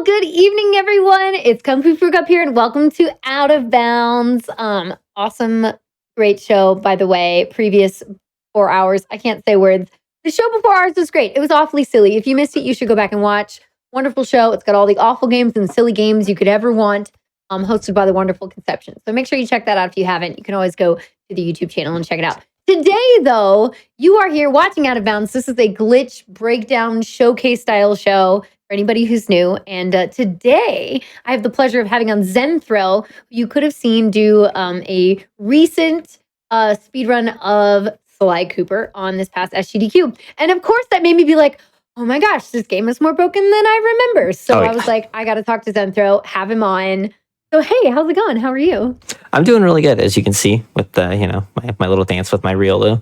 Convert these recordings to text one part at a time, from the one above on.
Good evening, everyone. It's Kungfufruitcup here, and welcome to Out of Bounds. Awesome, great show, by the way. Previous 4 hours, I can't say words. The show before ours was great. It was awfully silly. If you missed it, you should go back and watch. Wonderful show. It's got all the awful games and silly games you could ever want, hosted by the wonderful Conception. So make sure you check that out if you haven't. You can always go to the YouTube channel and check it out. Today, though, you are here watching Out of Bounds. This is a glitch breakdown showcase style show for anybody who's new. And today, I have the pleasure of having on Zenthrill, who you could have seen do a recent speedrun of Sly Cooper on this past SGDQ. And of course, that made me be like, oh my gosh, this game is more broken than I remember. So I was like, I got to talk to Zenthrill, have him on. So hey, how's it going? How are you? I'm doing really good, as you can see with the, my little dance with my Riolu.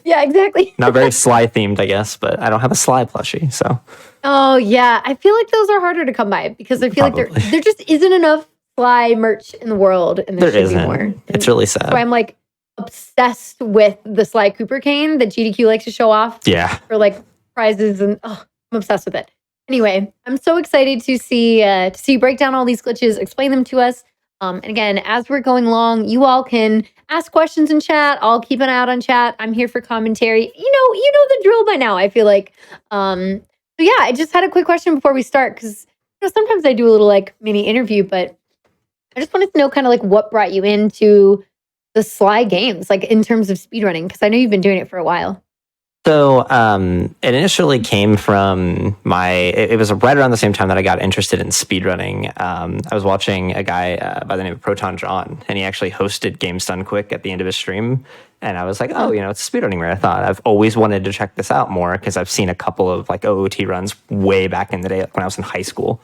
Yeah, exactly. Not very Sly themed, I guess, but I don't have a Sly plushie, so. Oh yeah, I feel like those are harder to come by because I feel like there just isn't enough Sly merch in the world, and there should be more. It's really sad. So I'm like obsessed with the Sly Cooper cane that GDQ likes to show off. Yeah. For like prizes, and I'm obsessed with it. Anyway, I'm so excited to see you break down all these glitches, explain them to us. And again, as we're going along, you all can ask questions in chat. I'll keep an eye out on chat. I'm here for commentary. You know the drill by now, I feel like. So yeah, I just had a quick question before we start, because sometimes I do a little like mini interview, but I just wanted to know kind of like what brought you into the Sly games, like in terms of speedrunning, because I know you've been doing it for a while. So it initially came from it was right around the same time that I got interested in speedrunning. I was watching a guy by the name of Proton John, and he actually hosted Games Done Quick at the end of his stream. And I was like, it's a speedrunning marathon. I've always wanted to check this out more because I've seen a couple of like OOT runs way back in the day, like when I was in high school.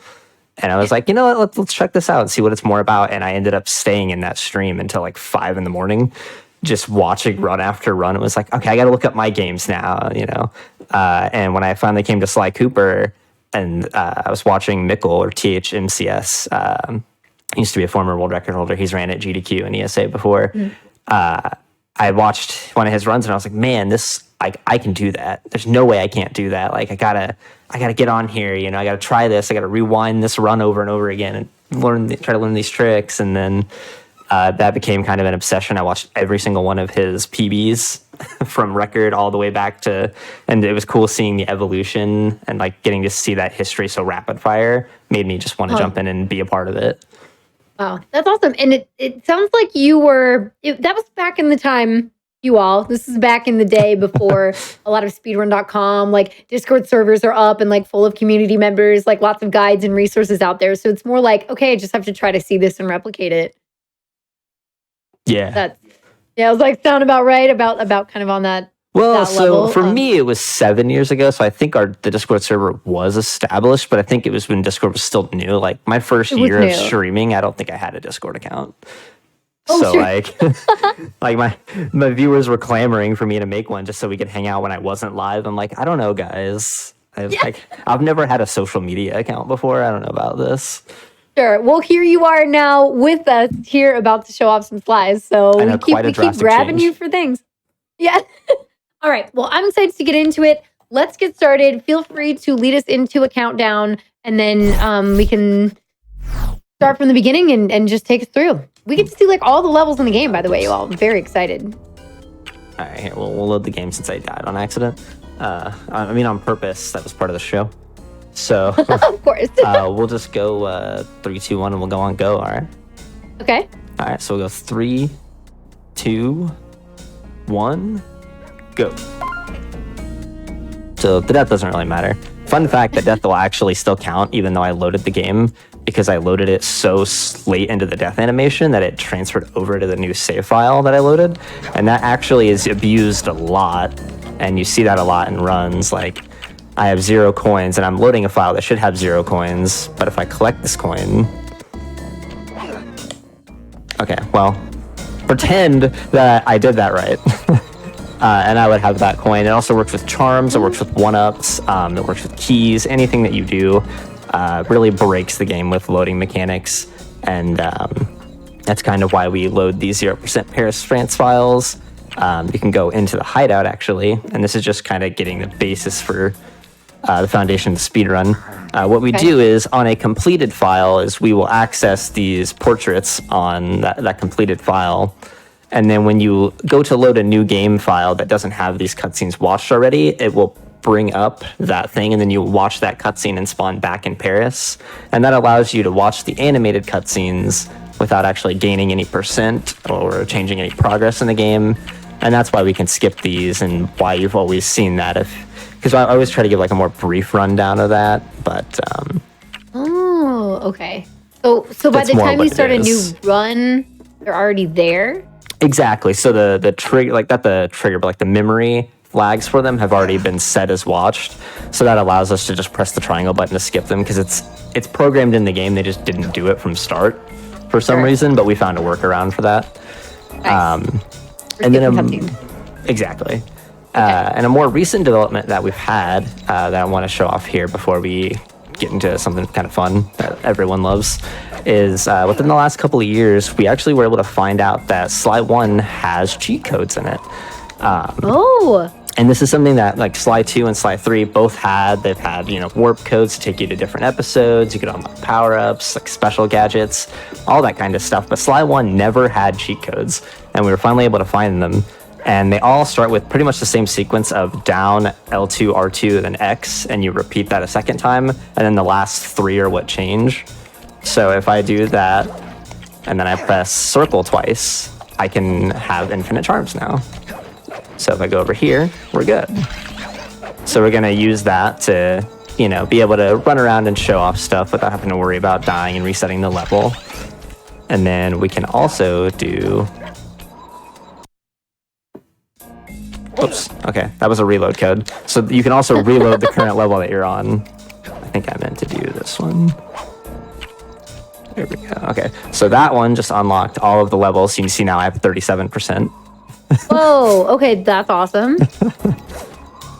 And I was like, you know what, let's check this out and see what it's more about. And I ended up staying in that stream until like 5 a.m. just watching run after run. It was like, okay, I got to look up my games now, and when I finally came to Sly Cooper, and I was watching Mickle, or THMCS, he used to be a former world record holder. He's ran at GDQ and ESA before. I watched one of his runs and I was like, man, this, I can do that. There's no way I can't do that. Like, I gotta get on here, I gotta try this. I gotta rewind this run over and over again and try to learn these tricks. And then that became kind of an obsession. I watched every single one of his PBs from record all the way back to, and it was cool seeing the evolution and like getting to see that history so rapid fire made me just want to jump in and be a part of it. Wow, that's awesome. And it sounds like that was back in the time, this is back in the day before a lot of speedrun.com, like Discord servers are up and like full of community members, like lots of guides and resources out there. So it's more like, okay, I just have to try to see this and replicate it. Yeah. I was like, sound about right about kind of on that. Well, that so level. For me, it was 7 years ago. So I think the Discord server was established, but I think it was when Discord was still new. Like my first year of streaming, I don't think I had a Discord account. So sure. like my viewers were clamoring for me to make one just so we could hang out when I wasn't live. I'm like, I don't know, guys. I've never had a social media account before. I don't know about this. Sure. Well, here you are now with us here about to show off some Slies. So we keep grabbing you for things. Yeah. All right. Well, I'm excited to get into it. Let's get started. Feel free to lead us into a countdown, and then we can start from the beginning and just take us through. We get to see like all the levels in the game, by the way, you all. I'm very excited. All right. Here, we'll load the game since I died on accident. On purpose. That was part of the show. So, of course. we'll just go 3, 2, 1, and we'll go on go. All right. Okay. All right. So we'll go 3, 2, 1, go. So the death doesn't really matter. Fun fact: the death will actually still count, even though I loaded the game, because I loaded it so late into the death animation that it transferred over to the new save file that I loaded, and that actually is abused a lot, and you see that a lot in runs like. I have 0 coins, and I'm loading a file that should have 0 coins, but if I collect this coin... Okay, well, pretend that I did that right. And I would have that coin. It also works with charms, it works with 1-ups, it works with keys. Anything that you do really breaks the game with loading mechanics, and that's kind of why we load these 0% Paris, France files. You can go into the hideout, actually, and this is just kind of getting the basis for the foundation of the speedrun. What we do is on a completed file is we will access these portraits on that completed file. And then when you go to load a new game file that doesn't have these cutscenes watched already, it will bring up that thing, and then you watch that cutscene and spawn back in Paris. And that allows you to watch the animated cutscenes without actually gaining any percent or changing any progress in the game. And that's why we can skip these, and why you've always seen that. Because I always try to give like a more brief rundown of that, but oh, okay. So by the time you start a new run, they're already there? Exactly. So the trigger, like not the trigger, but like the memory flags for them have already been set as watched. So that allows us to just press the triangle button to skip them, because it's programmed in the game. They just didn't do it from start for some reason, but we found a workaround for that. Nice. And then exactly. And a more recent development that we've had that I want to show off here before we get into something kind of fun that everyone loves is within the last couple of years, we actually were able to find out that Sly 1 has cheat codes in it. And this is something that like Sly 2 and Sly 3 both had. They've had, warp codes to take you to different episodes. You could unlock power-ups, like special gadgets, all that kind of stuff. But Sly 1 never had cheat codes, and we were finally able to find them. And they all start with pretty much the same sequence of down, L2, R2, then X, and you repeat that a second time, and then the last three are what change. So if I do that, and then I press circle twice, I can have infinite charms now. So if I go over here, we're good. So we're gonna use that to, be able to run around and show off stuff without having to worry about dying and resetting the level. And then we can also do... Oops, okay, that was a reload code. So you can also reload the current level that you're on. I think I meant to do this one. There we go, okay. So that one just unlocked all of the levels. So you can see now I have 37%. Whoa, okay, that's awesome.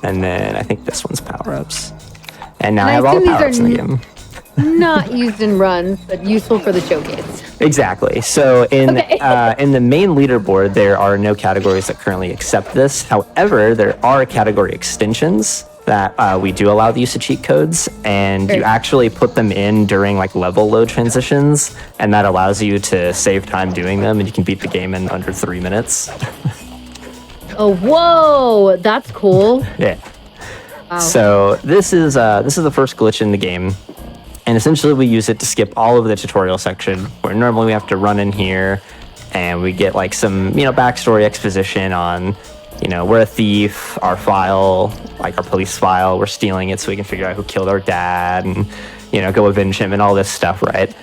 And then I think this one's power-ups. And now I have all the power-ups in the game. Not used in runs, but useful for the showcase. Exactly. So in the main leaderboard, there are no categories that currently accept this. However, there are category extensions that we do allow the use of cheat codes, and you actually put them in during like level load transitions, and that allows you to save time doing them, and you can beat the game in under 3 minutes. Oh, whoa, that's cool. Yeah. Wow. So this is the first glitch in the game. And essentially we use it to skip all of the tutorial section, where normally we have to run in here and we get like some, backstory exposition on, we're a thief, our file, like our police file, we're stealing it so we can figure out who killed our dad and, go avenge him and all this stuff, right?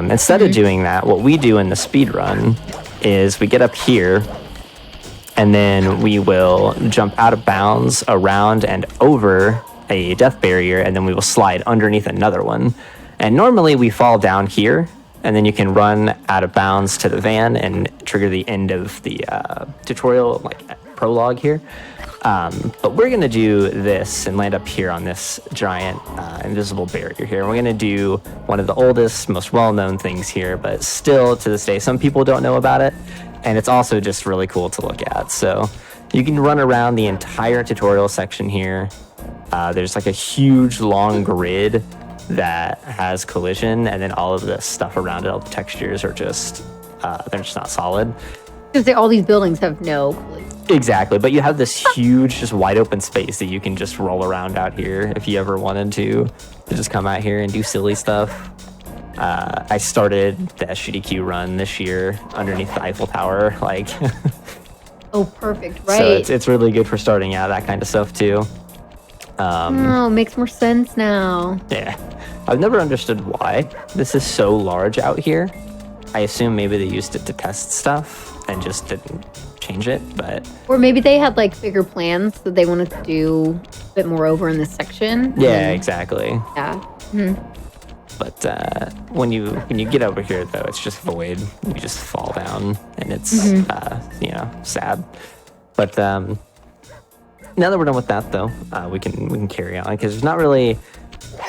Instead of doing that, what we do in the speed run is we get up here and then we will jump out of bounds around and over a death barrier, and then we will slide underneath another one. And normally we fall down here, and then you can run out of bounds to the van and trigger the end of the tutorial, like prologue here. But we're gonna do this and land up here on this giant invisible barrier here. We're gonna do one of the oldest, most well-known things here, but still to this day, some people don't know about it. And it's also just really cool to look at. So you can run around the entire tutorial section here. There's like a huge long grid that has collision, and then all of the stuff around it, all the textures are just, they're just not solid. Because all these buildings have no collision. Exactly, but you have this huge, just wide open space that you can just roll around out here if you ever wanted to just come out here and do silly stuff. I started the SGDQ run this year underneath the Eiffel Tower, like. Oh, perfect, right. So it's really good for starting out, that kind of stuff too. Makes more sense now. Yeah. I've never understood why this is so large out here. I assume maybe they used it to test stuff and just didn't change it, but... Or maybe they had like bigger plans that they wanted to do a bit more over in this section. Yeah, exactly. Yeah. But when you get over here, though, it's just void. You just fall down, and it's sad. But now that we're done with that, though, we can carry on, because there's not really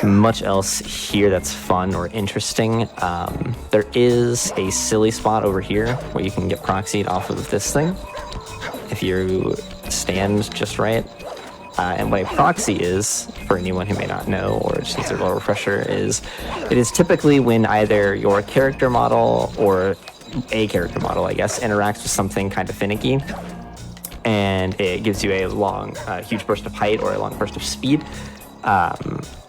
much else here that's fun or interesting. There is a silly spot over here where you can get proxied off of this thing if you stand just right. And what a proxy is, for anyone who may not know or just needs a little refresher, is it is typically when either your character model or a character model, I guess, interacts with something kind of finicky, and it gives you a long, huge burst of height or a long burst of speed.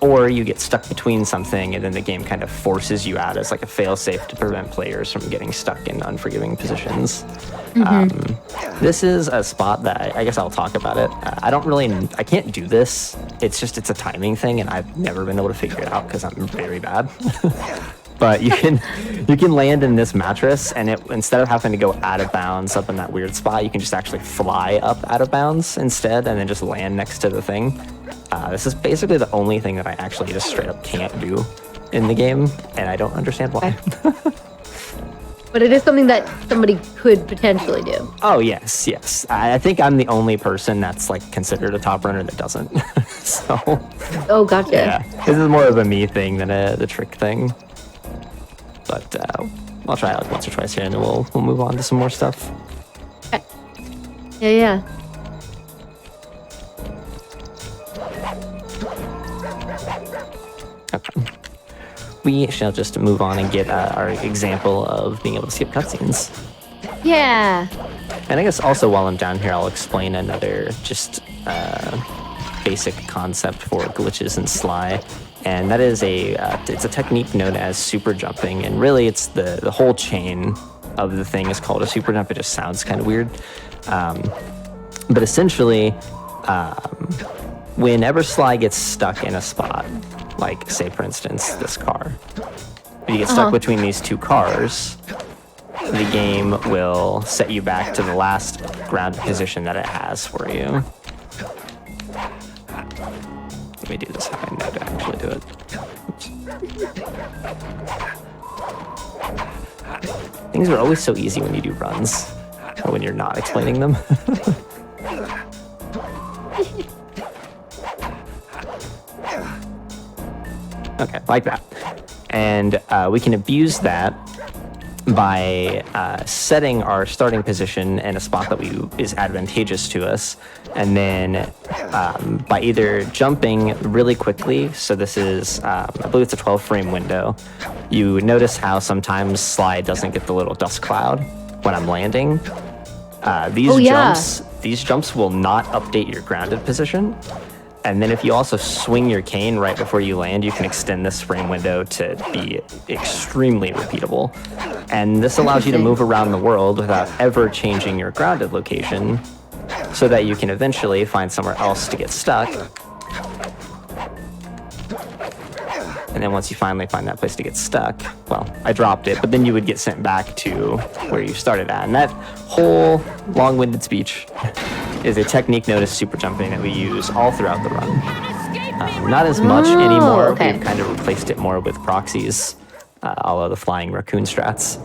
Or you get stuck between something, and then the game kind of forces you out as like a failsafe to prevent players from getting stuck in unforgiving positions. This is a spot that I guess I'll talk about it. I can't do this. It's a timing thing, and I've never been able to figure it out because I'm very bad. But you can land in this mattress, and instead of having to go out of bounds up in that weird spot, you can just actually fly up out of bounds instead, and then just land next to the thing. This is basically the only thing that I actually just straight up can't do in the game, and I don't understand why. But it is something that somebody could potentially do. Oh, yes. I think I'm the only person that's like considered a top runner that doesn't. So. Oh, gotcha. Yeah, this is more of a me thing than the trick thing. But I'll try it like once or twice here, and then we'll move on to some more stuff. Okay. Yeah. Okay. We shall just move on and get our example of being able to skip cutscenes. Yeah. And I guess also while I'm down here, I'll explain another just basic concept for glitches in Sly. And that is it's a technique known as super jumping. And really, it's the whole chain of the thing is called a super jump. It just sounds kind of weird. But essentially, whenever Sly gets stuck in a spot, like say for instance this car, if you get stuck between these two cars, the game will set you back to the last grounded position that it has for you. Let me do this if I know to actually do it. Oops. Things are always so easy when you do runs, or when you're not explaining them. Okay, like that. And we can abuse that by setting our starting position in a spot that is advantageous to us, and then by either jumping really quickly. So this is, I believe it's a 12 frame window. You notice how sometimes Sly doesn't get the little dust cloud when I'm landing. These jumps will not update your grounded position. And then if you also swing your cane right before you land, you can extend this frame window to be extremely repeatable. And this allows you to move around the world without ever changing your grounded location, so that you can eventually find somewhere else to get stuck. And then once you finally find that place to get stuck, well, I dropped it, but then you would get sent back to where you started at. And that whole long-winded speech is a technique known as super jumping that we use all throughout the run. Not as much anymore. Okay. We've kind of replaced it more with proxies, a la the flying raccoon strats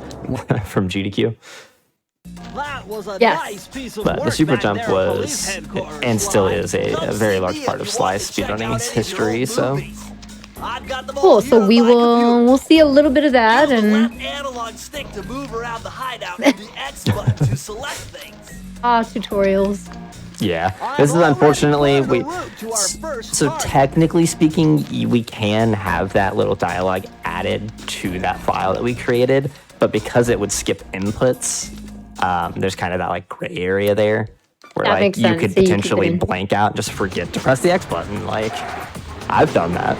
from GDQ. That was a Yes. nice piece of But work the super back jump there at was, police headquarters, and still Sly. is, a very large part of Sly's speedrunning history, so... I've got them all Cool. here So on we my computer. we'll see a little bit of that, Use the and left analog stick to move around the hideout and the X button to select things. tutorials. Yeah, this is unfortunately, so target. technically speaking, we can have that little dialogue added to that file that we created, but because it would skip inputs, there's kind of that like gray area there where That like makes you sense. could So you potentially can- blank out and just forget to press the X button. Like, I've done that.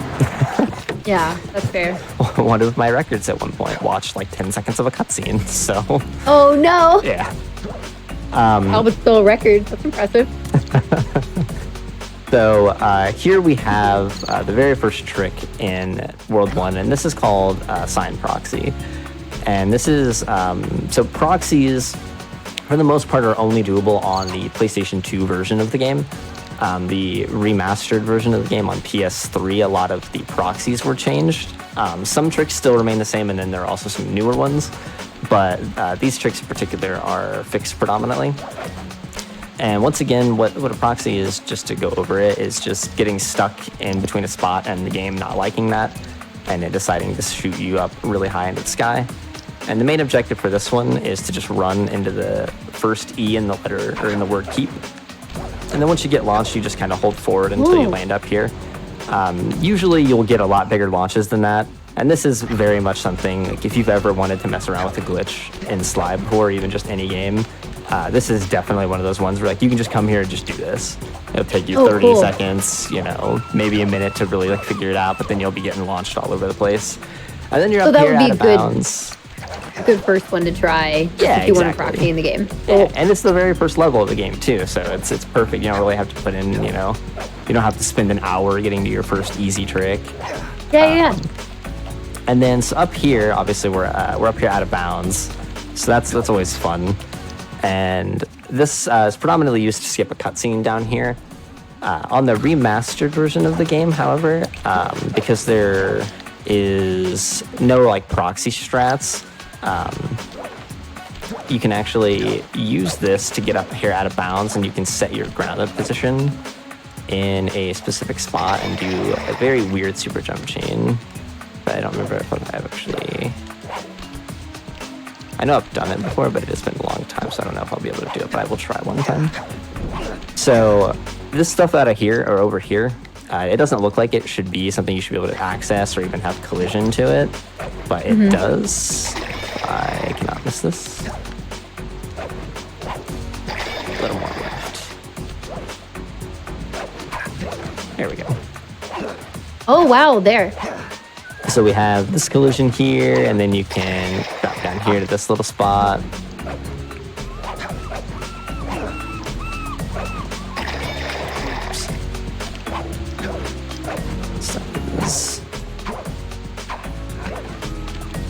Yeah, that's fair. One of my records at one point watched like 10 seconds of a cutscene, so Oh no! yeah. Oh, but still a record. That's impressive. So here we have the very first trick in World 1, and this is called Sign Proxy. And this is, so proxies, for the most part, are only doable on the PlayStation 2 version of the game. The remastered version of the game on PS3, a lot of the proxies were changed. Some tricks still remain the same, and then there are also some newer ones. But these tricks in particular are fixed predominantly. And once again, what a proxy is, just to go over it, is just getting stuck in between a spot and the game not liking that, and it deciding to shoot you up really high into the sky. And the main objective for this one is to just run into the first E in the letter, or in the word keep. And then once you get launched, you just kind of hold forward until you Ooh. land up here. Usually you'll get a lot bigger launches than that. And this is very much something, like if you've ever wanted to mess around with a glitch in Slide before, or even just any game, this is definitely one of those ones where like you can just come here and just do this. It'll take you 30 cool. seconds, you know, maybe a minute to really like figure it out, but then you'll be getting launched all over the place. And then you're So up that here would be out of good. bounds. Good first one to try Yeah, if you want to exactly. proxy in the game. Yeah, and it's the very first level of the game too, so it's perfect. You don't really have to put in, you know, you don't have to spend an hour getting to your first easy trick. Yeah. And then so up here, obviously we're up here out of bounds, so that's always fun. And this is predominantly used to skip a cutscene down here. On the remastered version of the game, however, because there is no like proxy strats, you can actually use this to get up here out of bounds, and you can set your grounded position in a specific spot and do a very weird super jump chain. But I don't remember if I've actually... I know I've done it before, but it has been a long time, so I don't know if I'll be able to do it, but I will try one time. So this stuff out of here, or over here, it doesn't look like it should be something you should be able to access or even have collision to it, but it does. I cannot miss this. A little more left. There we go. Oh, wow, there. So we have this collision here, and then you can drop down here to this little spot.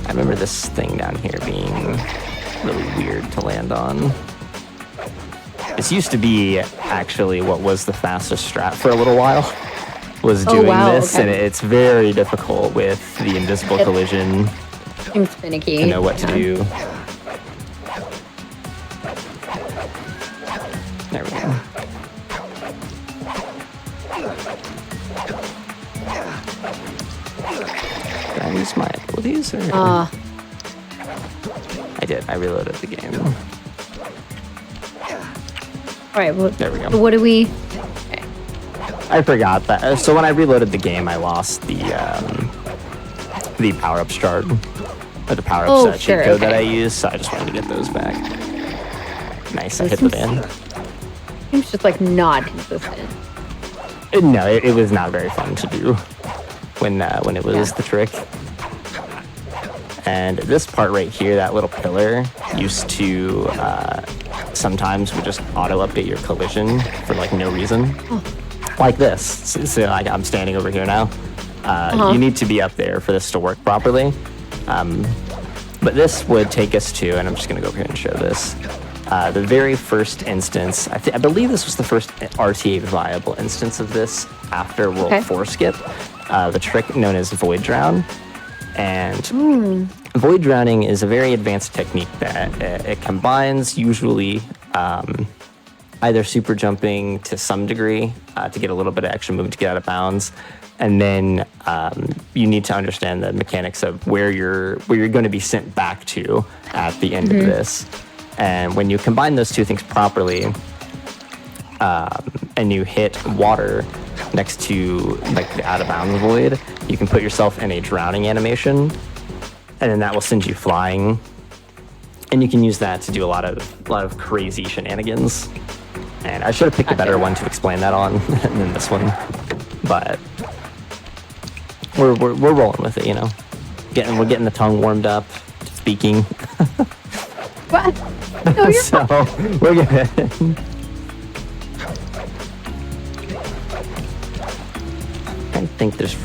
I remember this thing down here being really weird to land on. This used to be actually what was the fastest strat for a little while, was doing this, and it's very difficult with the invisible collision Seems finicky. to know what to do. There we go. Did I lose my abilities? Or? I did. I reloaded the game. All right, well, There we go. so what do we... I forgot that. So when I reloaded the game, I lost the power-up shard, or the power-up cheat code that I used, so I just wanted to get those back. Nice, I hit the ban. Seems just like not consistent. No, it was not very fun to do when it was the trick. And this part right here, that little pillar, used to sometimes would just auto-update your collision for like no reason. Like this. So like I'm standing over here now. You need to be up there for this to work properly. But this would take us to, and I'm just going to go over here and show this. The very first instance, I believe this was the first RTA viable instance of this after World 4 skip. The trick known as Void Drown. And Void Drowning is a very advanced technique that it combines usually either super jumping to some degree to get a little bit of extra movement to get out of bounds, and then you need to understand the mechanics of where you're going to be sent back to at the end of this. And when you combine those two things properly, and you hit water next to like the out of bounds void, you can put yourself in a drowning animation, and then that will send you flying. And you can use that to do a lot of crazy shenanigans. And I should have picked a better one to explain that on than this one, but we're rolling with it, you know. We're getting the tongue warmed up to speaking. What? No, you're So we're good. I think there's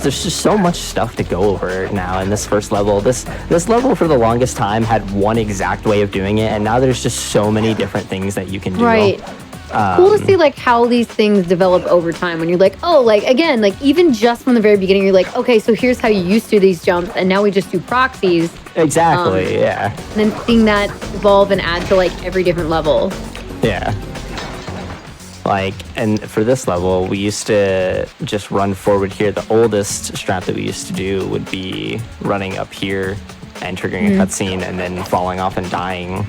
just so much stuff to go over now in this first level. This level for the longest time had one exact way of doing it, and now there's just so many different things that you can do. right. Cool to see like how these things develop over time when you're like, oh, like again, like even just from the very beginning, you're like, okay, so here's how you used to do these jumps, and now we just do proxies. Exactly, yeah. And then seeing that evolve and add to like every different level. Yeah. Like, and for this level, we used to just run forward here. The oldest strat that we used to do would be running up here and triggering a cutscene and then falling off and dying.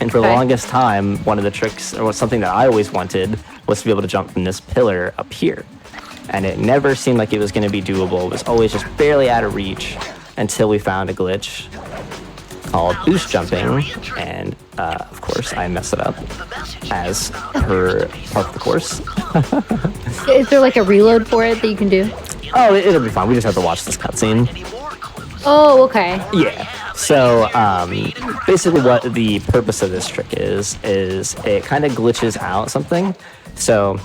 And for the Okay. longest time, one of the tricks, or something that I always wanted, was to be able to jump from this pillar up here. And it never seemed like it was going to be doable. It was always just barely out of reach until we found a glitch called boost jumping. And of course, I mess it up as per part of the course. Is there like a reload for it that you can do? Oh, it'll be fine. We just have to watch this cutscene. Oh, okay. Yeah. So basically what the purpose of this trick is it kind of glitches out something. So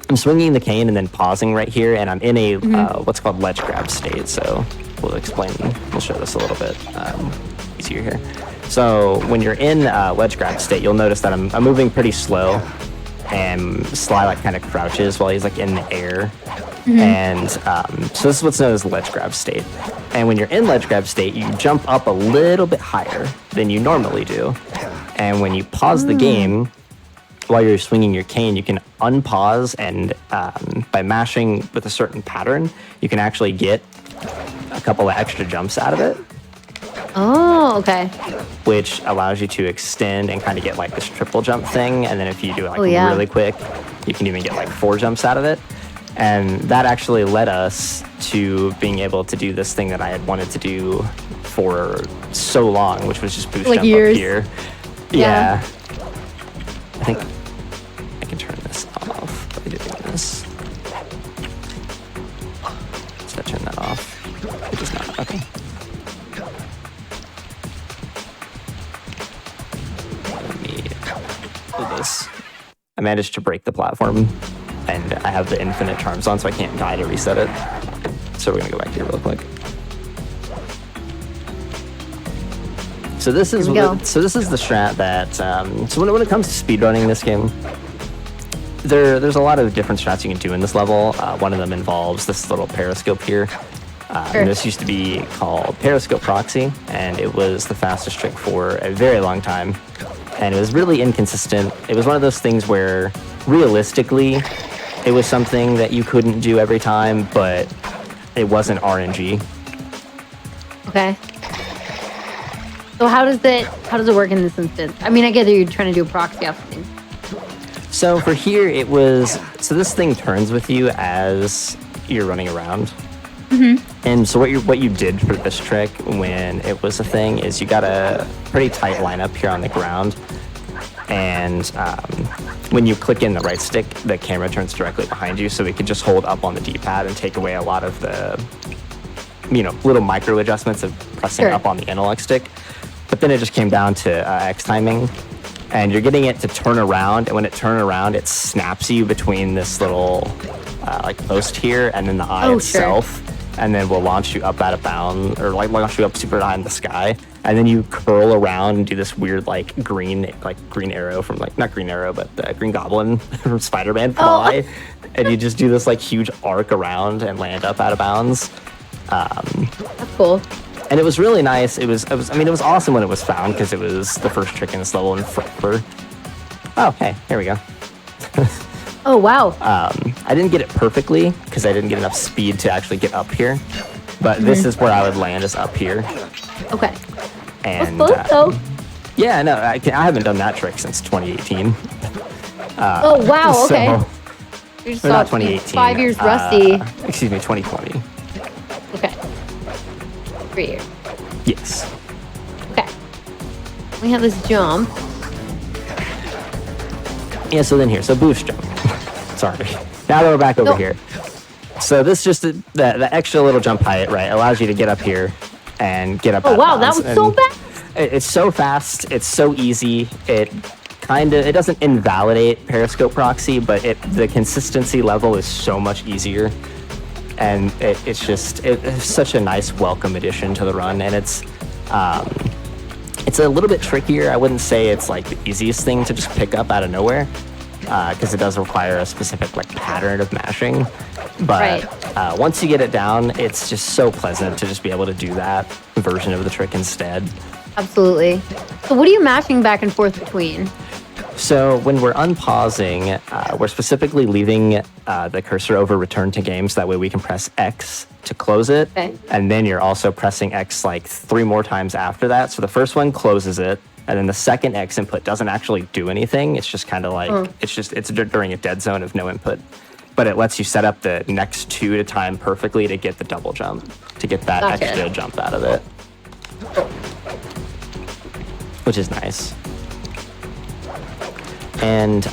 I'm swinging the cane and then pausing right here, and I'm in a what's called ledge grab state. So we'll show this a little bit easier here. So when you're in ledge grab state, you'll notice that I'm moving pretty slow, and Sly like kind of crouches while he's like in the air. And so this is what's known as ledge grab state. And when you're in ledge grab state, you jump up a little bit higher than you normally do. And when you pause the game, while you're swinging your cane, you can unpause, and by mashing with a certain pattern, you can actually get a couple of extra jumps out of it. Oh, okay. Which allows you to extend and kind of get like this triple jump thing. And then if you do it like yeah. really quick, you can even get like 4 jumps out of it. And that actually led us to being able to do this thing that I had wanted to do for so long, which was just boost like jump years. up here. Yeah. I think I can turn this off by doing this. So I turn that off. It does not. Okay. Let me do this. I managed to break the platform, and I have the infinite charms on, so I can't die to reset it. So we're gonna go back here real quick. So this is the strat that. So when it comes to speedrunning this game, there's a lot of different strats you can do in this level. One of them involves this little periscope here. And this used to be called periscope proxy, and it was the fastest trick for a very long time. And it was really inconsistent. It was one of those things where realistically, it was something that you couldn't do every time, but it wasn't RNG. Okay. So how does it work in this instance? I mean, I get that you're trying to do a proxy off things. So for here, so this thing turns with you as you're running around. And so what you did for this trick when it was a thing is you got a pretty tight lineup here on the ground. And when you click in the right stick, the camera turns directly behind you, so we could just hold up on the D-pad and take away a lot of the, little micro adjustments of pressing up on the analog stick. But then it just came down to X timing, and you're getting it to turn around, and when it turns around, it snaps you between this little post here and then the eye itself. Sure. And then we'll launch you up out of bounds, or launch you up super high in the sky, and then you curl around and do this weird green arrow from not Green Arrow, but the Green Goblin from Spider-Man fly, and you just do this huge arc around and land up out of bounds. That's cool. And it was really nice. It was awesome when it was found, because it was the first trick in this level in forever. Oh, hey, here we go. Oh, wow. I didn't get it perfectly because I didn't get enough speed to actually get up here. But this is where I would land, is up here. Okay. And close, though. Yeah, no, I haven't done that trick since 2018. Oh, wow, okay. You're just not 2018. 5 years rusty. Excuse me, 2020. Okay. 3 years. Yes. Okay. We have this jump. Yeah, so boost jump. Sorry. Now that we're back over here. So this just the extra little jump height, right, allows you to get up here and get up. Oh wow, that was so fast. It's so fast. It's so easy. It doesn't invalidate periscope proxy, but the consistency level is so much easier, and it's such a nice welcome addition to the run, and it's a little bit trickier. I wouldn't say it's the easiest thing to just pick up out of nowhere, because it does require a specific pattern of mashing. But once you get it down, it's just so pleasant to just be able to do that version of the trick instead. Absolutely. So what are you mashing back and forth between? So when we're unpausing, we're specifically leaving the cursor over return to game, so that way we can press X to close it. Okay. And then you're also pressing X like 3 more times after that. So the first one closes it, and then the second X input doesn't actually do anything. It's just kind of like, it's during a dead zone of no input. But it lets you set up the next 2 to time perfectly to get the double jump, to get that extra jump out of it. Which is nice. And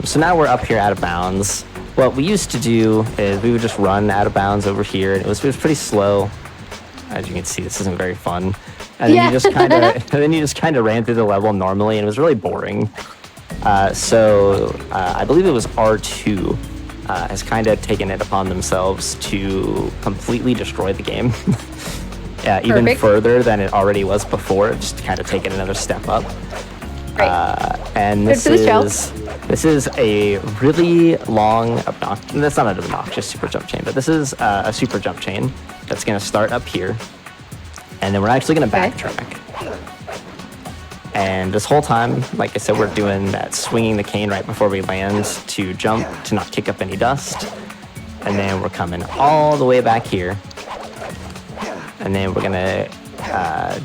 so now we're up here out of bounds. What we used to do is we would just run out of bounds over here, and it was pretty slow. As you can see, this isn't very fun. And then you just kind of ran through the level normally, and it was really boring. So I believe it was R2 has kind of taken it upon themselves to completely destroy the game. Even further than it already was before, just kind of taking another step up. And this is a really long obnoxious, that's not an obnoxious super jump chain, but this is a super jump chain that's going to start up here, and then we're actually going to backtrack. And this whole time, like I said, we're doing that swinging the cane right before we land to jump to not kick up any dust, and then we're coming all the way back here, and then we're going to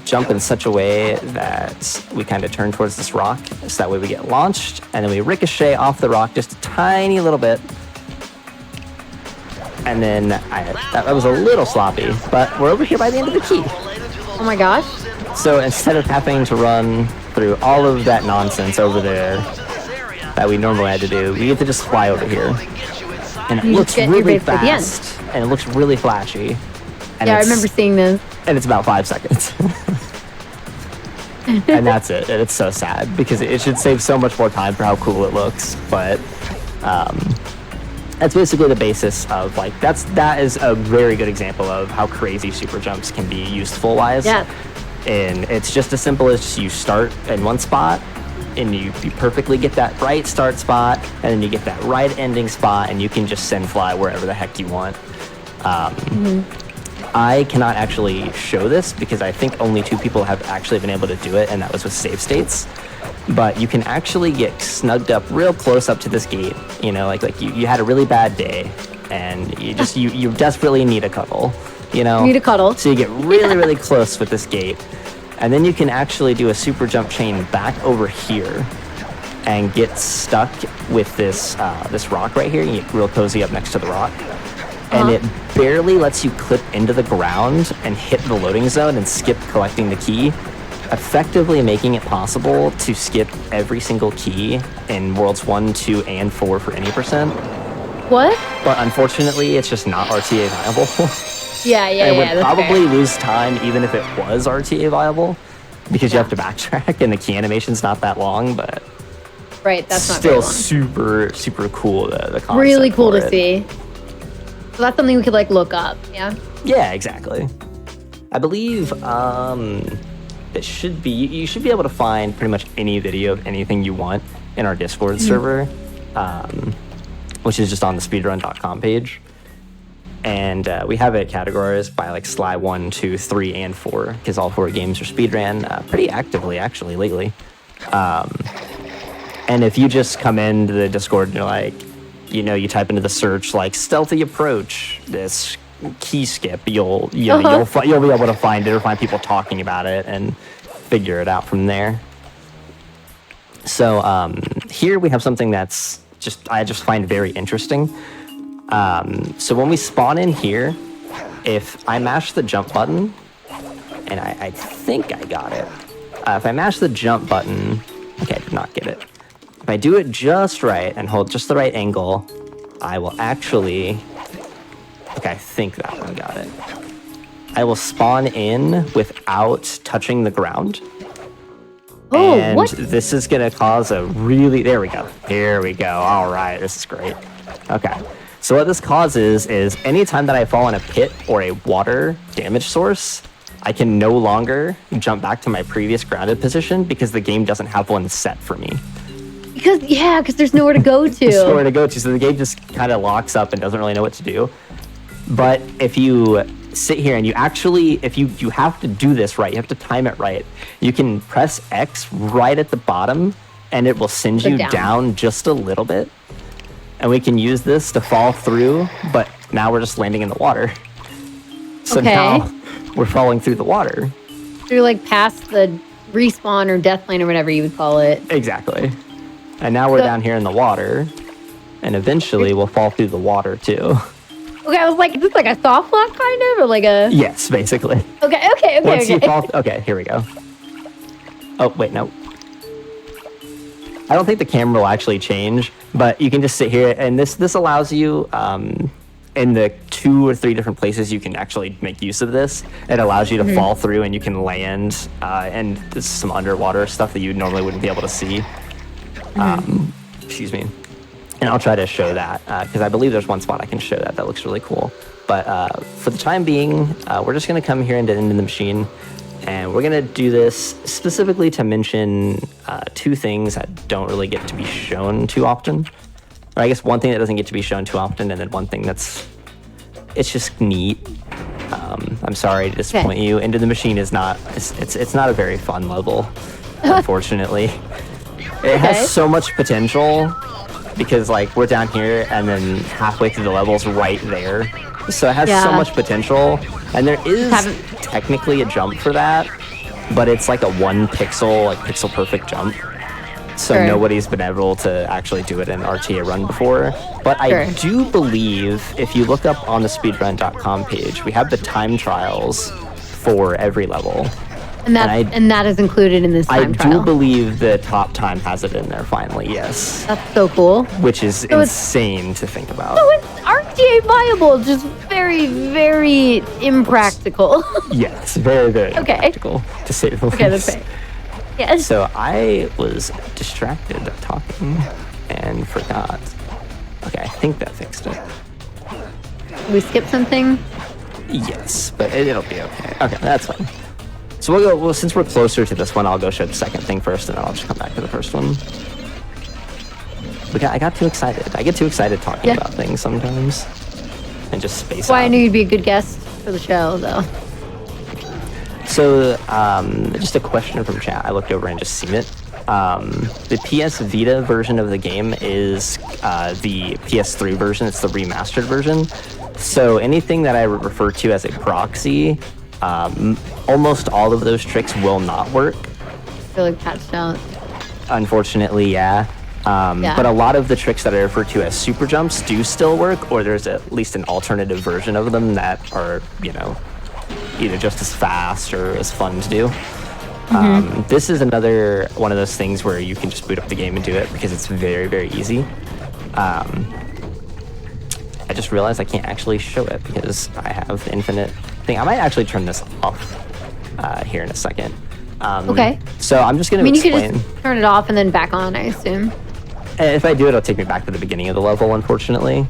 jump in such a way that we kind of turn towards this rock, so that way we get launched, and then we ricochet off the rock just a tiny little bit. And then that was a little sloppy, but we're over here by the end of the key. Oh my gosh. So instead of having to run through all of that nonsense over there that we normally had to do, we get to just fly over here. And it looks really fast, and it looks really flashy. And I remember seeing this. And it's about 5 seconds. And that's it. And it's so sad because it should save so much more time for how cool it looks. But that's basically the basis of like, that is a very good example of how crazy super jumps can be useful wise. Yeah. And it's just as simple as you start in one spot and you perfectly get that right start spot, and then you get that right ending spot, and you can just send fly wherever the heck you want. I cannot actually show this because I think only 2 people have actually been able to do it, and that was with save states. But you can actually get snugged up real close up to this gate. You know, like you had a really bad day, and you desperately need a cuddle. You know, need a cuddle. So you get really really close with this gate, and then you can actually do a super jump chain back over here, and get stuck with this this rock right here. You get real cozy up next to the rock. And it barely lets you clip into the ground and hit the loading zone and skip collecting the key, effectively making it possible to skip every single key in Worlds 1, 2, and 4 for any %. What? But unfortunately, it's just not RTA viable. It would probably lose time even if it was RTA viable, because you have to backtrack and the key animation's not that long, but that's not still very long. super cool. The concept really cool for to it. see. So that's something we could like look up, yeah? Yeah, exactly. I believe it should be, you should be able to find pretty much any video of anything you want in our Discord server, which is just on the speedrun.com page. And we have it categorized by like Sly 1, 2, 3, and 4, because all 4 games are speedran pretty actively actually lately. And if you just come into the Discord and you're like, you know, you type into the search like stealthy approach, this key skip, you'll be able to find it or find people talking about it and figure it out from there. So here we have something that's I just find very interesting. So when we spawn in here, if I mash the jump button, and I think I got it. If I mash the jump button, okay, I did not get it. If I do it just right and hold just the right angle, I will actually, okay, I think that one got it. I will spawn in without touching the ground. Oh, and what? This is going to cause a really, there we go. All right, this is great. Okay, so what this causes is anytime that I fall in a pit or a water damage source, I can no longer jump back to my previous grounded position because the game doesn't have one set for me. Because there's nowhere to go to. There's nowhere to go to, so the game just kind of locks up and doesn't really know what to do. But if you sit here and you actually, if you have to do this right, you have to time it right, you can press X right at the bottom and it will send you down just a little bit. And we can use this to fall through, but now we're just landing in the water. So Okay. now we're falling through the water. So you're like past the respawn or death lane or whatever you would call it. Exactly. And now we're So- down here in the water, and eventually we'll fall through the water too. Okay, I was like, is this like a soft lock kind of, or like a? Yes, basically. Okay. Once you fall, okay, here we go. Oh wait, no. I don't think the camera will actually change, but you can just sit here, and this allows you, in the 2 or 3 different places you can actually make use of this. It allows you to fall through, and you can land, and there's some underwater stuff that you normally wouldn't be able to see. Excuse me. And I'll try to show that, because I believe there's one spot I can show that looks really cool. But for the time being, we're just going to come here into the machine, and we're going to do this specifically to mention 2 things that don't really get to be shown too often. Or I guess one thing that doesn't get to be shown too often, and then one thing it's just neat. I'm sorry to disappoint you. Into the Machine is not, it's not a very fun level, unfortunately. It has so much potential, because like we're down here and then halfway through the level's right there. So it has so much potential, and there is technically a jump for that, but it's like a 1 pixel, like pixel perfect jump. So nobody's been able to actually do it in RTA run before. But I do believe if you look up on the speedrun.com page, we have the time trials for every level. And that is included in this time trial. I do believe the top time has it in there finally, yes. That's so cool. Which is insane to think about. So it's RTA viable, just very, very impractical. Yes, very, very impractical, to say the least. Okay, that's right. Yes. So I was distracted talking and forgot. Okay, I think that fixed it. We skipped something? Yes, but it'll be okay. Okay, that's fine. So we'll go, well, since we're closer to this one, I'll go show the second thing first, and then I'll just come back to the first one. I got too excited. I get too excited talking about things sometimes. And just space out. Why I knew you'd be a good guest for the show, though. So, just a question from chat. I looked over and just seen it. The PS Vita version of the game is the PS3 version. It's the remastered version. So anything that I refer to as a proxy, almost all of those tricks will not work. They're like patched out. Unfortunately, yeah. But a lot of the tricks that I refer to as super jumps do still work, or there's at least an alternative version of them that are, either just as fast or as fun to do. This is another one of those things where you can just boot up the game and do it because it's very, very easy. I just realized I can't actually show it because I have the infinite thing. I might actually turn this off here in a second. Okay. So I'm just going to explain. You could just turn it off and then back on, I assume. If I do, it'll take me back to the beginning of the level, unfortunately.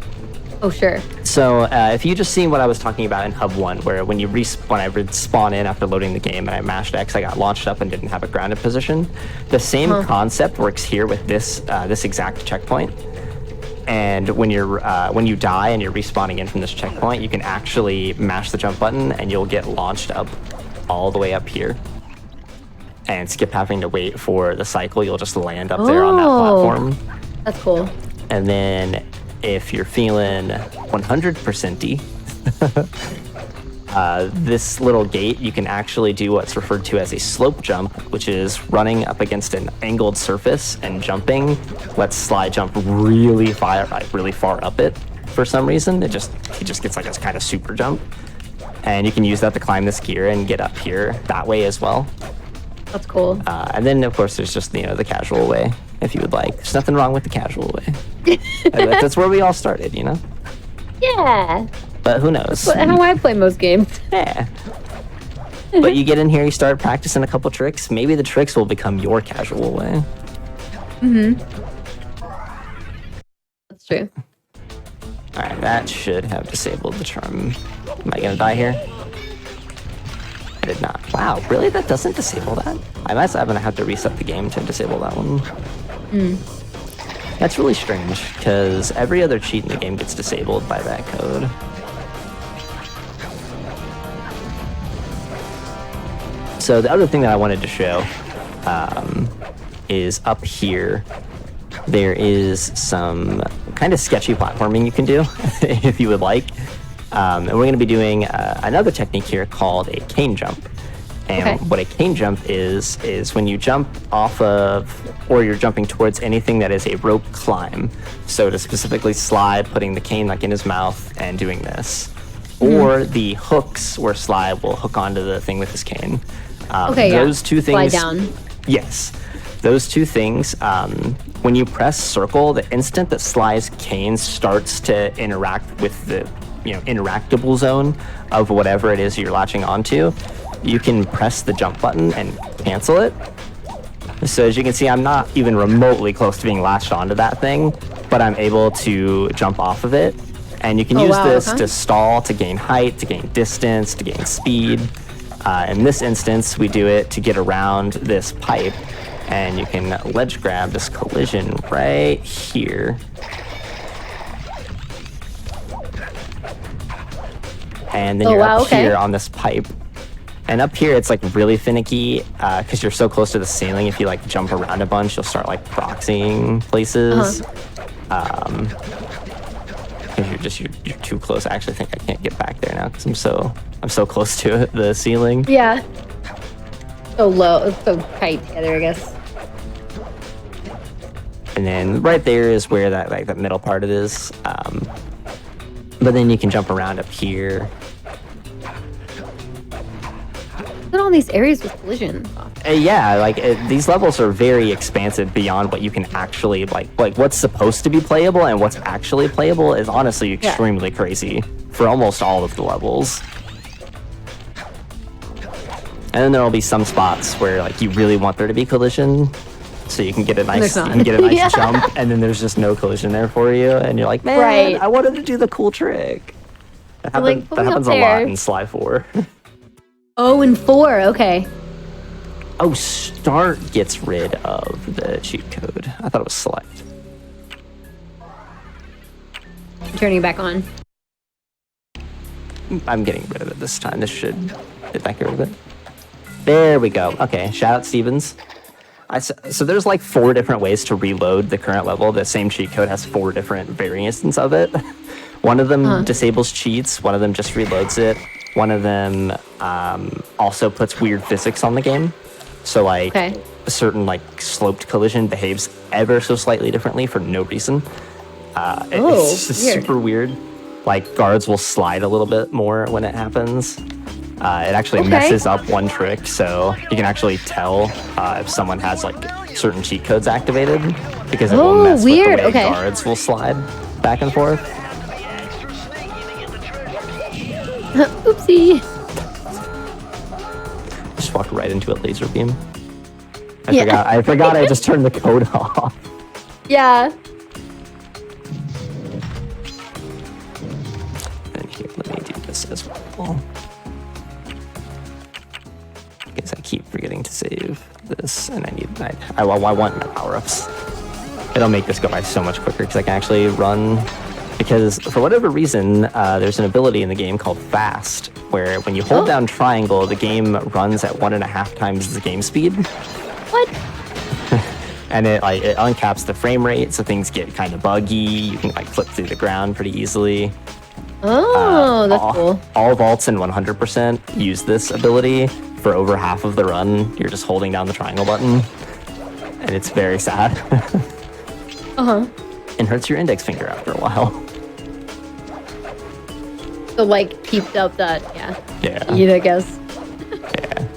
Oh, sure. So if you just seen what I was talking about in Hub 1, where when I would spawn in after loading the game and I mashed X, I got launched up and didn't have a grounded position. The same concept works here with this exact checkpoint. And when you die and you're respawning in from this checkpoint, you can actually mash the jump button and you'll get launched up all the way up here. And skip having to wait for the cycle, you'll just land up there on that platform. That's cool. And then if you're feeling 100%y, this little gate, you can actually do what's referred to as a slope jump, which is running up against an angled surface and jumping. Let's slide jump really far up it for some reason. He just gets like this kind of super jump. And you can use that to climb this gear and get up here that way as well. That's cool. And then, of course, there's just, the casual way, if you would like. There's nothing wrong with the casual way. That's where we all started, Yeah. But who knows? That's how I play most games. Yeah. But you get in here, you start practicing a couple tricks. Maybe the tricks will become your casual way. That's true. All right, that should have disabled the charm. Am I going to die here? I did not. Wow, really? That doesn't disable that? I'm going to have to reset the game to disable that one. That's really strange, because every other cheat in the game gets disabled by that code. So the other thing that I wanted to show is up here. There is some kind of sketchy platforming you can do, if you would like. And we're going to be doing another technique here called a cane jump. And what a cane jump is when you jump off of, or you're jumping towards anything that is a rope climb. So to specifically slide, putting the cane like in his mouth and doing this. Or the hooks where Sly will hook onto the thing with his cane. Those two things. Slide down. Yes. Those two things, when you press circle, the instant that Sly's cane starts to interact with the interactable zone of whatever it is you're latching onto, you can press the jump button and cancel it. So as you can see, I'm not even remotely close to being latched onto that thing, but I'm able to jump off of it. And you can use this to stall, to gain height, to gain distance, to gain speed. In this instance, we do it to get around this pipe, and you can ledge grab this collision right here. And then you're up here on this pipe. And up here, it's like really finicky because you're so close to the ceiling. If you like jump around a bunch, you'll start like proxying places. You're too close. I actually think I can't get back there now because I'm so close to the ceiling. Yeah. So low, so tight together, I guess. And then right there is where that middle part it is. But then you can jump around up here. Look at all these areas with collisions. These levels are very expansive beyond what you can actually like what's supposed to be playable and what's actually playable is honestly extremely crazy for almost all of the levels. And then there'll be some spots where like you really want there to be collision, so you can get a nice jump, and then there's just no collision there for you, and you're like, man, I wanted to do the cool trick. That happens a lot in Sly 4. Oh, and 4, okay. Oh, start gets rid of the cheat code. I thought it was select. Turning it back on. I'm getting rid of it this time. This should get back rid of it. There we go. Okay, shout out Stevens. So there's like 4 different ways to reload the current level. The same cheat code has 4 different variations of it. One of them disables cheats. One of them just reloads it. One of them also puts weird physics on the game. So like a certain like sloped collision behaves ever so slightly differently for no reason. It's just super weird. Like guards will slide a little bit more when it happens. It actually messes up one trick, so you can actually tell if someone has like certain cheat codes activated because it will mess with the way guards will slide back and forth. Oopsie. Just walked right into a laser beam. I forgot I just turned the code off. Yeah. And here, let me do this as well. I guess I keep forgetting to save this, and I want my power-ups. It'll make this go by so much quicker because I can actually run. Because for whatever reason, there's an ability in the game called Fast, where when you hold down triangle, the game runs at 1.5 times the game speed. What? And it uncaps the frame rate, so things get kind of buggy. You can like flip through the ground pretty easily. Oh, that's cool. All vaults in 100% use this ability. For over half of the run, you're just holding down the triangle button, and it's very sad. And hurts your index finger after a while. So like keep up that speed, I guess. Yeah.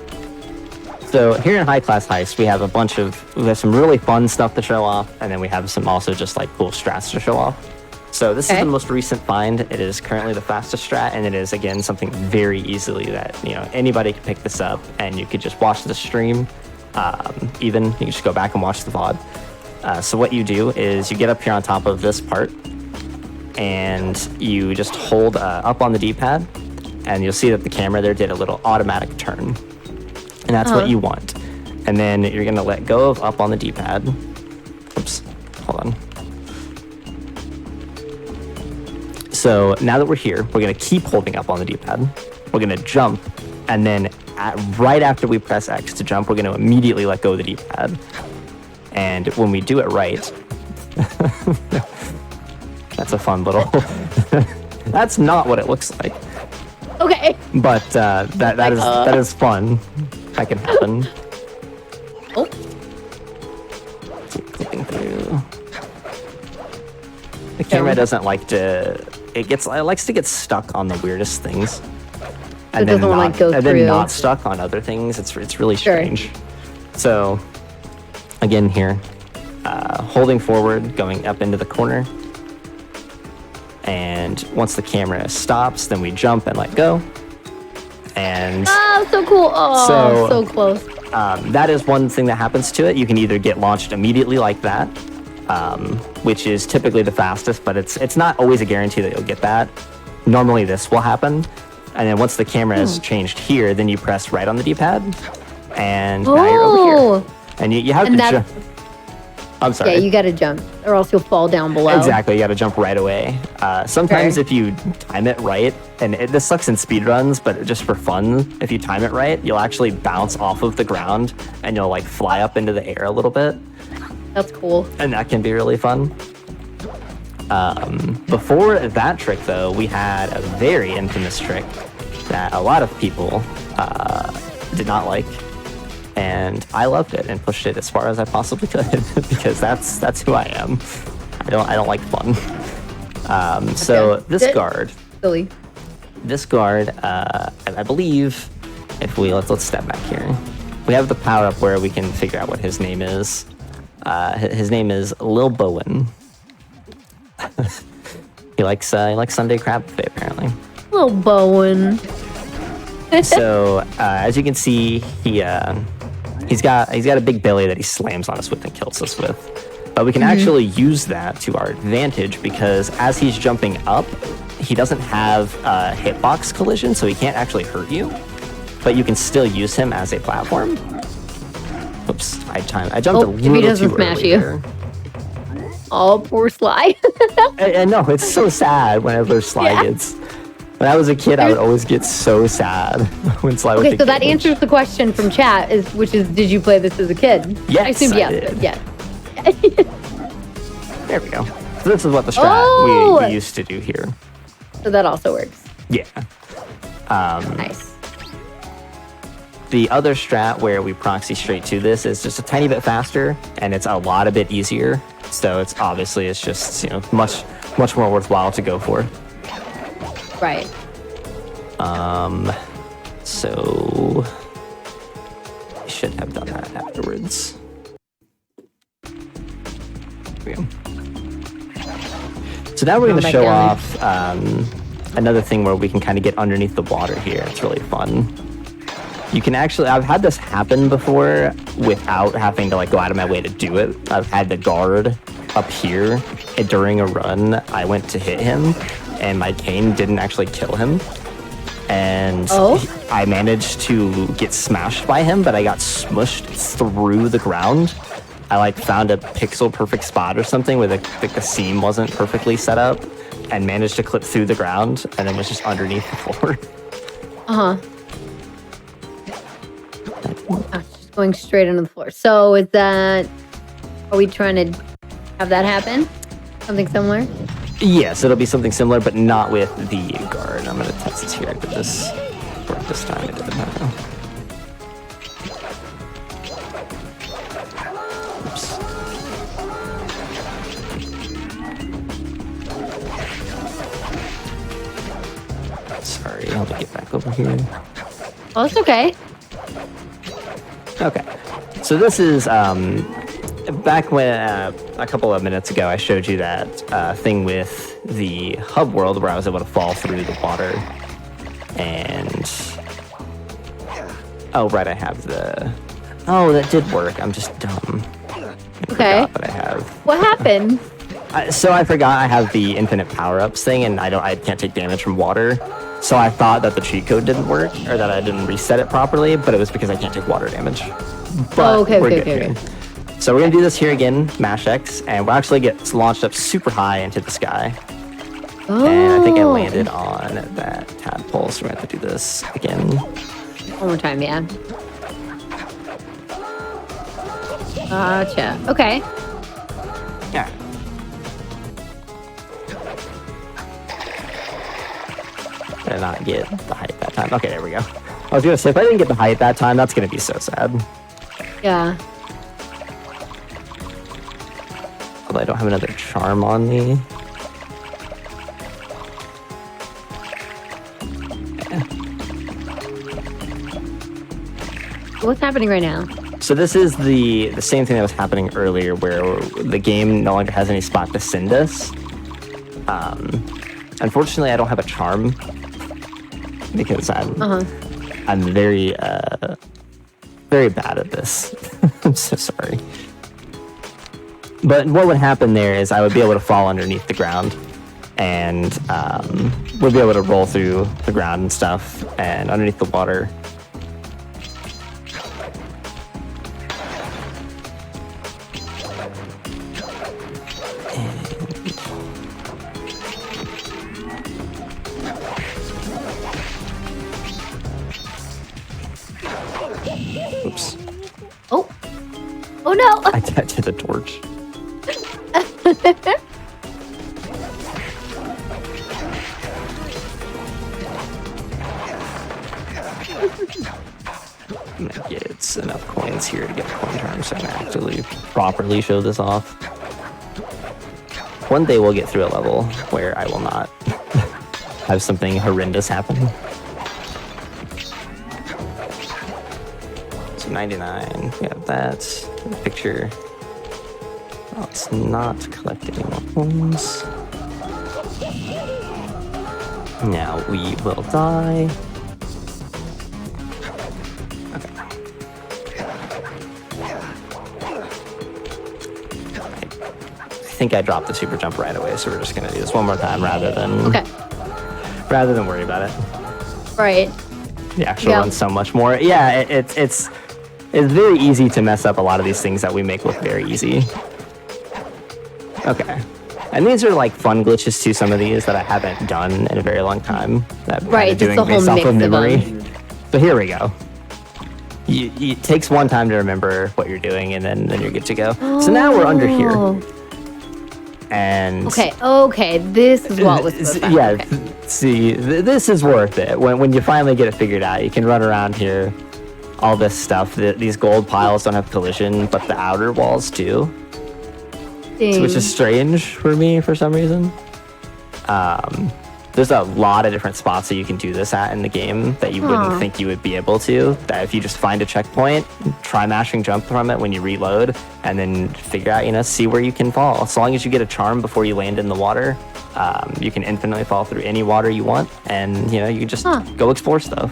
So here in High Class Heist, we have some really fun stuff to show off, and then we have some also just like cool strats to show off. So this is the most recent find. It is currently the fastest strat, and it is again something very easily that anybody can pick this up, and you could just watch the stream. Even you can just go back and watch the VOD. So what you do is you get up here on top of this part, and you just hold up on the D-pad, and you'll see that the camera there did a little automatic turn, and that's what you want. And then you're gonna let go of up on the D-pad. Oops, hold on. So now that we're here, we're gonna keep holding up on the D-pad. We're gonna jump, and then right after we press X to jump, we're gonna immediately let go of the D-pad. And when we do it right, that's a fun little That's not what it looks like. Okay. But that is fun. That can happen. Oh. Keep clipping through. The camera doesn't like to. It likes to get stuck on the weirdest things. It doesn't want to go through. And then not stuck on other things. It's really strange. So, again here, holding forward, going up into the corner. And once the camera stops, then we jump and let go. And oh, so cool. Oh, so close. That is one thing that happens to it. You can either get launched immediately like that, which is typically the fastest, but it's not always a guarantee that you'll get that. Normally this will happen. And then once the camera is changed here, then you press right on the D-pad. And now you're over here. And you have to jump. I'm sorry. Yeah, you got to jump, or else you'll fall down below. Exactly, you got to jump right away. Sometimes if you time it right, and this sucks in speedruns, but just for fun, if you time it right, you'll actually bounce off of the ground, and you'll like fly up into the air a little bit. That's cool. And that can be really fun. Before that trick, though, we had a very infamous trick that a lot of people did not like. And I loved it and pushed it as far as I possibly could because that's who I am. I don't like fun. So this guard, silly. This guard, I believe, if let's step back here. We have the power up where we can figure out what his name is. His name is Lil Bowen. He likes Sunday crab buffet apparently. Lil Bowen. So as you can see, he's got a big belly that he slams on us with and kills us with. But we can actually use that to our advantage because as he's jumping up, he doesn't have a hitbox collision, so he can't actually hurt you. But you can still use him as a platform. Oops, I jumped a little if he doesn't too smash early you. there. Oh, poor Sly. And no, it's so sad whenever Sly gets. When I was a kid, I would always get so sad when Sly would get Okay, so that damaged. answers the question from chat, which is, did you play this as a kid? Yes, I assumed I yes, did. but yes. There we go. So this is what the strat we used to do here. So that also works. Yeah. Nice. The other strat where we proxy straight to this is just a tiny bit faster, and it's a bit easier. So it's just much more worthwhile to go for. Right. So I should have done that afterwards. There we go. So now we're going to show off another thing where we can kind of get underneath the water here. It's really fun. You can actually, I've had this happen before without having to go out of my way to do it. I've had the guard up here, and during a run, I went to hit him, and my cane didn't actually kill him. And I managed to get smashed by him, but I got smushed through the ground. I found a pixel perfect spot or something where the seam wasn't perfectly set up, and managed to clip through the ground, and then was just underneath the floor. Just going straight into the floor. So are we trying to have that happen? Something similar? Yes, it'll be something similar, but not with the guard. I'm going to test this here. Did this work this time? It didn't matter. Oops. Sorry, I'll get back over here. Oh, it's okay. Okay, so this is back when a couple of minutes ago I showed you that thing with the hub world where I was able to fall through the water, and I have that did work. I'm just dumb. I forgot that I have. What happened? So I forgot I have the infinite power-ups thing, and I can't take damage from water. So I thought that the cheat code didn't work, or that I didn't reset it properly, but it was because I can't take water damage. But we're good here. So we're gonna do this here again, mash X, and we'll actually get launched up super high into the sky. And I think I landed on that tadpole, so we're gonna have to do this again. One more time, yeah. Gotcha. Okay. Yeah. and not get the height that time. Okay, there we go. I was gonna say, if I didn't get the height that time, that's gonna be so sad. Yeah. Although I don't have another charm on me. What's happening right now? So this is the same thing that was happening earlier, where the game no longer has any spot to send us. Unfortunately, I don't have a charm because I'm very very bad at this. I'm so sorry. But what would happen there is I would be able to fall underneath the ground, and would be able to roll through the ground and stuff, and underneath the water. Oops. Oh. Oh no. I touched the torch. I'm gonna get enough coins here to get a coin charm so I can actually properly show this off. One day we'll get through a level where I will not have something horrendous happen. So 99, we have that. Picture. Oh, it's not collecting any more coins. Now we will die. I think I dropped the super jump right away, so we're just gonna do this one more time rather than worry about it. Right. The actual one's so much more. Yeah, it's very easy to mess up a lot of these things that we make look very easy. Okay. And these are like fun glitches too, some of these that I haven't done in a very long time. That I'm Right, doing just the whole based off mix of of memory. them. So here we go. It takes one time to remember what you're doing, and then you're good to go. So now we're under here. Oh. And Okay, this is what was supposed to happen. yeah, Okay. see, this is worth it. When you finally get it figured out, you can run around here, all this stuff. These gold piles don't have collision, but the outer walls do, which is strange for me for some reason. There's a lot of different spots that you can do this at in the game that you wouldn't think you would be able to. That if you just find a checkpoint, try mashing jump from it when you reload, and then figure out, see where you can fall. As long as you get a charm before you land in the water, you can infinitely fall through any water you want, and you can just go explore stuff.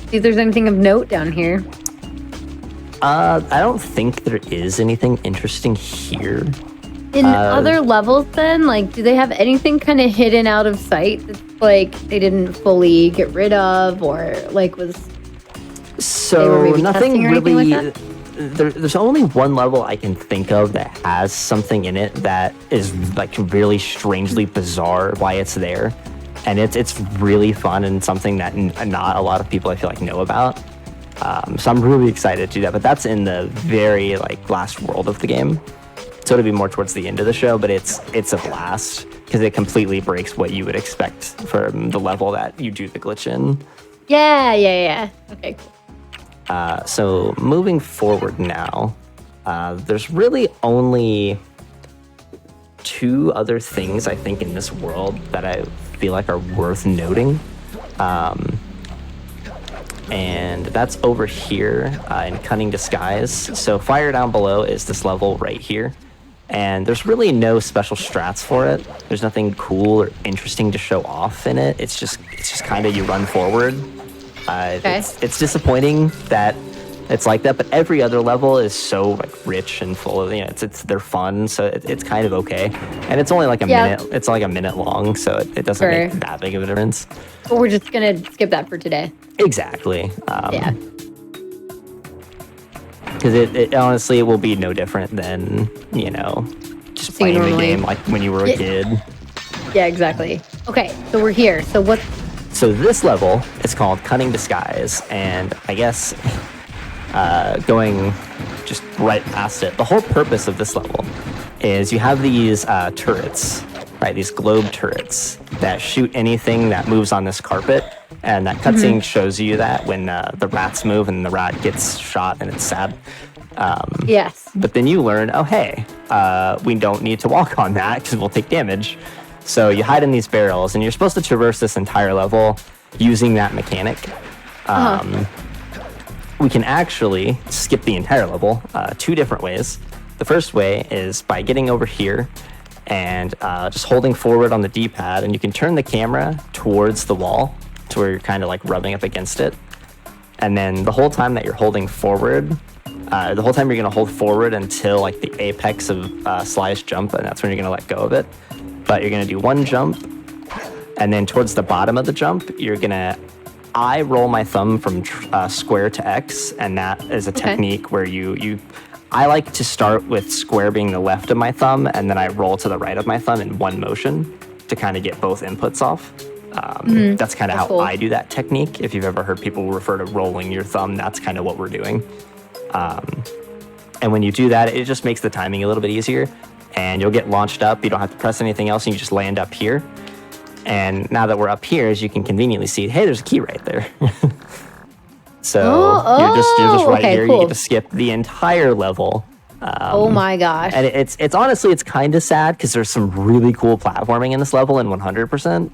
See if there's anything of note down here. I don't think there is anything interesting here. In other levels then, like, do they have anything kind of hidden out of sight that's like they didn't fully get rid of, or like was so nothing or anything really like there's only one level I can think of that has something in it that is like really strangely bizarre why it's there, and it's really fun and something that not a lot of people I feel like know about. So I'm really excited to do that, but that's in the very last world of the game. So it'll be more towards the end of the show, but it's a blast because it completely breaks what you would expect from the level that you do the glitch in. Yeah. Okay, cool. So moving forward now, there's really only two other things I think in this world that I feel like are worth noting. And that's over here in Cunning Disguise. So Fire Down Below is this level right here. And there's really no special strats for it. There's nothing cool or interesting to show off in it. It's just kind of you run forward. Okay. It's disappointing that it's like that, but every other level is so rich and full of they're fun, so it's kind of okay. And it's only like a minute. It's like a minute long, so it doesn't make that big of a difference. But we're just gonna skip that for today. Exactly. Yeah. Because it honestly will be no different than just playing the game like when you were a kid. Yeah, exactly. Okay, so we're here. So what? So this level is called Cunning Disguise, and I guess going just right past it, the whole purpose of this level is you have these turrets right? These globe turrets that shoot anything that moves on this carpet. And that cutscene shows you that when the rats move and the rat gets shot and it's sad. Yes. But then you learn, oh, hey, we don't need to walk on that because we'll take damage. So you hide in these barrels, and you're supposed to traverse this entire level using that mechanic. We can actually skip the entire level 2 different ways. The first way is by getting over here and just holding forward on the D-pad, and you can turn the camera towards the wall to where you're kind of like rubbing up against it. And then the whole time that you're holding forward, the whole time you're going to hold forward until like the apex of Sly's jump, and that's when you're going to let go of it. But you're going to do 1 jump, and then towards the bottom of the jump, you're going to I roll my thumb from square to X, and that is a technique where I like to start with square being the left of my thumb, and then I roll to the right of my thumb in one motion to kind of get both inputs off. That's kind of how cool. I do that technique. If you've ever heard people refer to rolling your thumb, that's kind of what we're doing. And when you do that, it just makes the timing a little bit easier, and you'll get launched up. You don't have to press anything else, and you just land up here. And now that we're up here, as you can conveniently see, hey, there's a key right there. So you're just right here. Cool. You get to skip the entire level. Oh my gosh. And it's honestly, it's kind of sad because there's some really cool platforming in this level in 100%.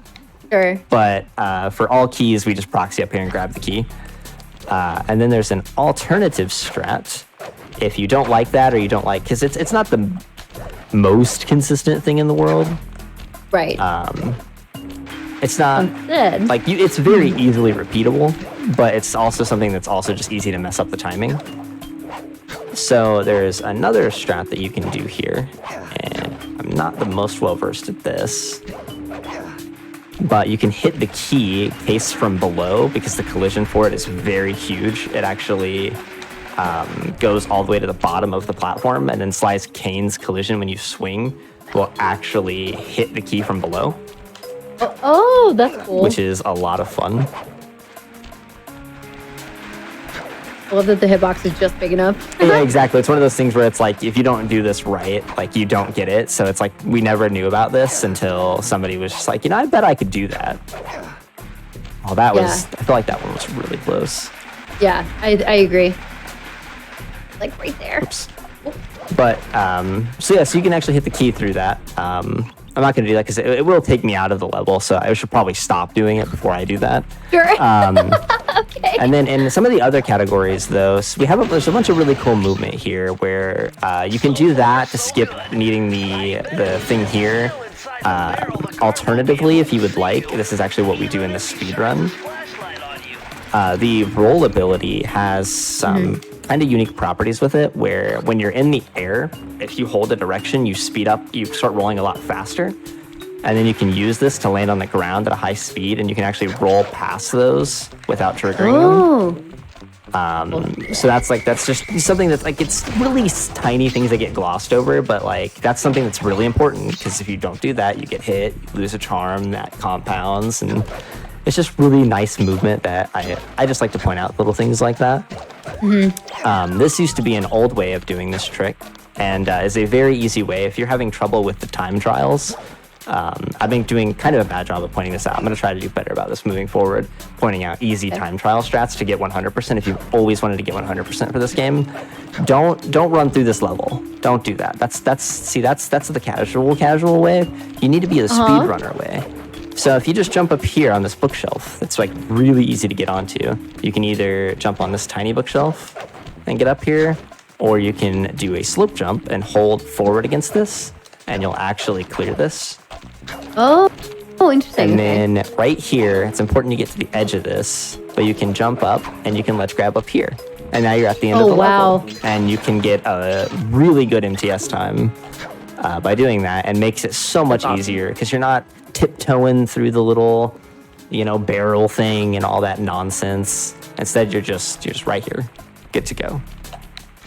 Sure. But for all keys, we just proxy up here and grab the key. And then there's an alternative strat. If you don't like that, or you don't like, because it's not the most consistent thing in the world. Right. It's not like it's very easily repeatable, but it's also something that's also just easy to mess up the timing. So there's another strat that you can do here, and I'm not the most well versed at this, but you can hit the key case from below because the collision for it is very huge. It actually goes all the way to the bottom of the platform, and then Sly's Kane's collision when you swing will actually hit the key from below. Oh, that's cool. Which is a lot of fun. I love that the hitbox is just big enough. Yeah, exactly. It's one of those things where it's like, if you don't do this right, like you don't get it. So it's like, we never knew about this until somebody was just like, I bet I could do that. Oh, that was, I feel like that one was really close. Yeah, I agree. Like right there. Oops. But, so you can actually hit the key through that. I'm not going to do that because it will take me out of the level, so I should probably stop doing it before I do that. Sure. Okay. And then in some of the other categories, though, so there's a bunch of really cool movement here where you can do that to skip needing the thing here. Alternatively, if you would like, this is actually what we do in the speedrun. The roll ability has some kind of unique properties with it, where when you're in the air, if you hold a direction, you speed up, you start rolling a lot faster, and then you can use this to land on the ground at a high speed, and you can actually roll past those without triggering them. So that's just something that's like, it's really tiny things that get glossed over, but like that's something that's really important, because if you don't do that, you get hit, you lose a charm that compounds, and it's just really nice movement that I just like to point out little things like that. This used to be an old way of doing this trick, and is a very easy way if you're having trouble with the time trials. I've been doing kind of a bad job of pointing this out. I'm going to try to do better about this moving forward, pointing out easy time trial strats to get 100%. If you've always wanted to get 100% for this game, don't run through this level. Don't do that. That's the casual way. You need to be the speedrunner way. So if you just jump up here on this bookshelf, it's like really easy to get onto. You can either jump on this tiny bookshelf and get up here, or you can do a slope jump and hold forward against this, and you'll actually clear this. Oh, interesting. And then right here, it's important to get to the edge of this, but you can jump up and you can ledge grab up here. And now you're at the end of the level. And you can get a really good MTS time by doing that, and makes it so much easier because you're not tiptoeing through the little, barrel thing and all that nonsense. Instead, you're just right here, good to go.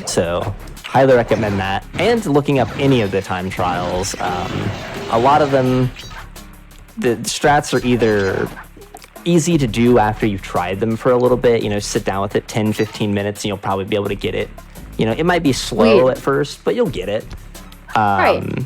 So highly recommend that, and looking up any of the time trials. A lot of them, the strats are either easy to do after you've tried them for a little bit, sit down with it 10-15 minutes and you'll probably be able to get it. It might be slow at first, but you'll get it. Right.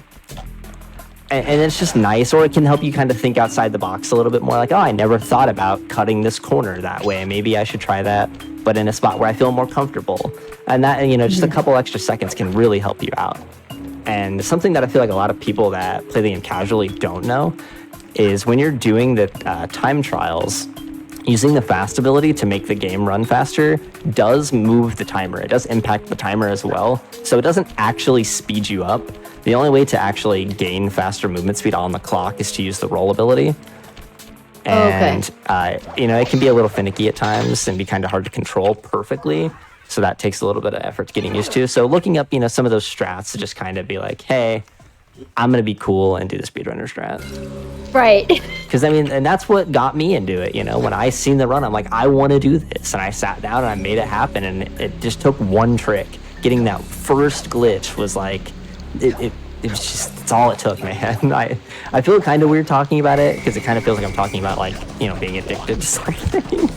And it's just nice, or it can help you kind of think outside the box a little bit more. Like, oh, I never thought about cutting this corner that way. Maybe I should try that, but in a spot where I feel more comfortable. And that, just a couple extra seconds can really help you out. And something that I feel like a lot of people that play the game casually don't know is when you're doing the time trials, using the fast ability to make the game run faster does move the timer. It does impact the timer as well. So it doesn't actually speed you up. The only way to actually gain faster movement speed on the clock is to use the roll ability. And, it can be a little finicky at times and be kind of hard to control perfectly. So that takes a little bit of effort getting used to. So looking up, some of those strats to just kind of be like, hey, I'm going to be cool and do the speedrunner strat. Right. Because, and that's what got me into it. When I seen the run, I'm like, I want to do this. And I sat down and I made it happen. And it just took one trick. Getting that first glitch was like, it's all it took, man. I feel kind of weird talking about it because it kind of feels like I'm talking about like, being addicted to something.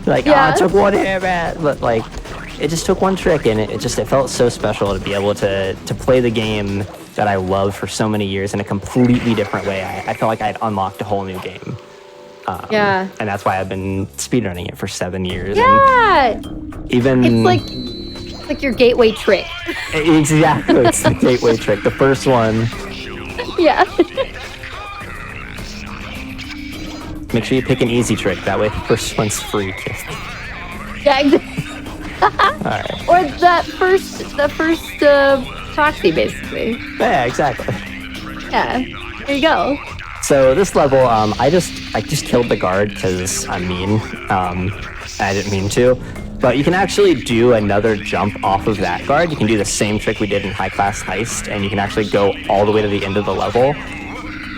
Like, it took one hit, man. But like, it just took one trick and it felt so special to be able to play the game that I loved for so many years in a completely different way. I felt like I'd unlocked a whole new game. And that's why I've been speedrunning it for 7 years. Yeah. And even it's like your gateway trick. Exactly, it's the gateway trick. The first one. Yeah. Make sure you pick an easy trick. That way, the first one's free. Yeah. Exactly. All right. Or the first proxy, basically. Yeah, exactly. Yeah. There you go. So this level, I just killed the guard because I'm mean. I didn't mean to. But you can actually do another jump off of that guard. You can do the same trick we did in High Class Heist, and you can actually go all the way to the end of the level.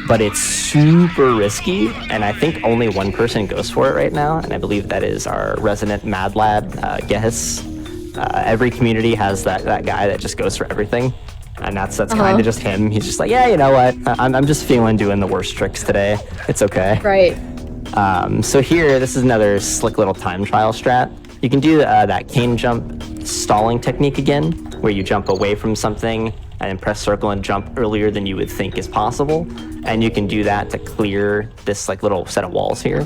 But it's super risky, and I think only one person goes for it right now, and I believe that is our resident mad lad, Gehis. Every community has that guy that just goes for everything, and that's kind of just him. He's just like, yeah, you know what? I'm just feeling doing the worst tricks today. It's okay. Right. So here, this is another slick little time trial strat. You can do that cane jump stalling technique again, where you jump away from something and then press circle and jump earlier than you would think is possible. And you can do that to clear this like little set of walls here.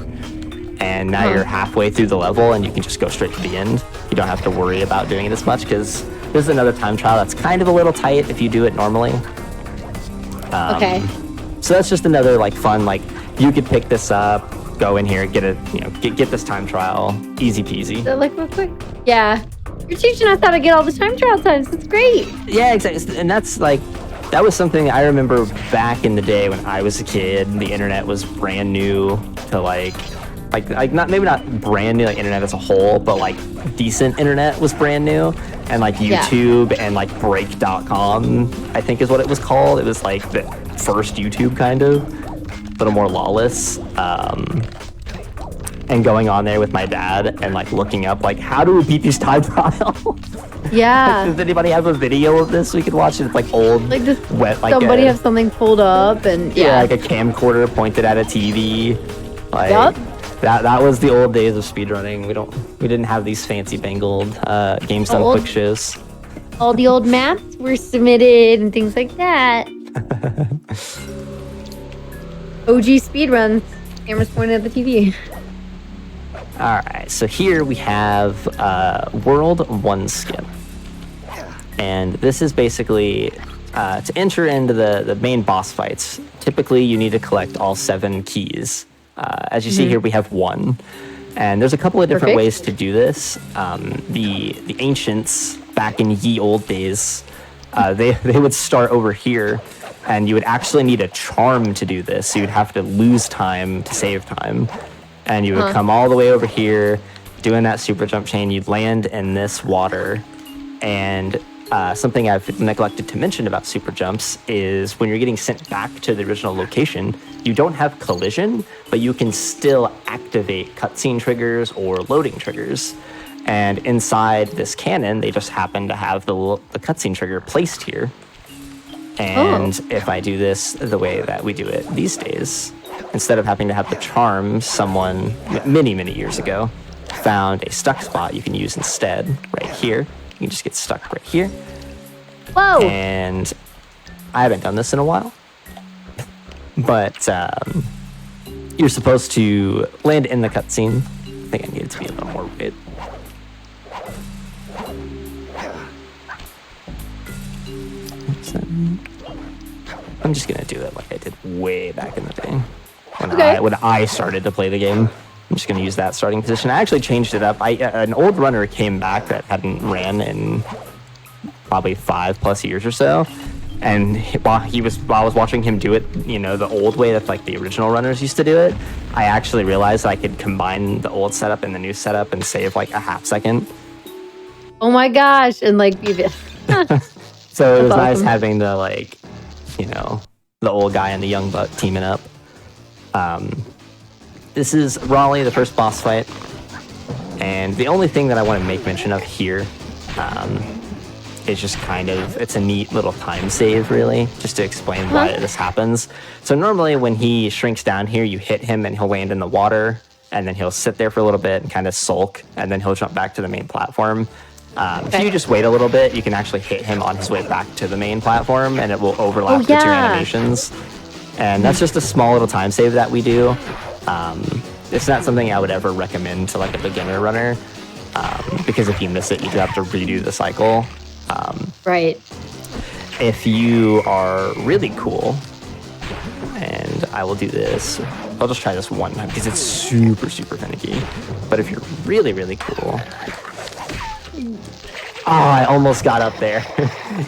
And now you're halfway through the level and you can just go straight to the end. You don't have to worry about doing it as much because this is another time trial that's kind of a little tight if you do it normally. Okay. So that's just another like fun, like you could pick this up, go in here, get this time trial, easy peasy. So, like real quick. Yeah. You're teaching us how to get all the time trial times. It's great. Yeah, exactly. And that's like, that was something I remember back in the day when I was a kid. The internet was brand new to like not maybe not brand new like internet as a whole, but like decent internet was brand new. And like YouTube and like break.com, I think is what it was called. It was like the first YouTube kind of, a little more lawless. And going on there with my dad and like looking up like how to beat these time trials. Yeah. Does anybody have a video of this we could watch? It's like old, like this, wet, like somebody have something pulled up and like a camcorder pointed at a TV. Like that was the old days of speedrunning. We didn't have these fancy bangled games done quick shows. All the old maps were submitted and things like that. OG speedruns. Cameras pointed at the TV. All right, so here we have World 1 skin. And this is basically to enter into the main boss fights. Typically, you need to collect all 7 keys. As you see here, we have 1. And there's a couple of different ways to do this. The ancients, back in ye old days, they would start over here. And you would actually need a charm to do this. So you'd have to lose time to save time. And you would come all the way over here, doing that super jump chain. You'd land in this water. And something I've neglected to mention about super jumps is when you're getting sent back to the original location, you don't have collision, but you can still activate cutscene triggers or loading triggers. And inside this cannon, they just happen to have the cutscene trigger placed here. And if I do this the way that we do it these days, instead of having to have the charm, someone many, many years ago found a stuck spot you can use instead right here. You can just get stuck right here. Whoa! And I haven't done this in a while. but you're supposed to land in the cutscene. I think I needed to be a little more weight. I'm just gonna do it like I did way back in the day when I started to play the game. I'm just gonna use that starting position. I actually changed it up. An old runner came back that hadn't ran in probably 5+ years or so, and while I was watching him do it, you know, the old way that like the original runners used to do it, I actually realized I could combine the old setup and the new setup and save like a half second. Oh my gosh! And like, so it was nice awesome. having the like, you know, the old guy and the young buck teaming up. This is Raleigh, the first boss fight, and the only thing that I want to make mention of here is just kind of, it's a neat little time save, really, just to explain why this happens. So normally when he shrinks down here, you hit him and he'll land in the water, and then he'll sit there for a little bit and kind of sulk, and then he'll jump back to the main platform. If you just wait a little bit, you can actually hit him on his way back to the main platform, and it will overlap the two animations. And that's just a small little time save that we do. It's not something I would ever recommend to like a beginner runner, because if you miss it, you do have to redo the cycle. Right. If you are really cool, and I will do this, I'll just try this one time because it's super, super finicky. But if you're really, really cool, oh, I almost got up there.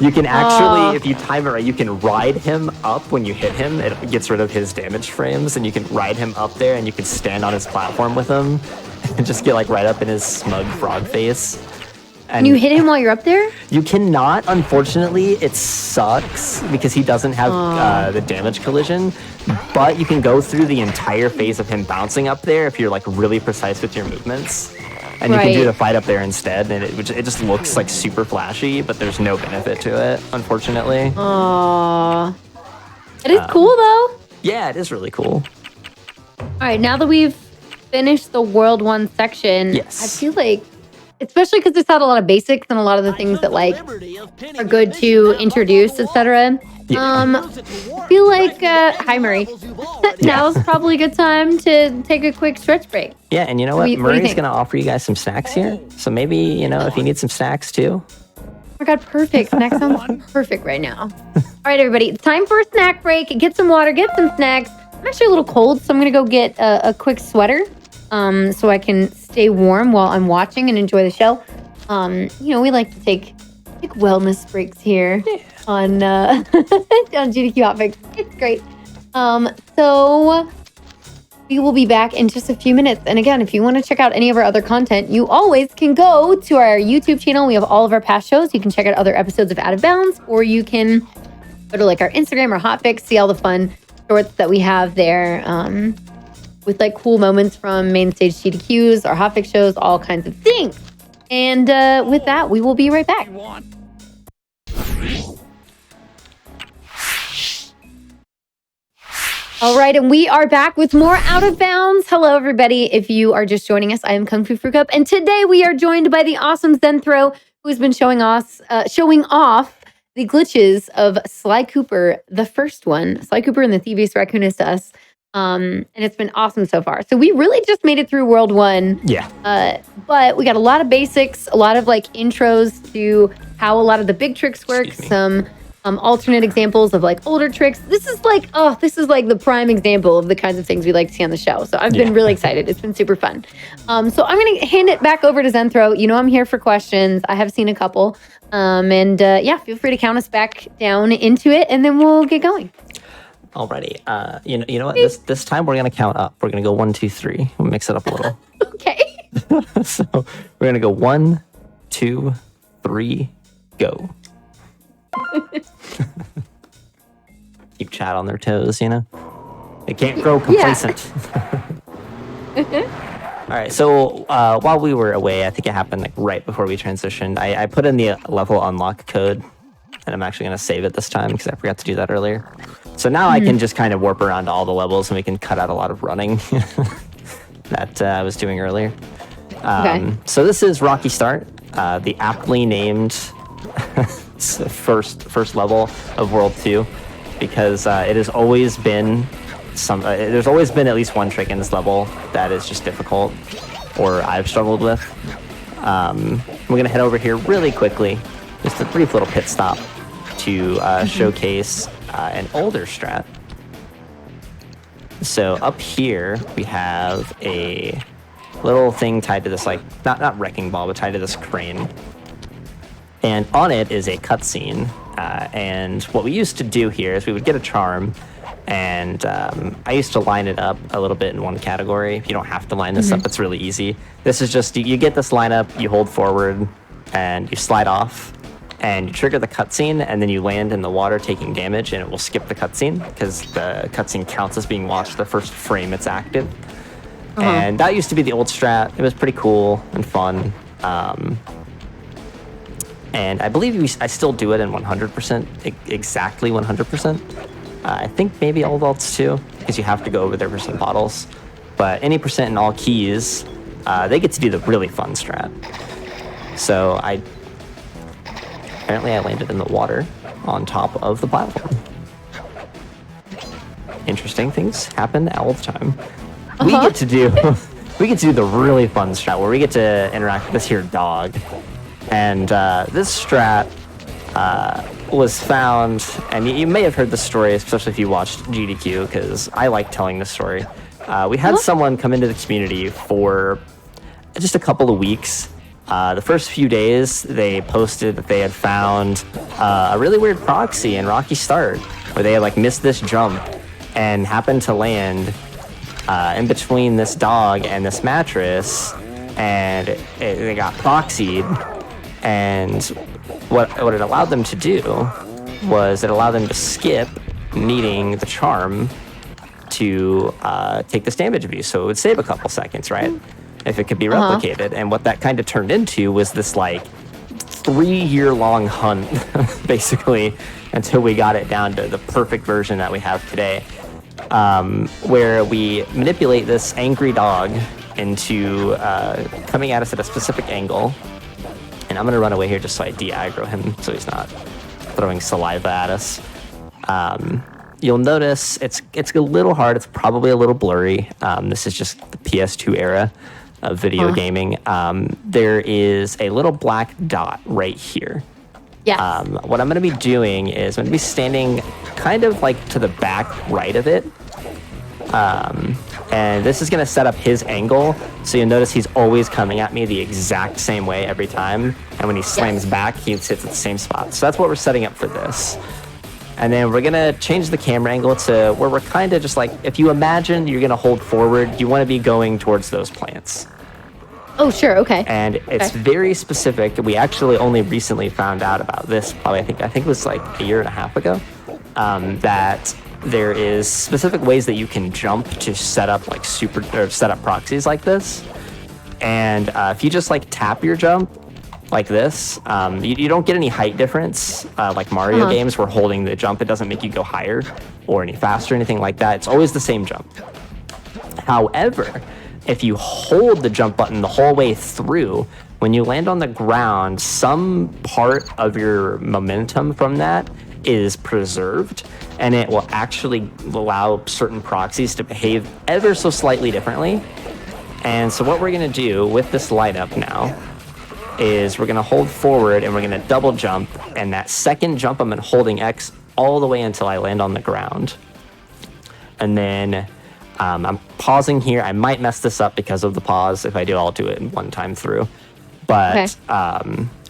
You can actually, if you time it right, you can ride him up when you hit him. It gets rid of his damage frames, and you can ride him up there, and you can stand on his platform with him and just get like right up in his smug frog face. And you hit him while you're up there? You cannot, unfortunately. It sucks because he doesn't have the damage collision, but you can go through the entire phase of him bouncing up there if you're like really precise with your movements. And you can do the fight up there instead, and it just looks like super flashy, but there's no benefit to it, unfortunately. Aww. It is cool, though. Yeah, it is really cool. All right, now that we've finished the World 1 section, yes. I feel like, especially because it's had a lot of basics and a lot of the things that like are good to introduce, etc. I feel like, hi Murray, now's probably a good time to take a quick stretch break. Yeah, and you know what? Murray's going to offer you guys some snacks here. So maybe, you know, if you need some snacks too. Oh my God, perfect. Snacks sounds perfect right now. All right, everybody, it's time for a snack break. Get some water, get some snacks. I'm actually a little cold, so I'm going to go get a quick sweater so I can stay warm while I'm watching and enjoy the show. You know, we like to take wellness breaks here on GDQ Hotfix. It's great. So we will be back in just a few minutes. And again, if you want to check out any of our other content, you always can go to our YouTube channel. We have all of our past shows. You can check out other episodes of Out of Bounds, or you can go to like our Instagram or Hotfix, see all the fun shorts that we have there with like cool moments from main stage GDQs, our Hotfix shows, all kinds of things. And with that, we will be right back. All right, and we are back with more Out of Bounds. Hello, everybody. If you are just joining us, I am Kungfufruitcup, and today we are joined by the awesome Zenthro, who's been showing off the glitches of Sly Cooper, the first one. Sly Cooper and the Thievius Raccoonus to us. And it's been awesome so far. So we really just made it through World 1. Yeah. But we got a lot of basics, a lot of like intros to how a lot of the big tricks work, some alternate examples of like older tricks. This is like the prime example of the kinds of things we like to see on the show. So I've been really excited. It's been super fun. So I'm going to hand it back over to Zenthro. You know, I'm here for questions. I have seen a couple. Feel free to count us back down into it, and then we'll get going. Alrighty. You know what? This time we're gonna count up. We're gonna go 1, 2, 3. We'll mix it up a little. Okay. So we're gonna go 1, 2, 3, go. Keep chat on their toes, you know. They can't grow complacent. All right. So while we were away, I think it happened like right before we transitioned. I put in the level unlock code, and I'm actually gonna save it this time because I forgot to do that earlier. So now I can just kind of warp around all the levels, and we can cut out a lot of running that I was doing earlier. So this is Rocky Start, the aptly named first level of World 2. because it has always been there's always been at least one trick in this level that is just difficult, or I've struggled with. We're gonna head over here really quickly, just a brief little pit stop to showcase an older strat. So up here we have a little thing tied to this, like not wrecking ball, but tied to this crane, and on it is a cutscene. And what we used to do here is we would get a charm, and I used to line it up a little bit in one category. You don't have to line this up; it's really easy. This is just you get this lineup, you hold forward, and you slide off, and you trigger the cutscene, and then you land in the water taking damage, and it will skip the cutscene because the cutscene counts as being watched the first frame it's active. And that used to be the old strat. It was pretty cool and fun. And I believe I still do it in 100%, exactly 100%. I think maybe all vaults too, because you have to go over there for some bottles. But any percent in all keys, they get to do the really fun strat. So apparently I landed in the water on top of the platform. Interesting things happen all the time. We get to do the really fun strat where we get to interact with this here dog. And this strat was found, and you may have heard the story, especially if you watched GDQ, because I like telling the story. We had someone come into the community for just a couple of weeks. The first few days, they posted that they had found a really weird proxy in Rocky Start, where they had like missed this jump and happened to land in between this dog and this mattress, and they got proxied. And what it allowed them to do was it allowed them to skip needing the charm to take this damage of you. So it would save a couple seconds, right? If it could be replicated. And what that kind of turned into was this like 3-year-long hunt, basically, until we got it down to the perfect version that we have today, where we manipulate this angry dog into coming at us at a specific angle. And I'm going to run away here just so I de-aggro him so he's not throwing saliva at us. You'll notice it's a little hard. It's probably a little blurry. This is just the PS2 era of video gaming. There is a little black dot right here. Yeah. What I'm going to be doing is I'm going to be standing kind of like to the back right of it. And this is going to set up his angle. So you'll notice he's always coming at me the exact same way every time. And when he slams back, he sits at the same spot. So that's what we're setting up for this. And then we're going to change the camera angle to where we're kind of just like, if you imagine you're going to hold forward, you want to be going towards those plants. Oh, sure. Okay. And it's very specific. We actually only recently found out about this, probably I think it was like a year and a half ago, that there is specific ways that you can jump to set up like set up proxies like this. And if you just like tap your jump like this, you don't get any height difference like Mario games where holding the jump, it doesn't make you go higher or any faster or anything like that. It's always the same jump. However, if you hold the jump button the whole way through, when you land on the ground, some part of your momentum from that is preserved, and it will actually allow certain proxies to behave ever so slightly differently. And so what we're going to do with this light up now is we're going to hold forward and we're going to double jump, and that second jump I'm holding X all the way until I land on the ground. And then I'm pausing here. I might mess this up because of the pause. If I do, I'll do it in one time through. But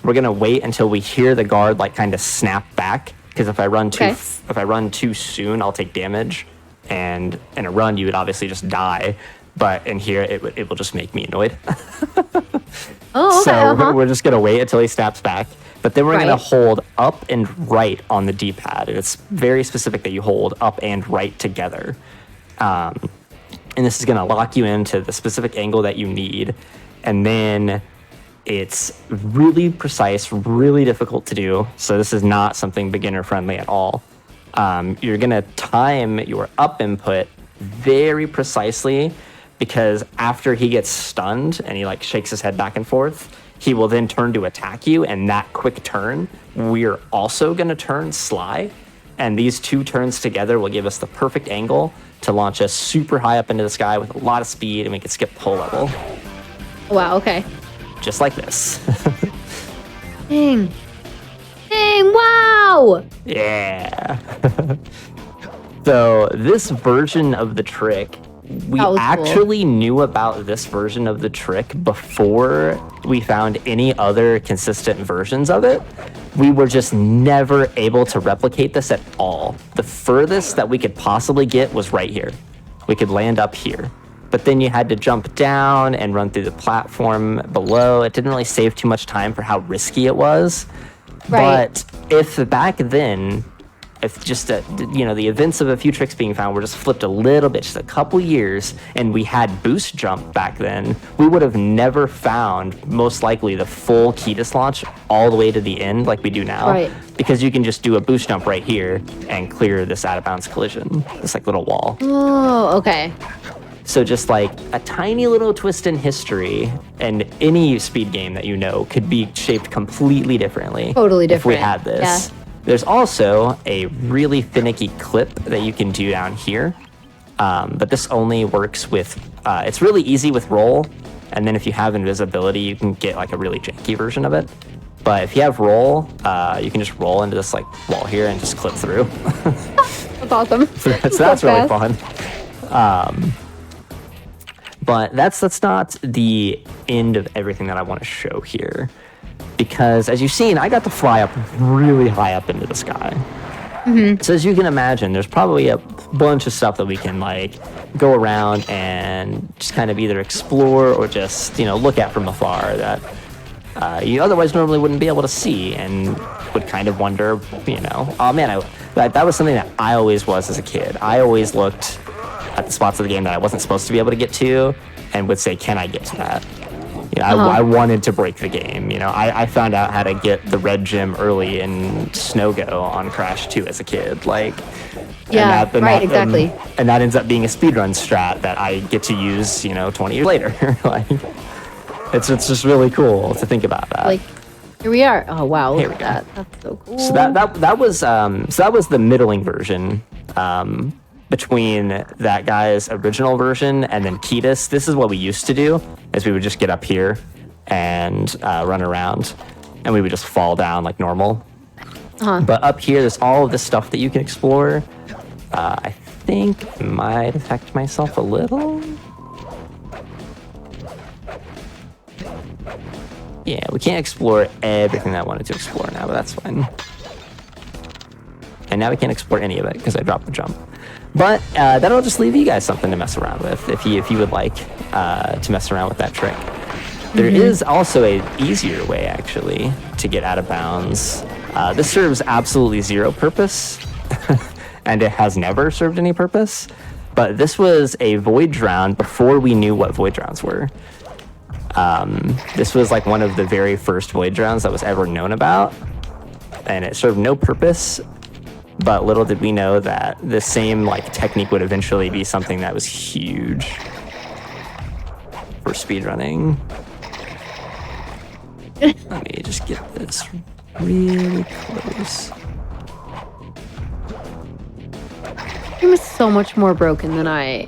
we're going to wait until we hear the guard like kind of snap back, because if I run too soon, I'll take damage, and in a run you would obviously just die, but in here it will just make me annoyed. So we're just gonna wait until he snaps back, but then we're gonna hold up and right on the D-pad, and it's very specific that you hold up and right together, and this is gonna lock you into the specific angle that you need, and then it's really precise, really difficult to do. So this is not something beginner friendly at all. You're gonna time your up input very precisely, because after he gets stunned and he like shakes his head back and forth, he will then turn to attack you. And that quick turn, we're also gonna turn Sly. And these 2 turns together will give us the perfect angle to launch us super high up into the sky with a lot of speed, and we can skip the whole level. Wow, okay. Just like this. Dang. Dang, wow! Yeah. So this version of the trick, we actually knew about this version of the trick before we found any other consistent versions of it. We were just never able to replicate this at all. The furthest that we could possibly get was right here. We could land up here. But then you had to jump down and run through the platform below. It didn't really save too much time for how risky it was. Right. But if back then, if just the events of a few tricks being found were just flipped a little bit, just a couple years, and we had boost jump back then, we would have never found, most likely, the full Ketis launch all the way to the end like we do now. Right. Because you can just do a boost jump right here and clear this out of bounds collision, this like little wall. Oh, okay. So just like a tiny little twist in history, and any speed game that you know could be shaped completely differently. Totally different. If we had this. Yeah. There's also a really finicky clip that you can do down here. But this only works with, it's really easy with roll. And then if you have invisibility, you can get like a really janky version of it. But if you have roll, you can just roll into this like wall here and just clip through. That's awesome. So that's really fun. But that's not the end of everything that I want to show here. Because as you've seen, I got to fly up really high up into the sky. Mm-hmm. So as you can imagine, there's probably a bunch of stuff that we can like go around and just kind of either explore or just, look at from afar that you otherwise normally wouldn't be able to see, and would kind of wonder, oh man, that was something that I always was as a kid. I always looked at the spots of the game that I wasn't supposed to be able to get to and would say, can I get to that? I wanted to break the game. I found out how to get the red gem early in Snow Go on Crash 2 as a kid. Exactly. And that ends up being a speedrun strat that I get to use, 20 years later. It's just really cool to think about that. Like, here we are. Oh wow, here look at that. That's so cool. So that was the middling version. Between that guy's original version and then Ketis. This is what we used to do, is we would just get up here and run around, and we would just fall down like normal. But up here, there's all of this stuff that you can explore. I think I might have hacked myself a little. Yeah, we can't explore everything that I wanted to explore now, but that's fine. And now we can't explore any of it because I dropped the jump. But that'll just leave you guys something to mess around with if you would like to mess around with that trick. There is also an easier way, actually, to get out of bounds. This serves absolutely zero purpose, and it has never served any purpose. But this was a void drown before we knew what void drowns were. This was like one of the very first void drowns that was ever known about, and it served no purpose. But little did we know that the same like technique would eventually be something that was huge for speedrunning. Let me just get this really close. Game is so much more broken than I.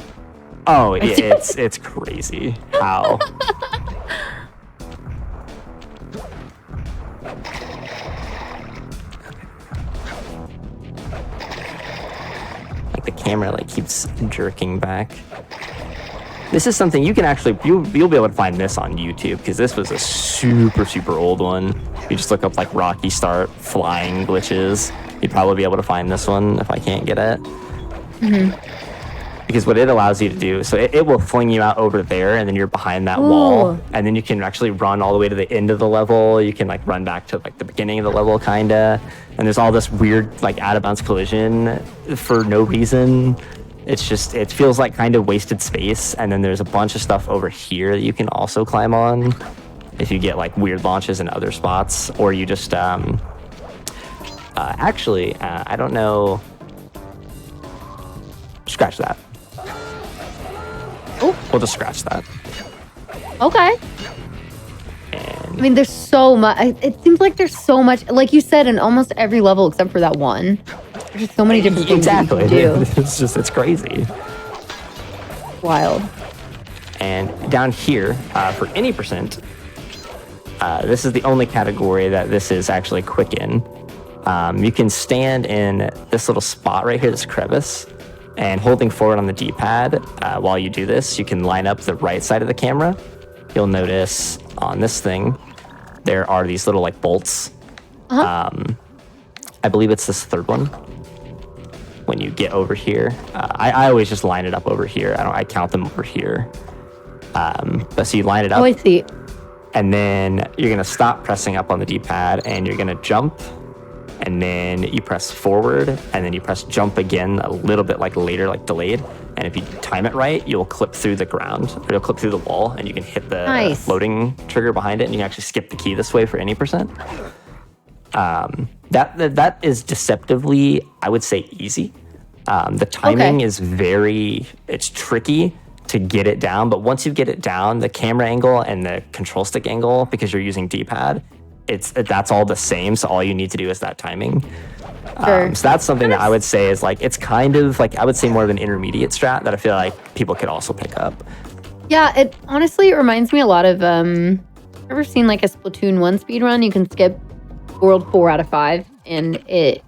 Oh, yeah, it's crazy how. The camera keeps jerking back. This is something you can actually you'll be able to find this on YouTube, because this was a super old one. You just look up Rocky Start flying glitches. You'd probably be able to find this one if I can't get it. Because what it allows you to do, so it will fling you out over there, and then you're behind that wall, and then you can actually run all the way to the end of the level. You can run back to the beginning of the level, kinda. And there's all this weird out of bounds collision for no reason. It's just, it feels like kind of wasted space. And then there's a bunch of stuff over here that you can also climb on if you get weird launches in other spots, or you just actually I don't know. Scratch that. Oh, we'll just scratch that. Okay. And I mean, there's so much. It seems like there's so much, like you said, in almost every level except for that one. There's just so many different things Exactly. that you can do. It's crazy. Wild. And down here, for any percent, this is the only category that this is actually quick in. You can stand in this little spot right here, this crevice, and holding forward on the D-pad while you do this, you can line up the right side of the camera. You'll notice on this thing, there are these little like bolts. I believe it's this third one. When you get over here, I always just line it up over here. I count them over here. But so you line it up. Oh, I see. And then you're gonna stop pressing up on the D-pad and you're gonna jump. And then you press forward and then you press jump again a little bit like later, like delayed. And if you time it right, you'll clip through the ground or you'll clip through the wall and you can hit the floating trigger behind it and you can actually skip the key this way for any percent. That is deceptively, I would say, easy. The timing is it's tricky to get it down, but once you get it down, the camera angle and the control stick angle, because you're using D-pad, that's all the same. So all you need to do is that timing. So that's something that I would say is like, it's kind of like, I would say more of an intermediate strat that I feel like people could also pick up. Yeah, it honestly reminds me a lot of, ever seen like a Splatoon 1 speedrun? You can skip World 4 out of 5, and it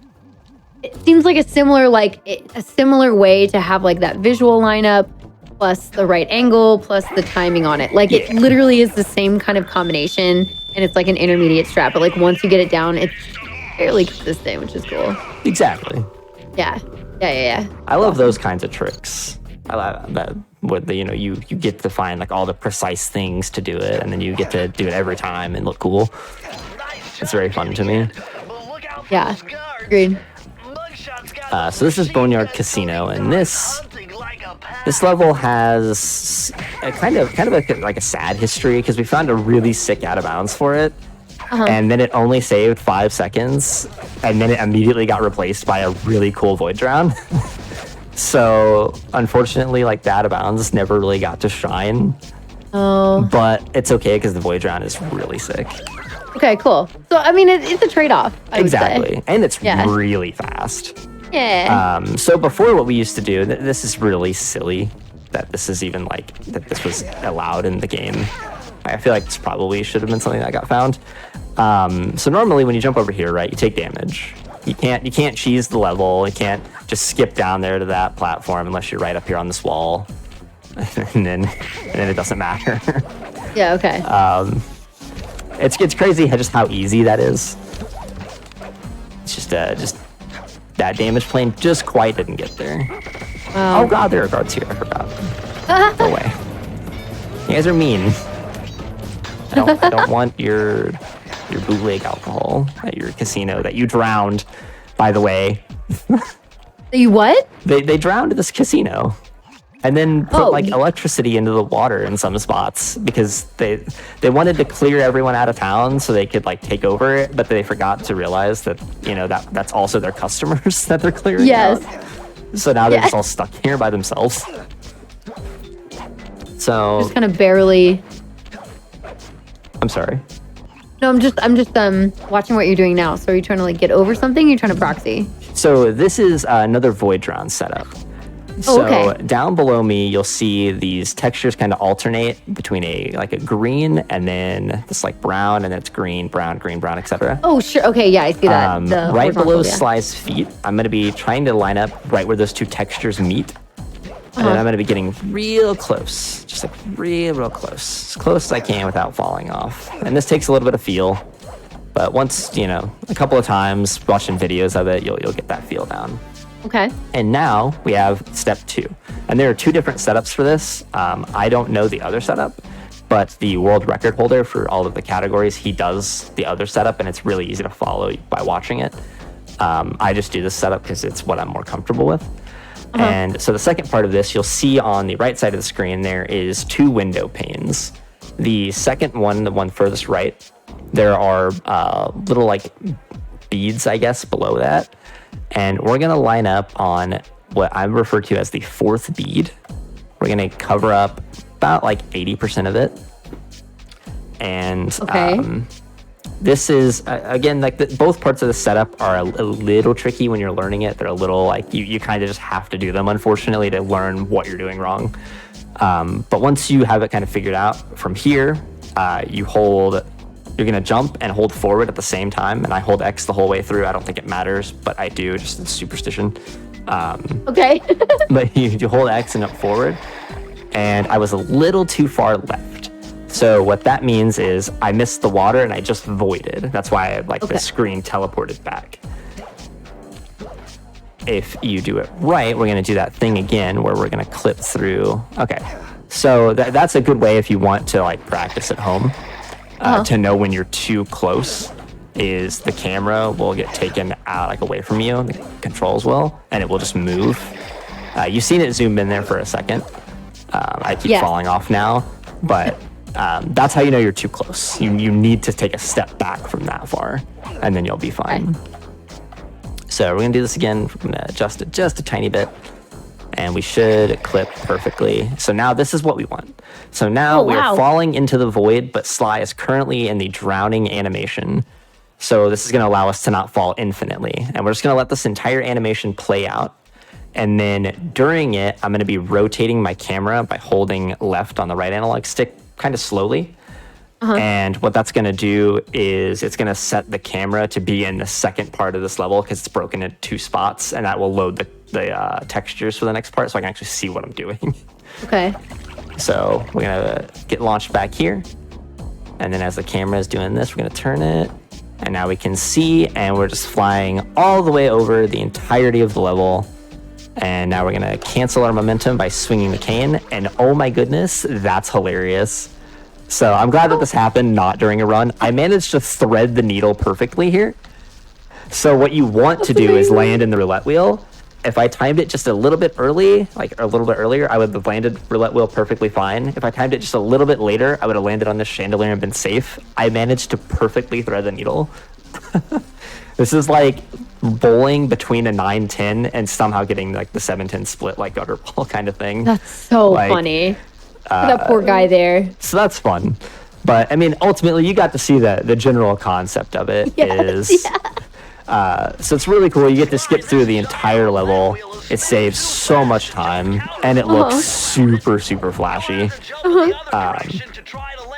seems like a similar way to have like that visual lineup plus the right angle plus the timing on it. Like it literally is the same kind of combination, and it's like an intermediate strat, but like once you get it down, it's fairly consistent, which is cool. Exactly. Yeah. I love those kinds of tricks. I love that with the, you get to find like all the precise things to do it, and then you get to do it every time and look cool. It's very fun to me. Yeah, agreed. So this is Boneyard Casino, and this level has a kind of like a sad history because we found a really sick out of bounds for it, and then it only saved 5 seconds, and then it immediately got replaced by a really cool void drown. So unfortunately, like the out of bounds never really got to shine. Oh, but it's okay because the void drown is really sick. Okay, cool. So, I mean, it's a trade-off, I would say. And it's really fast. Yeah. So before, what we used to do, this is really silly that this is even like, that this was allowed in the game. I feel like this probably should have been something that got found. So normally when you jump over here, right, you take damage. You can't cheese the level. You can't just skip down there to that platform unless you're right up here on this wall. and then it doesn't matter. Yeah, okay. It's crazy just how easy that is. It's just that damage plane just quite didn't get there. Oh god, there are guards here. I forgot. Go away. You guys are mean. I don't want your bootleg alcohol at your casino that you drowned, by the way. You what? They drowned this casino. And then put like electricity into the water in some spots because they wanted to clear everyone out of town so they could like take over it, but they forgot to realize that that's also their customers that they're clearing out. So now they're just all stuck here by themselves. So just kind of barely. I'm sorry. No, I'm just watching what you're doing now. So are you trying to like get over something? You're trying to proxy. So this is another void drown setup. So down below me, you'll see these textures kind of alternate between a green and then this like brown, and then it's green, brown, etc. Oh, sure. Okay, yeah, I see that. Right below Sly's feet, I'm going to be trying to line up right where those two textures meet. And then I'm going to be getting real close, just like real close, as close as I can without falling off. And this takes a little bit of feel, but once, a couple of times watching videos of it, you'll get that feel down. Okay. And now we have step 2. And there are 2 different setups for this. I don't know the other setup, but the world record holder for all of the categories, he does the other setup, and it's really easy to follow by watching it. I just do this setup because it's what I'm more comfortable with. And so the second part of this, you'll see on the right side of the screen, there is 2 window panes. The second one, the one furthest right, there are little like beads, I guess, below that. And we're going to line up on what I refer to as the 4th bead. We're going to cover up about like 80% of it. And this is, again, like both parts of the setup are a little tricky when you're learning it. They're a little like, you kind of just have to do them, unfortunately, to learn what you're doing wrong. But once you have it kind of figured out, from here, you're going to jump and hold forward at the same time. And I hold X the whole way through. I don't think it matters, but I do, just in superstition. Okay. But you hold X and up forward. And I was a little too far left. So what that means is I missed the water and I just voided. That's why the screen teleported back. If you do it right, we're going to do that thing again where we're going to clip through. Okay. So that's a good way if you want to like practice at home to know when you're too close. Is the camera will get taken out like away from you, the controls will, and it will just move. You've seen it zoom in there for a second. I keep falling off now, but that's how you know you're too close. You need to take a step back from that far, and then you'll be fine. Okay. So we're gonna do this again. I'm gonna adjust it just a tiny bit, and we should clip perfectly. So now this is what we want. So now we are falling into the void, but Sly is currently in the drowning animation. So this is gonna allow us to not fall infinitely. And we're just gonna let this entire animation play out. And then during it, I'm gonna be rotating my camera by holding left on the right analog stick kind of slowly. And what that's gonna do is it's gonna set the camera to be in the second part of this level because it's broken into 2 spots, and that will load the textures for the next part so I can actually see what I'm doing. Okay. So we're gonna get launched back here. And then as the camera is doing this, we're gonna turn it. And now we can see, and we're just flying all the way over the entirety of the level. And now we're gonna cancel our momentum by swinging the cane. And oh my goodness, that's hilarious. So I'm glad that this happened not during a run. I managed to thread the needle perfectly here. So what you want to do is land in the roulette wheel. If I timed it just a little bit early, like a little bit earlier, I would have landed roulette wheel perfectly fine. If I timed it just a little bit later, I would have landed on this chandelier and been safe. I managed to perfectly thread the needle. This is like bowling between a 9-10 and somehow getting like the 7-10 split, like gutter ball kind of thing. That's so funny. That poor guy there. So that's fun. But I mean, ultimately, you got to see the general concept of it. So it's really cool. You get to skip through the entire level. It saves so much time, and it looks super, super flashy.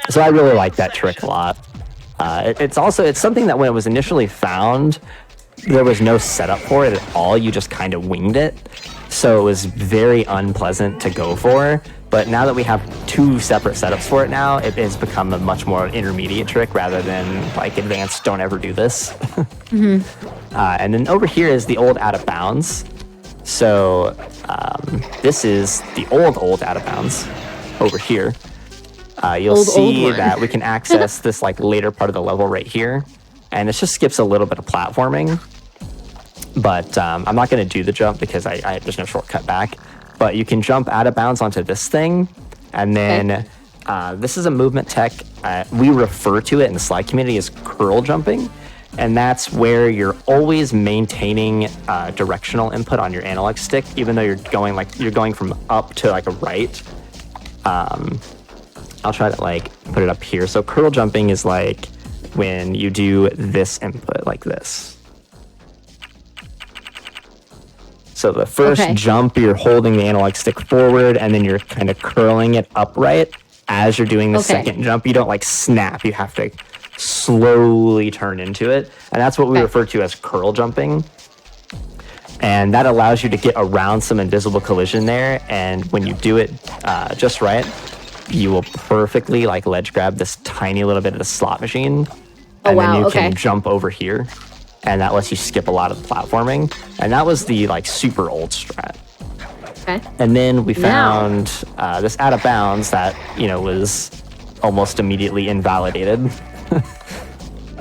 So I really like that trick a lot. It's something that when it was initially found, there was no setup for it at all. You just kind of winged it. So it was very unpleasant to go for. But now that we have 2 separate setups for it now, it has become a much more intermediate trick rather than like advanced don't ever do this. And then over here is the old out of bounds. So this is the old out of bounds over here. You'll see that we can access this like later part of the level right here. And this just skips a little bit of platforming. But I'm not going to do the jump because there's no shortcut back. But you can jump out of bounds onto this thing. And then this is a movement tech. We refer to it in the slide community as curl jumping. And that's where you're always maintaining directional input on your analog stick, even though you're going from up to like a right. I'll try to like put it up here. So curl jumping is like when you do this input like this. So the first jump, you're holding the analog stick forward, and then you're kind of curling it upright as you're doing the second jump. You don't like snap. You have to slowly turn into it. And that's what we refer to as curl jumping. And that allows you to get around some invisible collision there. And when you do it just right, you will perfectly like ledge grab this tiny little bit of the slot machine. And then you can jump over here. And that lets you skip a lot of the platforming. And that was the like super old strat. And then we found this out of bounds that, was almost immediately invalidated.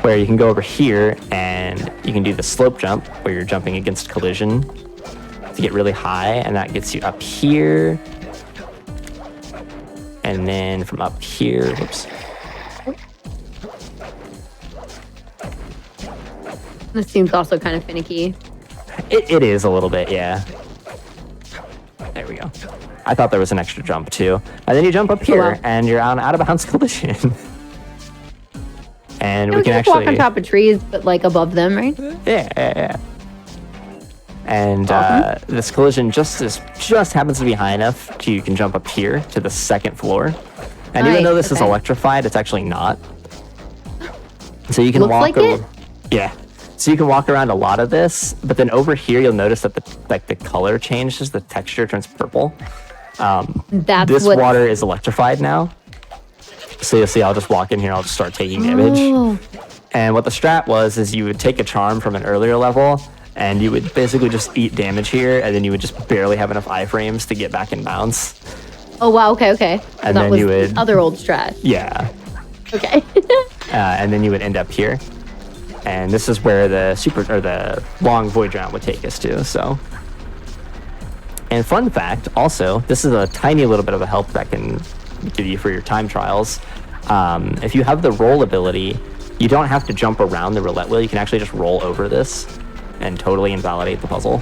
Where you can go over here and you can do the slope jump where you're jumping against collision to get really high, and that gets you up here. And then from up here, whoops. This seems also kind of finicky. It is a little bit, yeah. There we go. I thought there was an extra jump too. And then you jump up here and you're on out of bounds collision. And Yeah, we can just walk on actually, top of trees, but like above them, right? yeah. And Awesome. this collision just happens to be high enough to you can jump up here to the second floor. And even Nice, though this is okay. electrified, it's actually not. So you can Looks walk like it? Yeah. So you can walk around a lot of this, but then over here you'll notice that the color changes, the texture turns purple. That's This what. water is electrified now. So you'll see I'll just walk in here, I'll just start taking damage. Oh, And what the strat was is you would take a charm from an earlier level and you would basically just eat damage here, and then you would just barely have enough iframes to get back in bounds. oh wow. Okay. And that then was you the would- other old strat. Yeah. Okay. And then you would end up here. And this is where the long void round would take us to. So, and fun fact, also, this is a tiny little bit of a help that can give you for your time trials. If you have the roll ability, you don't have to jump around the roulette wheel. You can actually just roll over this and totally invalidate the puzzle.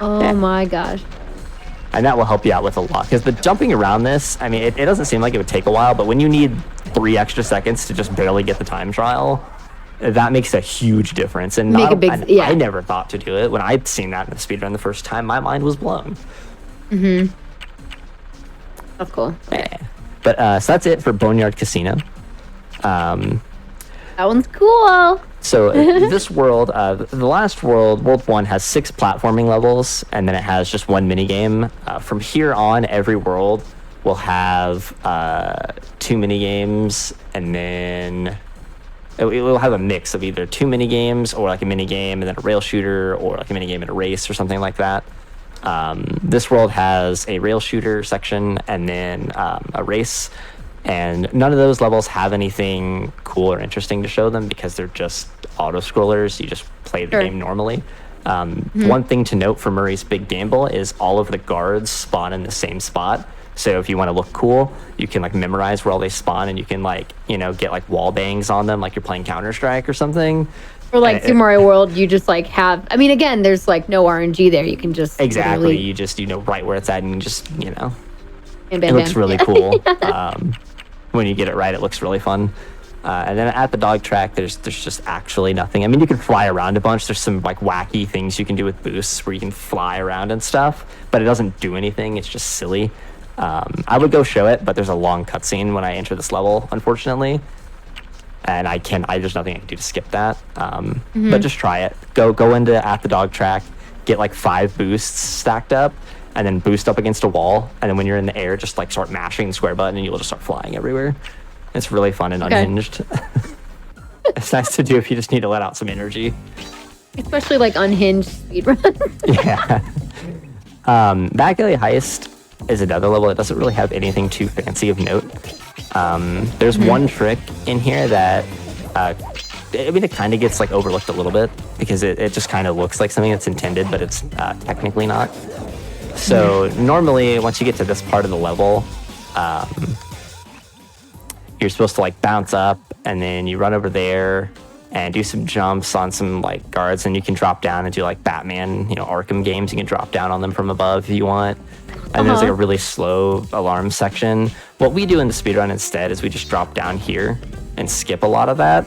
Oh my gosh. And that will help you out with a lot. Because the jumping around this, I mean, it doesn't seem like it would take a while, but when you need 3 extra seconds to just barely get the time trial, that makes a huge difference. And Make a big- yeah. I never thought to do it. When I'd seen that in the speedrun the first time, my mind was blown. That's cool. Yeah. But so that's it for Boneyard Casino. That one's cool. So this world, the last world, World 1, has 6 platforming levels, and then it has just 1 minigame. From here on, every world will have 2 minigames, and then it will have a mix of either 2 minigames or like a minigame and then a rail shooter, or like a minigame and a race or something like that. This world has a rail shooter section and then a race. And none of those levels have anything cool or interesting to show them because they're just auto-scrollers. You just play the Sure. game normally. One thing to note for Murray's Big Gamble is all of the guards spawn in the same spot. So if you want to look cool, you can like memorize where all they spawn, and you can like, you know, get like wall bangs on them like you're playing Counter-Strike or something. For like And Super Mario World, you just like have. I mean, again, there's like no RNG there. You can just Exactly. literally- You just, you know, right where it's at, and you just, you know, Bam, it bam, looks bam. really cool. When you get it right, it looks really fun. And then at the dog track, there's just actually nothing. I mean, you can fly around a bunch. There's some like wacky things you can do with boosts where you can fly around and stuff, but it doesn't do anything. It's just silly. I would go show it, but there's a long cutscene when I enter this level, unfortunately. And there's nothing I can do to skip that. But just try it. Go into at the dog track, get like 5 boosts stacked up, and then boost up against a wall. And then when you're in the air, just like start mashing the square button and you'll just start flying everywhere. It's really fun and unhinged. It's nice to do if you just need to let out some energy. Especially like unhinged speedrun. Yeah. Back Alley Heist is another level that doesn't really have anything too fancy of note. There's one trick in here that, I mean, it kind of gets like overlooked a little bit because it just kind of looks like something that's intended, but it's technically not. So normally, once you get to this part of the level, you're supposed to like bounce up, and then you run over there and do some jumps on some like guards, and you can drop down and do like Batman, you know, Arkham games. You can drop down on them from above if you want. And there's like a really slow alarm section. What we do in the speedrun instead is we just drop down here and skip a lot of that.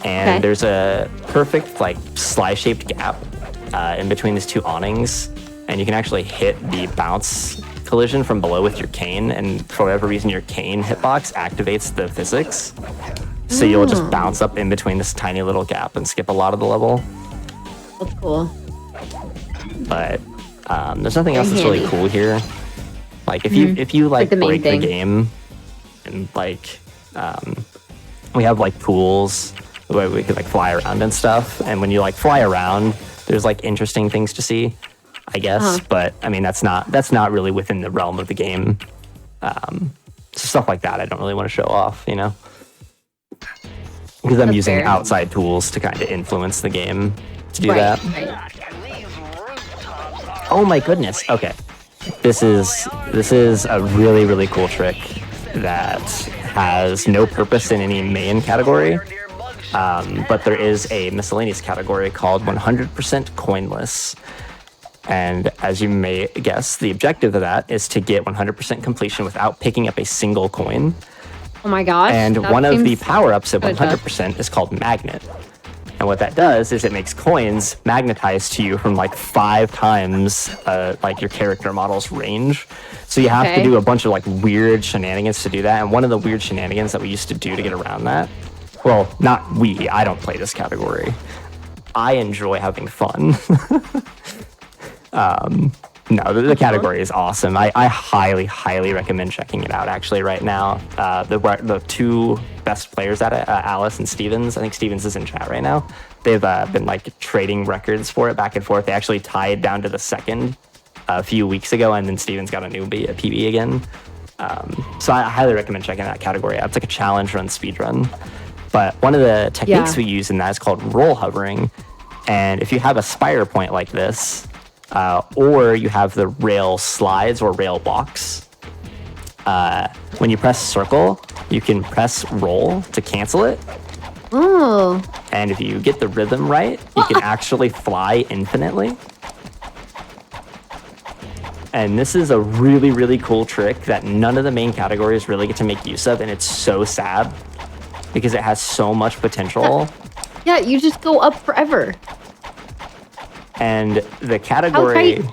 And there's a perfect like sly-shaped gap in between these 2 awnings, and you can actually hit the bounce collision from below with your cane, and for whatever reason your cane hitbox activates the physics. So you'll just bounce up in between this tiny little gap and skip a lot of the level. That's cool. But there's nothing else that's really handy. cool here. Like if you like the main break thing. the game, and like we have like pools where we could like fly around and stuff, and when you like fly around, there's like interesting things to see, I guess. But I mean, that's not really within the realm of the game. So stuff like that I don't really want to show off, you know, because I'm That's using fair. outside tools to kind of influence the game to do that. Right. Oh my goodness. Okay. This is a really, really cool trick that has no purpose in any main category. But there is a miscellaneous category called 100% coinless. And as you may guess, the objective of that is to get 100% completion without picking up a single coin. Oh my gosh. And that one of the seems power-ups at kinda tough. 100% is called Magnet. And what that does is it makes coins magnetize to you from like 5 times like your character model's range. So you have to do a bunch of like weird shenanigans to do that. And one of the weird shenanigans that we used to do to get around that, well, not we, I don't play this category. I enjoy having fun. No, the category is awesome. I highly, highly recommend checking it out, actually, right now. The 2 best players at it, Alice and Stevens. I think Stevens is in chat right now. They've been, like, trading records for it back and forth. They actually tied down to the second a few weeks ago, and then Stevens got a new PB again. So I highly recommend checking that category out. It's like a challenge run speedrun. But one of the techniques we use in that is called roll hovering. And if you have a spire point like this, or you have the rail slides or rail walks, when you press circle, you can press roll to cancel it. Oh. And if you get the rhythm right, you can actually fly infinitely. And this is a really, really cool trick that none of the main categories really get to make use of, and it's so sad because it has so much potential. Yeah, you just go up forever. And the category,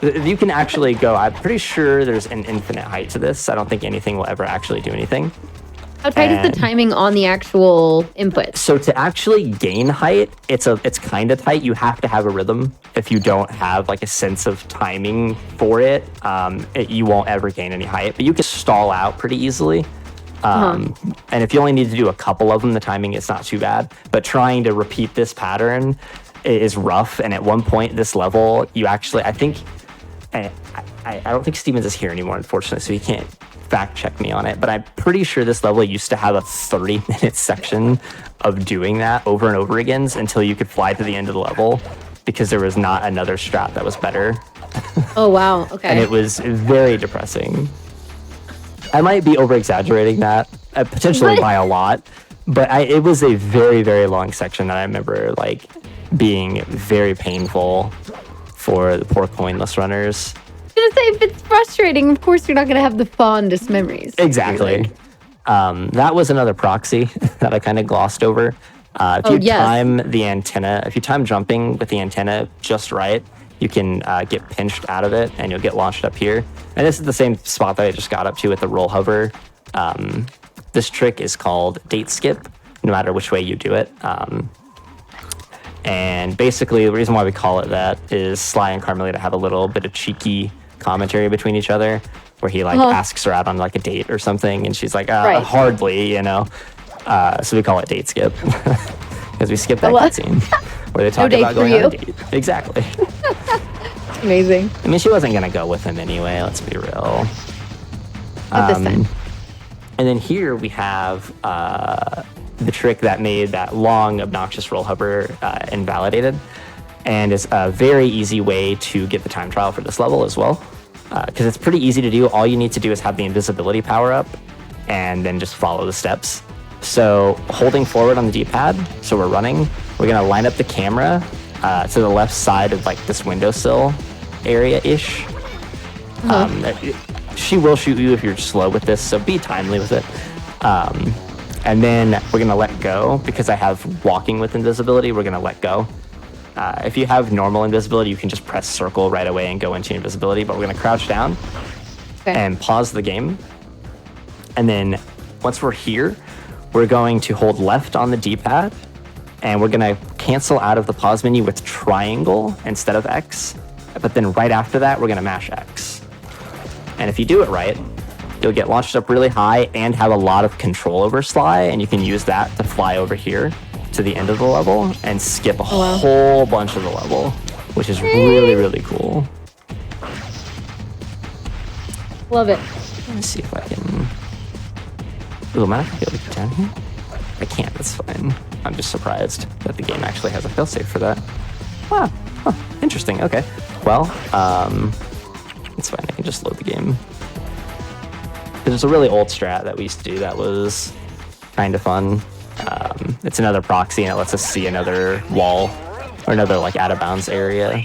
you can actually go, I'm pretty sure there's an infinite height to this. I don't think anything will ever actually do anything. How tight is the timing on the actual input? So to actually gain height, it's kind of tight. You have to have a rhythm. If you don't have like a sense of timing for it, you won't ever gain any height. But you can stall out pretty easily. And if you only need to do a couple of them, the timing is not too bad. But trying to repeat this pattern is rough. And at one point, this level, you actually, I think, I don't think Stevens is here anymore, unfortunately, so he can't fact check me on it, but I'm pretty sure this level used to have a 30-minute section of doing that over and over again until you could fly to the end of the level because there was not another strat that was better. Oh, wow. Okay. And it was very depressing. I might be over-exaggerating that, potentially by a lot, but it was a very, very long section that I remember like being very painful for the poor coinless runners. I was gonna say, if it's frustrating, of course you're not gonna have the fondest memories. Exactly. That was another proxy that I kind of glossed over. If you time the antenna, if you time jumping with the antenna just right, you can get pinched out of it and you'll get launched up here. And this is the same spot that I just got up to with the roll hover. This trick is called date skip, no matter which way you do it. And basically the reason why we call it that is Sly and Carmelita have a little bit of cheeky commentary between each other where he like asks her out on like a date or something and she's like hardly, you know. So we call it date skip because we skip that cutscene where they talk about going on a date. Exactly. Amazing. I mean, she wasn't gonna go with him anyway, let's be real. Not this time. And then here we have the trick that made that long obnoxious roll hover invalidated, and is a very easy way to get the time trial for this level as well, because it's pretty easy to do. All you need to do is have the invisibility power up and then just follow the steps. So holding forward on the D-pad, so we're running, we're gonna line up the camera to the left side of like this windowsill area-ish. She will shoot you if you're slow with this, so be timely with it. And then we're gonna let go. Because I have walking with invisibility, we're gonna let go. If you have normal invisibility, you can just press circle right away and go into invisibility, but we're gonna crouch down and pause the game. And then once we're here, we're going to hold left on the D-pad and we're gonna cancel out of the pause menu with triangle instead of X. But then right after that, we're gonna mash X. And if you do it right, you'll get launched up really high and have a lot of control over Sly, and you can use that to fly over here to the end of the level and skip a whole bunch of the level, which is really, really cool. Love it. Let me see if I can... Ooh, am I not gonna be able to get down here? I can't, that's fine. I'm just surprised that the game actually has a failsafe for that. Wow, interesting, okay. Well, it's fine, I can just load the game. There's a really old strat that we used to do that was kind of fun. It's another proxy and it lets us see another wall or another like out of bounds area.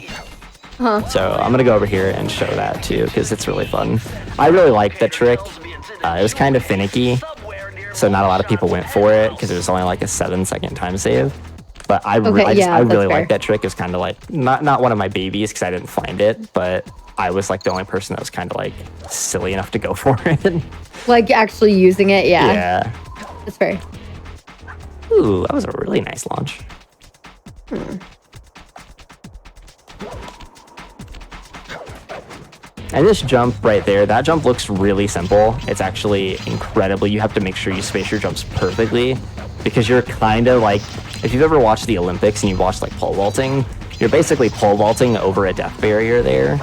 So I'm gonna go over here and show that too because it's really fun. I really like that trick. It was kind of finicky, So not a lot of people went for it because it was only like a 7-second time save. But I Okay, really yeah, that's like fair. that trick. It's kind of like not one of my babies because I didn't find it, but I was like the only person that was kind of like silly enough to go for it. Like actually using it, yeah. Yeah. That's fair. Ooh, that was a really nice launch. And this jump right there, that jump looks really simple. It's actually incredible. You have to make sure you space your jumps perfectly because you're kind of like, if you've ever watched the Olympics and you've watched like pole vaulting, you're basically pole vaulting over a death barrier there.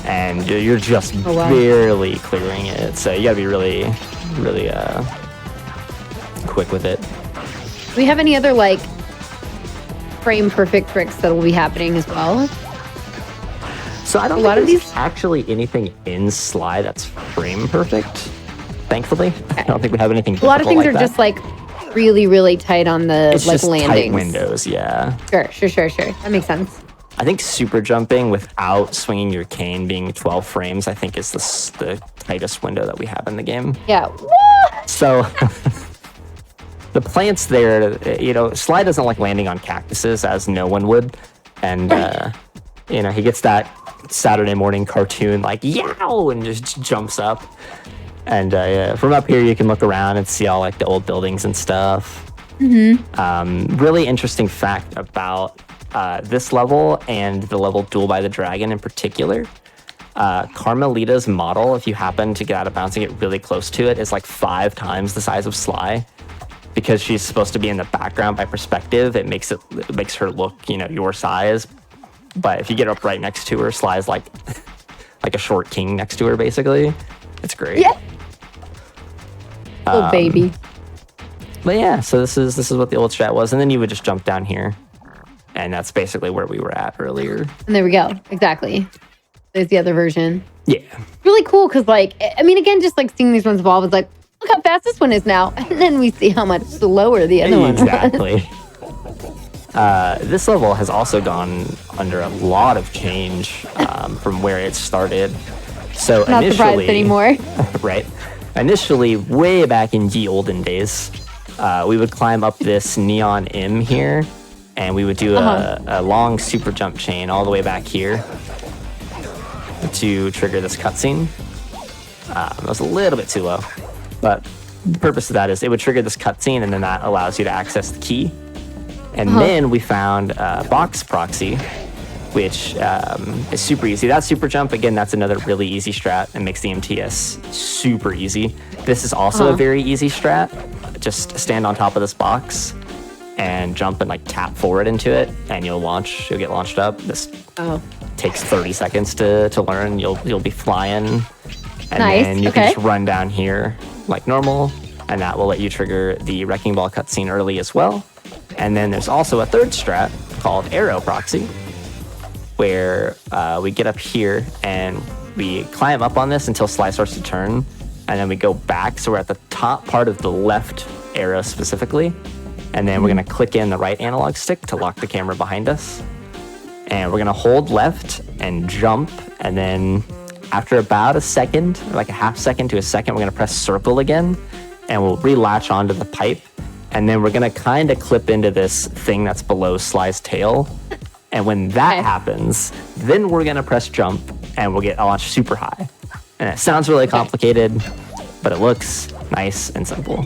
And you're just barely clearing it. So you gotta be really, really quick with it. Do we have any other like frame perfect tricks that will be happening as well? So I don't A lot of think there's these- actually anything in Sly that's frame perfect, thankfully. I don't think we have anything A lot of things like are that. just like really, really tight on the It's like just tight landings. windows, yeah. Sure. That makes sense. I think super jumping without swinging your cane being 12 frames, I think is the tightest window that we have in the game. Yeah. So the plants there, Sly doesn't like landing on cactuses as no one would. And, he gets that Saturday morning cartoon like, yow, and just jumps up. And from up here, you can look around and see all like the old buildings and stuff. Really interesting fact about this level and the level Duel by the Dragon in particular. Carmelita's model, if you happen to get out of bounds and get really close to it, is like 5 times the size of Sly. Because she's supposed to be in the background by perspective, it makes her look, your size. But if you get up right next to her, Sly's like a short king next to her, basically. It's great. Yeah. Oh baby. But yeah, so this is what the old strat was, and then you would just jump down here, and that's basically where we were at earlier. And there we go. Exactly. There's the other version. Yeah. Really cool because, like, I mean, again, just like seeing these ones evolve, it's like, look how fast this one is now, and then we see how much slower the other one was. Exactly. This level has also gone under a lot of change from where it started. So Not initially, surprised anymore. right? Initially, way back in the olden days, we would climb up this neon M here, and we would do a long super jump chain all the way back here to trigger this cutscene. It was a little bit too low, but the purpose of that is it would trigger this cutscene, and then that allows you to access the key. And then we found box proxy, which is super easy. That super jump, again, that's another really easy strat and makes the MTS super easy. This is also a very easy strat. Just stand on top of this box and jump and like tap forward into it, and you'll get launched up. This takes 30 seconds to learn. You'll be flying, and then you can just run down here like normal, and that will let you trigger the Wrecking Ball cutscene early as well. And then there's also a third strat called Arrow Proxy, where we get up here and we climb up on this until Sly starts to turn, and then we go back, so we're at the top part of the left arrow specifically, and then we're going to click in the right analog stick to lock the camera behind us, and we're going to hold left and jump, and then after about a second, like a half second to a second, we're going to press circle again, and we'll relatch onto the pipe, and then we're going to kind of clip into this thing that's below Sly's tail. And when that happens, then we're going to press jump, and we'll get launched super high. And it sounds really complicated, but it looks nice and simple.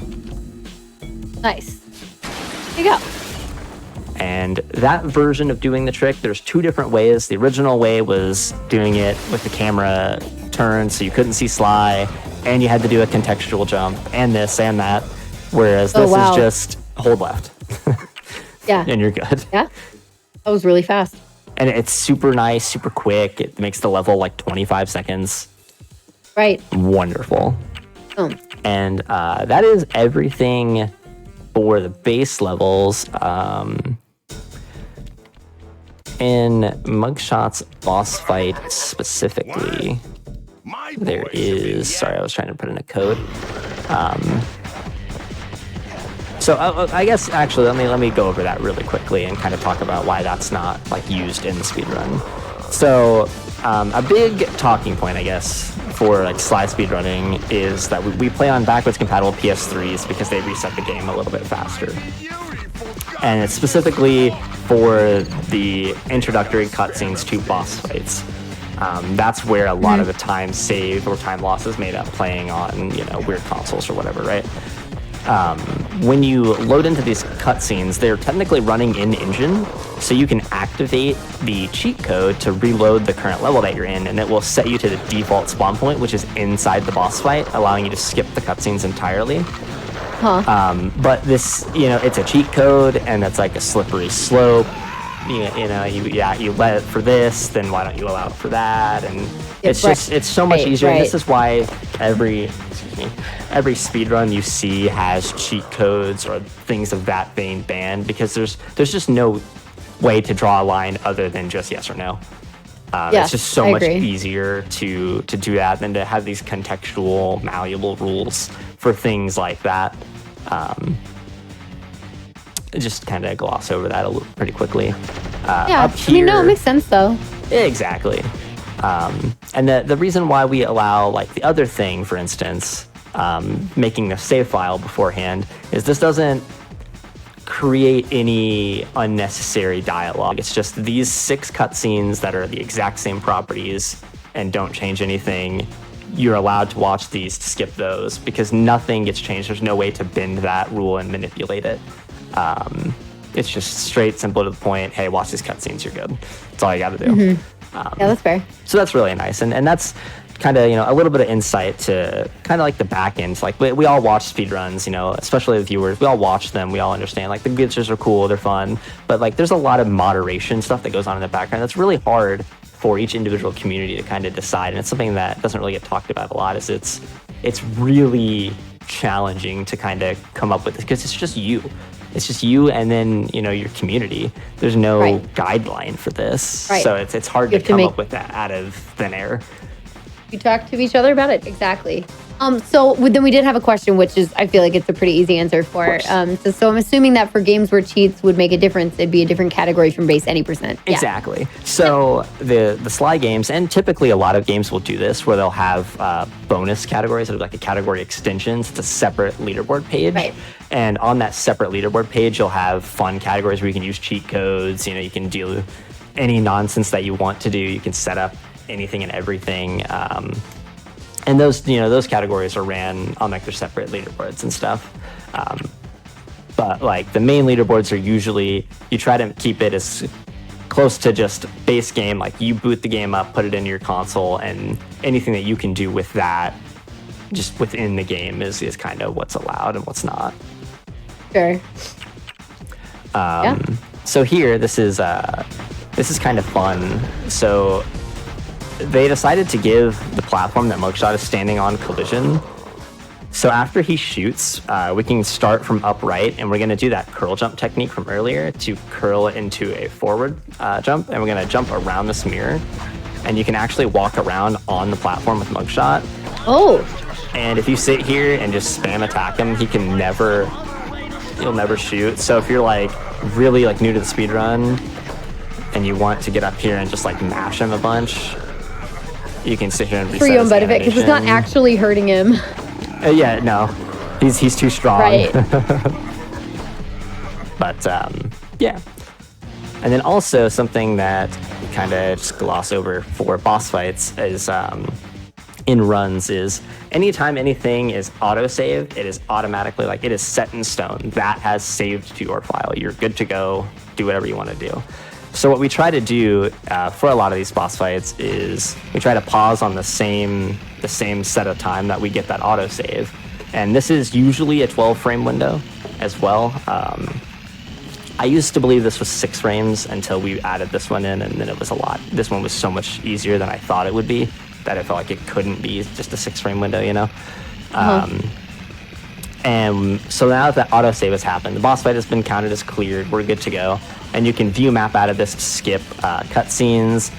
Nice. There you go. And that version of doing the trick, there's 2 different ways. The original way was doing it with the camera turned so you couldn't see Sly, and you had to do a contextual jump, and this and that. Whereas this is just hold left. Yeah. And you're good. Yeah. That was really fast. And it's super nice, super quick. It makes the level like 25 seconds. Right. Wonderful. And that is everything for the base levels. In Mugshot's boss fight specifically, there is... Sorry, I was trying to put in a code. So I guess actually let me go over that really quickly and kind of talk about why that's not like used in the speedrun. So A big talking point, I guess, for like slide speedrunning is that we play on backwards compatible PS3s because they reset the game a little bit faster. And it's specifically for the introductory cutscenes to boss fights. That's where a lot of the time saved or time loss is made up playing on, weird consoles or whatever, right? When you load into these cutscenes, they're technically running in-engine, so you can activate the cheat code to reload the current level that you're in, and it will set you to the default spawn point, which is inside the boss fight, allowing you to skip the cutscenes entirely. But this, it's a cheat code, and it's like a slippery slope. You let it for this, then why don't you allow it for that? And it's so much easier. Right. And this is why every speedrun you see has cheat codes or things of that vein banned, because there's just no way to draw a line other than just yes or no. It's just so much easier to do that than to have these contextual, malleable rules for things like that. Just kind of gloss over that pretty quickly. Up here, it makes sense though. Exactly. And the reason why we allow like the other thing, for instance, making the save file beforehand, is this doesn't create any unnecessary dialogue. It's just these 6 cutscenes that are the exact same properties and don't change anything. You're allowed to watch these, to skip those, because nothing gets changed. There's no way to bend that rule and manipulate it. It's just straight, simple to the point. Hey, watch these cutscenes. You're good. That's all you got to do. That's fair. So that's really nice, and that's kind of a little bit of insight to kind of like the back end. Like we all watch speedruns, especially the viewers. We all watch them. We all understand like the glitches are cool, they're fun, but like there's a lot of moderation stuff that goes on in the background. That's really hard for each individual community to kind of decide, and it's something that doesn't really get talked about a lot. It's really challenging to kind of come up with this, because it's just you. It's just you and then, your community. There's no guideline for this. Right. So it's hard to come up with that out of thin air. You talk to each other about it. Exactly. So then we did have a question, which is, I feel like it's a pretty easy answer for. So I'm assuming that for games where cheats would make a difference, it'd be a different category from base any percent. Yeah. Exactly. So the Sly games, and typically a lot of games will do this, where they'll have bonus categories that are like a category extensions. It's a separate leaderboard page. Right. And on that separate leaderboard page, you'll have fun categories where you can use cheat codes. You can do any nonsense that you want to do. You can set up anything and everything. And those categories are ran on like their separate leaderboards and stuff. But like the main leaderboards are usually, you try to keep it as close to just base game. Like you boot the game up, put it into your console, and anything that you can do with that just within the game is kind of what's allowed and what's not. Sure. So here, this is kind of fun. So they decided to give the platform that Mugshot is standing on collision. So after he shoots, we can start from upright, and we're going to do that curl jump technique from earlier to curl it into a forward jump, and we're going to jump around this mirror, and you can actually walk around on the platform with Mugshot. Oh. And if you sit here and just spam attack him, he'll never shoot. So if you're like really like new to the speedrun and you want to get up here and just like mash him a bunch, you can sit here and reset for your own his benefit, because it's not actually hurting him. Yeah, no, he's too strong. Right. But yeah, and then also something that we kind of just gloss over for boss fights is in runs is anytime anything is auto-saved, it is automatically like it is set in stone. That has saved to your file. You're good to go. Do whatever you want to do. So what we try to do for a lot of these boss fights is we try to pause on the same set of time that we get that autosave. And this is usually a 12-frame window as well. I used to believe this was 6 frames until we added this one in, and then it was a lot. This one was so much easier than I thought it would be, that I felt like it couldn't be just a 6-frame window, And so now that autosave has happened, the boss fight has been counted as cleared, we're good to go. And you can view map out of this to skip cutscenes.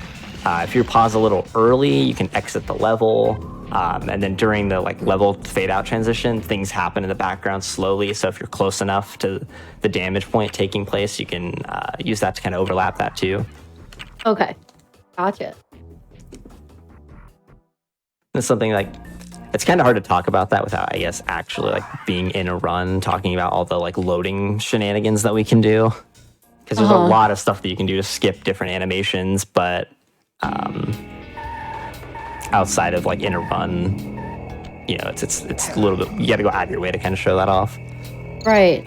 If you pause a little early, you can exit the level. And then during the level fade out transition, things happen in the background slowly. So if you're close enough to the damage point taking place, you can use that to kind of overlap that too. Okay, gotcha. It's something like, it's kind of hard to talk about that without, I guess, actually like being in a run, talking about all the like loading shenanigans that we can do. Because there's a lot of stuff that you can do to skip different animations, but outside of like in a run, you know, it's a little bit, you got to go out of your way to kind of show that off. Right.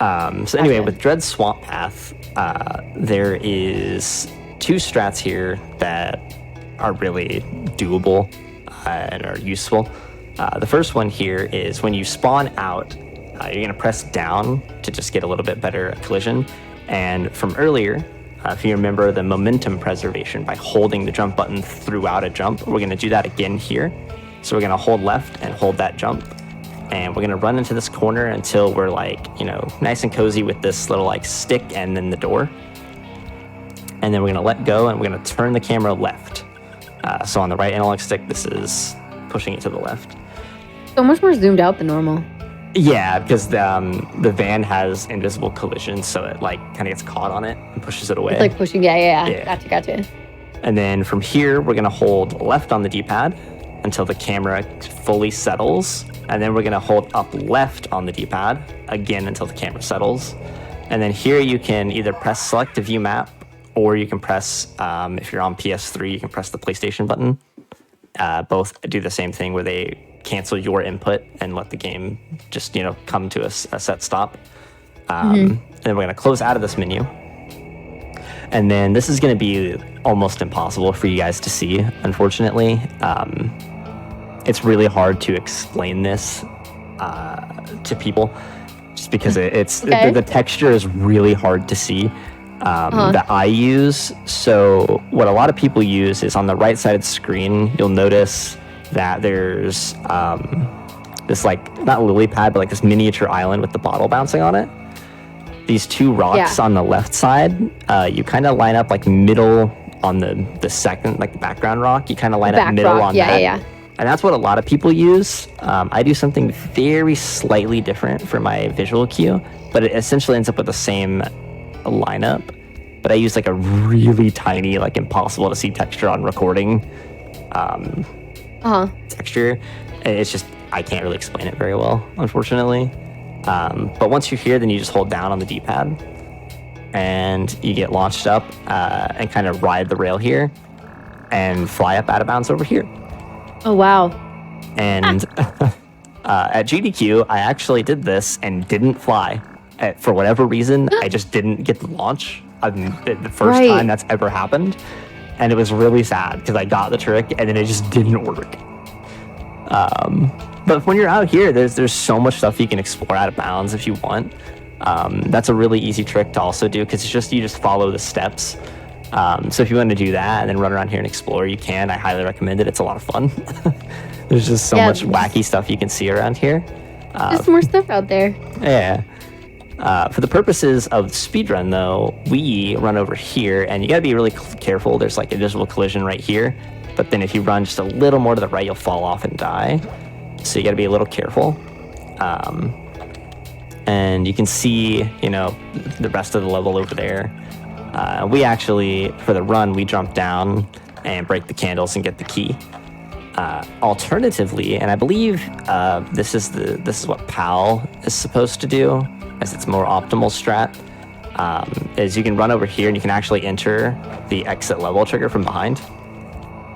So anyway, with Dread Swamp Path, there is 2 strats here that are really doable and are useful. The first one here is when you spawn out, you're going to press down to just get a little bit better collision. And from earlier, if you remember the momentum preservation by holding the jump button throughout a jump, we're going to do that again here. So we're going to hold left and hold that jump. And we're going to run into this corner until we're like, you know, nice and cozy with this little like stick and then the door. And then we're going to let go and we're going to turn the camera left. So on the right analog stick, this is pushing it to the left. So much more zoomed out than normal. Yeah, because the van has invisible collision, so it like kind of gets caught on it and pushes it away. It's like pushing, yeah. Gotcha. And then from here, we're going to hold left on the D-pad until the camera fully settles. And then we're going to hold up left on the D-pad again until the camera settles. And then here you can either press select to view map, or you can press, if you're on PS3, you can press the PlayStation button. Both do the same thing where they cancel your input and let the game just, you know, come to a set stop. And then we're going to close out of this menu. And then this is going to be almost impossible for you guys to see, unfortunately. It's really hard to explain this to people just because the texture is really hard to see that I use. So what a lot of people use is on the right side of the screen, you'll notice that there's this like, not lily pad, but like this miniature island with the bottle bouncing on it. These 2 rocks on the left side, you kind of line up like middle on the second, like the background rock. You kind of line up middle on that. Yeah. And that's what a lot of people use. I do something very slightly different for my visual cue, but it essentially ends up with the same lineup. But I use like a really tiny, like impossible to see texture on recording texture. It's just, I can't really explain it very well, unfortunately. But once you're here, then you just hold down on the D-pad and you get launched up and kind of ride the rail here and fly up out of bounds over here. Oh, wow. And at GDQ, I actually did this and didn't fly. For whatever reason, I just didn't get the launch. The first time that's ever happened. And it was really sad because I got the trick and then it just didn't work. But when you're out here, there's so much stuff you can explore out of bounds if you want. That's a really easy trick to also do because you just follow the steps. So if you want to do that and then run around here and explore, you can. I highly recommend it. It's a lot of fun. There's just so much wacky stuff you can see around here. Just more stuff out there. Yeah. For the purposes of speedrun, though, we run over here, and you got to be really careful. There's like a visible collision right here, but then if you run just a little more to the right, you'll fall off and die. So you got to be a little careful. And you can see, you know, the rest of the level over there. We actually, for the run, we jump down and break the candles and get the key. Alternatively, and I believe this is what PAL is supposed to do, as its more optimal strat, is you can run over here and you can actually enter the exit level trigger from behind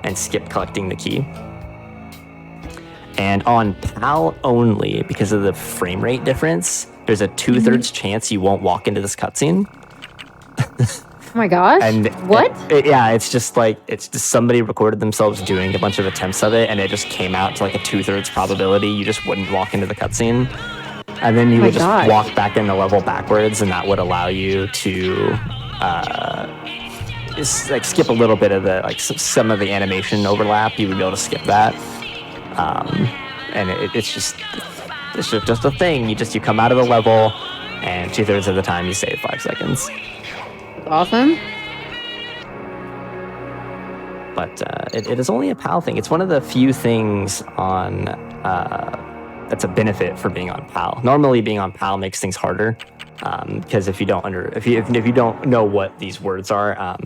and skip collecting the key. And on PAL only, because of the frame rate difference, there's a 2/3 chance you won't walk into this cutscene. Oh my gosh. And what? It's just somebody recorded themselves doing a bunch of attempts of it, and it just came out to like a 2/3 probability you just wouldn't walk into the cutscene. And then you would just walk back in the level backwards, and that would allow you to like skip a little bit of the some of the animation overlap. You would be able to skip that, and it's just a thing. You come out of the level, and 2/3 of the time you save 5 seconds. Awesome. But it is only a PAL thing. It's one of the few things on that's a benefit for being on PAL. Normally, being on PAL makes things harder because if you don't know what these words are,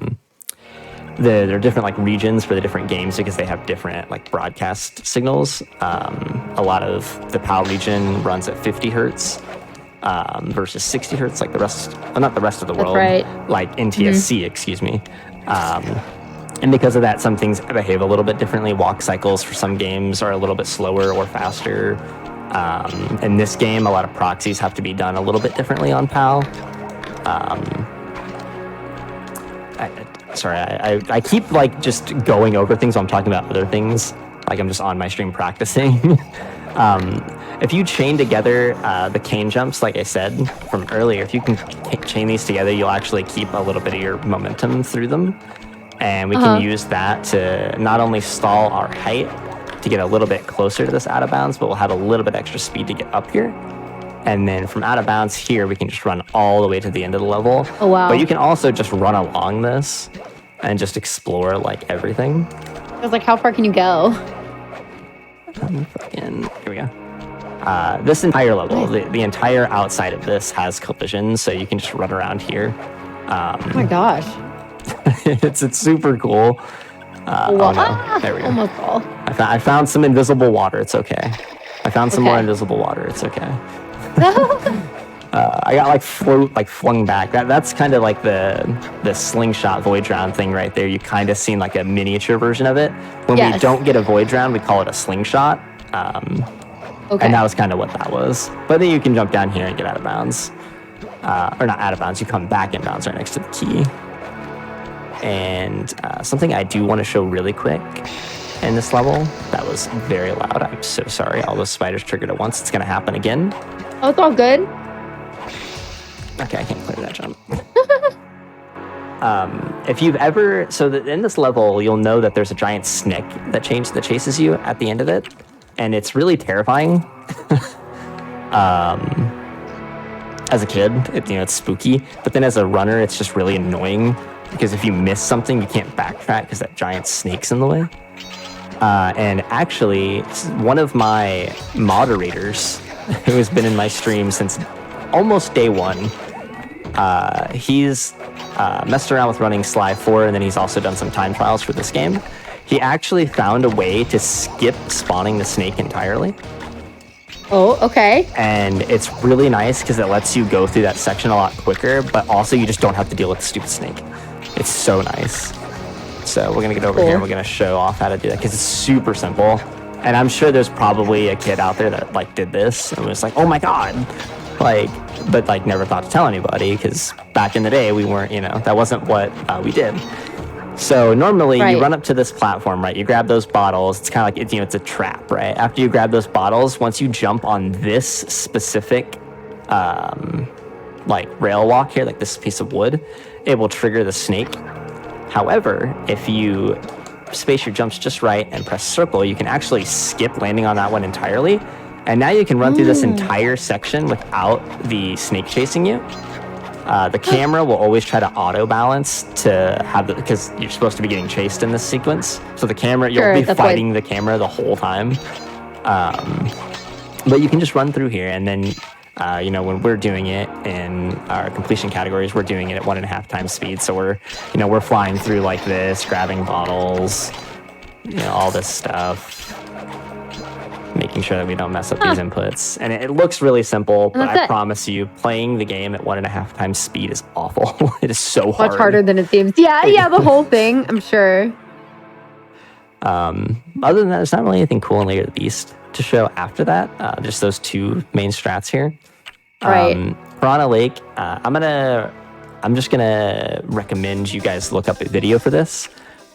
there are different like regions for the different games because they have different like broadcast signals. A lot of the PAL region runs at 50 hertz versus 60 hertz, like the rest, well, not the rest of the world, right. like NTSC, excuse me. And because of that, some things behave a little bit differently. Walk cycles for some games are a little bit slower or faster. In this game, a lot of proxies have to be done a little bit differently on PAL. I keep like just going over things while I'm talking about other things. Like I'm just on my stream practicing. If you chain together the cane jumps, like I said from earlier, if you can chain these together, you'll actually keep a little bit of your momentum through them. And we can use that to not only stall our height to get a little bit closer to this out of bounds, but we'll have a little bit extra speed to get up here. And then from out of bounds here, we can just run all the way to the end of the level. Oh, wow. But you can also just run along this and just explore like everything. I was like, how far can you go? Here we go. This entire level, the entire outside of this has collisions, so you can just run around here. Oh my gosh. It's super cool. Oh no, there we go. Almost all. I found some invisible water. It's okay. I found some more invisible water. It's okay. I got like flung back. That's kind of like the slingshot void drown thing right there. You kind of seen like a miniature version of it. When we don't get a void drown, we call it a slingshot. And that was kind of what that was. But then you can jump down here and get out of bounds. Or not out of bounds. You come back in bounds right next to the key. And something I do want to show really quick in this level. That was very loud. I'm so sorry. All those spiders triggered at once. It's going to happen again. Oh, it's all good. Okay, I can't clear that jump. If you've ever... in this level, you'll know that there's a giant snake that chases you at the end of it. And it's really terrifying. As a kid, it's spooky. But then as a runner, it's just really annoying. Because if you miss something, you can't backtrack because that giant snake's in the way. And actually, one of my moderators, who has been in my stream since almost day one, he's messed around with running Sly 4, and then he's also done some time trials for this game. He actually found a way to skip spawning the snake entirely. Oh, okay. And it's really nice because it lets you go through that section a lot quicker, but also you just don't have to deal with the stupid snake. It's so nice. So we're going to get over here and we're going to show off how to do that because it's super simple. And I'm sure there's probably a kid out there that like did this and was like, oh my God. But never thought to tell anybody because back in the day we weren't, that wasn't what we did. So normally you run up to this platform, right? You grab those bottles. It's kind of like, it's a trap, right? After you grab those bottles, once you jump on this specific rail walk here, like this piece of wood, it will trigger the snake. However, if you space your jumps just right and press circle, you can actually skip landing on that one entirely. And now you can run through this entire section without the snake chasing you. The camera will always try to auto balance to have because you're supposed to be getting chased in this sequence. So the camera, you'll be fighting the camera the whole time. But you can just run through here and then when we're doing it in our completion categories, we're doing it at 1.5 times speed. So we're flying through like this, grabbing bottles, all this stuff, making sure that we don't mess up these inputs. And it looks really simple, but I promise you, playing the game at 1.5 times speed is awful. It is so hard. Much harder than it seems. Yeah, the whole thing, I'm sure. Other than that, there's not really anything cool in Lair of the Beast to show after that. Just those two main strats here. Right. Piranha Lake, I'm just gonna recommend you guys look up a video for this.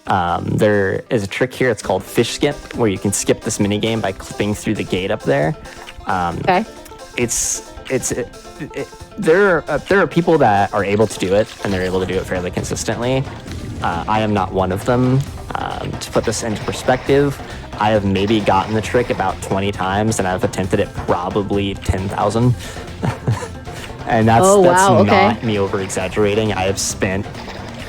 There is a trick here. It's called fish skip, where you can skip this mini game by clipping through the gate up there. Okay. There are people that are able to do it, and they're able to do it fairly consistently. I am not one of them. To put this into perspective, I have maybe gotten the trick about 20 times, and I've attempted it probably 10,000. And that's not me over-exaggerating. I have spent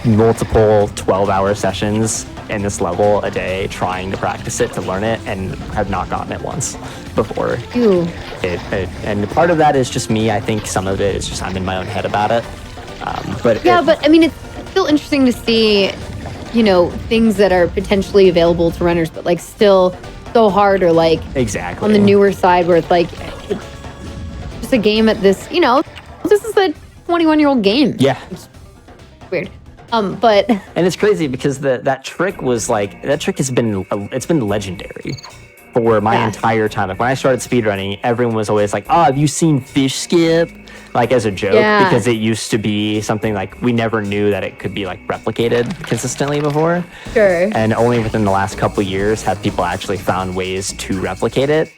multiple 12-hour sessions in this level a day trying to practice it, to learn it, and have not gotten it once before. And part of that is just me. I think some of it is just I'm in my own head about it. But I mean, it's still interesting to see, things that are potentially available to runners, but like still so hard, or like Exactly. on the newer side where it's like it's just a game at this, this is a 21-year-old game. Yeah. It's weird. But And it's crazy because that trick has been legendary for my entire time. Like when I started speedrunning, everyone was always like, "Oh, have you seen fish skip?" Like as a joke, because it used to be something like we never knew that it could be like replicated consistently before. Sure. And only within the last couple years have people actually found ways to replicate it.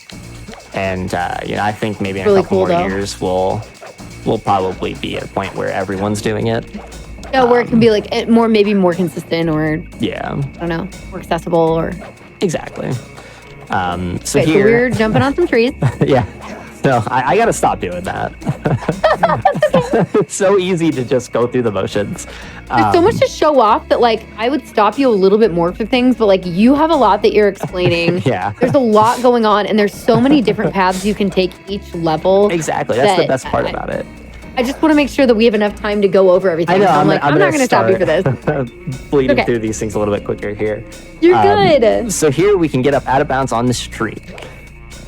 And I think maybe in a couple more years we'll probably be at a point where everyone's doing it. Yeah, where it can be like maybe more consistent, or yeah, I don't know, more accessible, or exactly. So so here we're jumping on some trees. yeah. So I got to stop doing that. It's so easy to just go through the motions. There's so much to show off that like I would stop you a little bit more for things, but like you have a lot that you're explaining. Yeah. There's a lot going on, and there's so many different paths you can take each level. Exactly. That's the best part about it. I just want to make sure that we have enough time to go over everything. I know. So I'm not going to stop you for this. Bleeding through these things a little bit quicker here. You're good. So here we can get up out of bounds on this tree.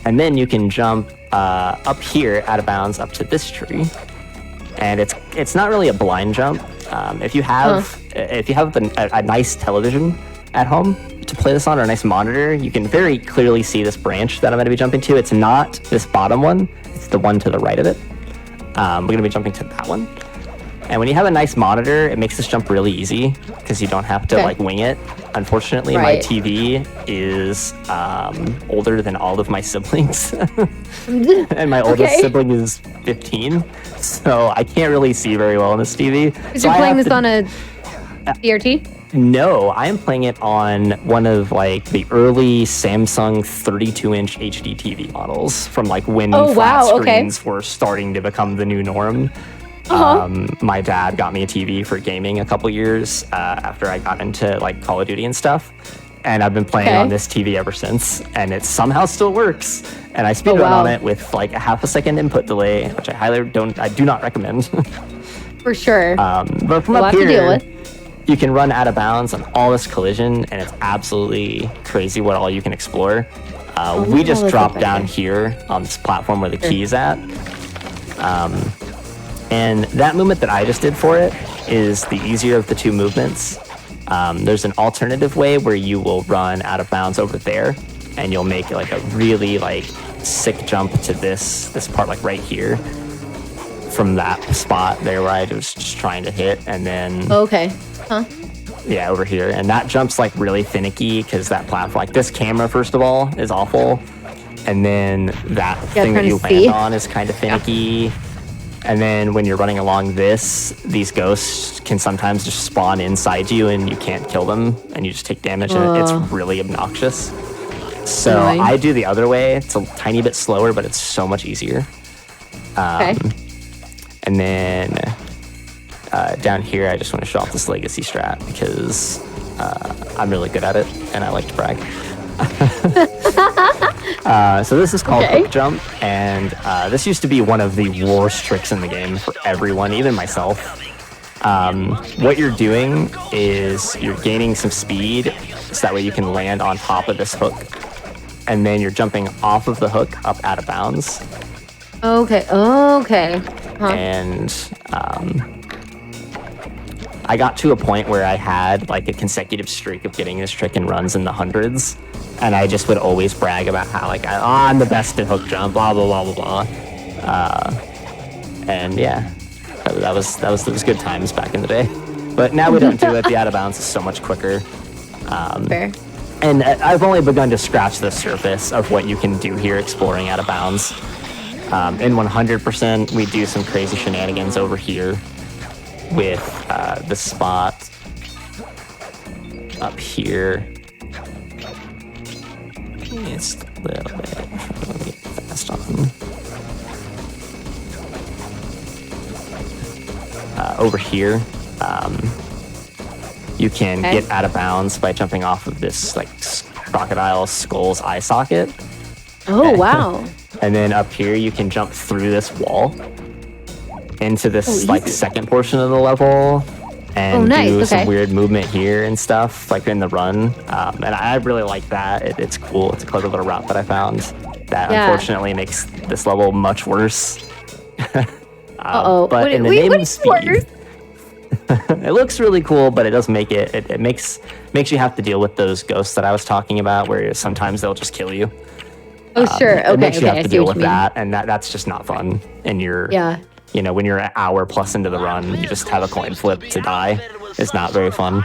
And then you can jump up here out of bounds up to this tree. And it's not really a blind jump. If you have a nice television at home to play this on, or a nice monitor, you can very clearly see this branch that I'm going to be jumping to. It's not this bottom one. It's the one to the right of it. We're going to be jumping to that one. And when you have a nice monitor, it makes this jump really easy because you don't have to like wing it. Unfortunately, my TV is older than all of my siblings. And my oldest sibling is 15. So I can't really see very well on this TV. Is you playing this on a CRT? No, I am playing it on one of like the early Samsung 32-inch HD TV models from like when flat screens were starting to become the new norm. My dad got me a TV for gaming a couple years after I got into like Call of Duty and stuff. And I've been playing on this TV ever since, and it somehow still works. And I speedrun on it with like a half-a-second input delay, which I do not recommend. For sure. But from up here, you can run out of bounds on all this collision, and it's absolutely crazy what all you can explore. We just dropped down here on this platform where the key is at. And that movement that I just did for it is the easier of the two movements. There's an alternative way where you will run out of bounds over there, and you'll make like a really like sick jump to this part like right here from that spot there where I was just trying to hit, and then yeah, over here. And that jump's like really finicky because that platform, like this camera first of all is awful, and then that thing that you land on is kind of finicky. And then when you're running along these ghosts can sometimes just spawn inside you and you can't kill them and you just take damage, and it's really obnoxious. So I do the other way. It's a tiny bit slower, but it's so much easier. And then down here, I just want to show off this legacy strat because I'm really good at it and I like to brag. So this is called hook jump, and this used to be one of the worst tricks in the game for everyone, even myself. What you're doing is you're gaining some speed so that way you can land on top of this hook, and then you're jumping off of the hook up out of bounds. And I got to a point where I had like a consecutive streak of getting this trick in runs in the hundreds, and I just would always brag about how like I'm the best at hook jump, blah blah blah blah blah. And yeah, that was those good times back in the day. But now we don't do it. The out of bounds is so much quicker. Fair. And I've only begun to scratch the surface of what you can do here exploring out of bounds. In 100%, we do some crazy shenanigans over here with the spot up here. It's a little bit. Let me get fast on. Over here, you can get out of bounds by jumping off of this like crocodile skull's eye socket. Oh, wow. And then up here, you can jump through this wall into this like second portion of the level and nice, do some okay. weird movement here and stuff, like in the run. And I really like that. It's cool. It's a clever little route that I found that unfortunately makes this level much worse. But in the name of speed, it looks really cool, but it does make it makes you have to deal with those ghosts that I was talking about, where sometimes they'll just kill you. Oh, sure. Okay, it makes you have I to see deal what with you mean. that, and that's just not fun. And when you're an hour plus into the run, you just have a coin flip to die. It's not very fun.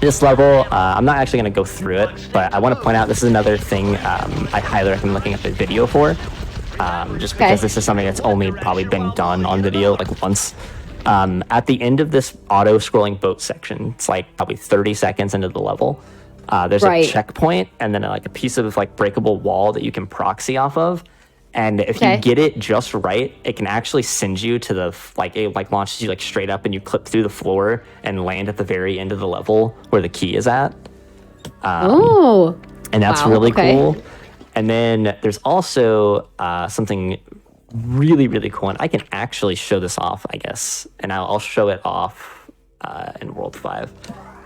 This level, I'm not actually going to go through it, but I want to point out this is another thing I highly recommend looking at the video for, just because this is something that's only probably been done on video like once. At the end of this auto-scrolling boat section, it's like probably 30 seconds into the level. There's a checkpoint and then like a piece of like breakable wall that you can proxy off of. And if you get it just right, it can actually send you to the, it launches you like straight up and you clip through the floor and land at the very end of the level where the key is at. And that's really cool. And then there's also something really, really cool. And I can actually show this off, I guess. And I'll show it off in World 5.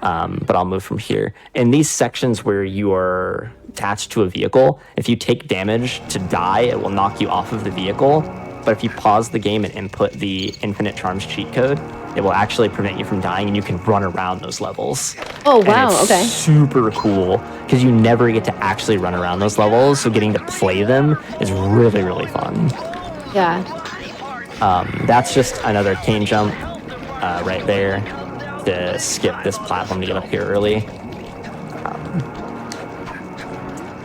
But I'll move from here. In these sections where you are attached to a vehicle, if you take damage to die, it will knock you off of the vehicle. But if you pause the game and input the Infinite Charms cheat code, it will actually prevent you from dying, and you can run around those levels. Oh, wow, and it's super cool, because you never get to actually run around those levels, so getting to play them is really, really fun. Yeah. That's just another cane jump right there to skip this platform to get up here early.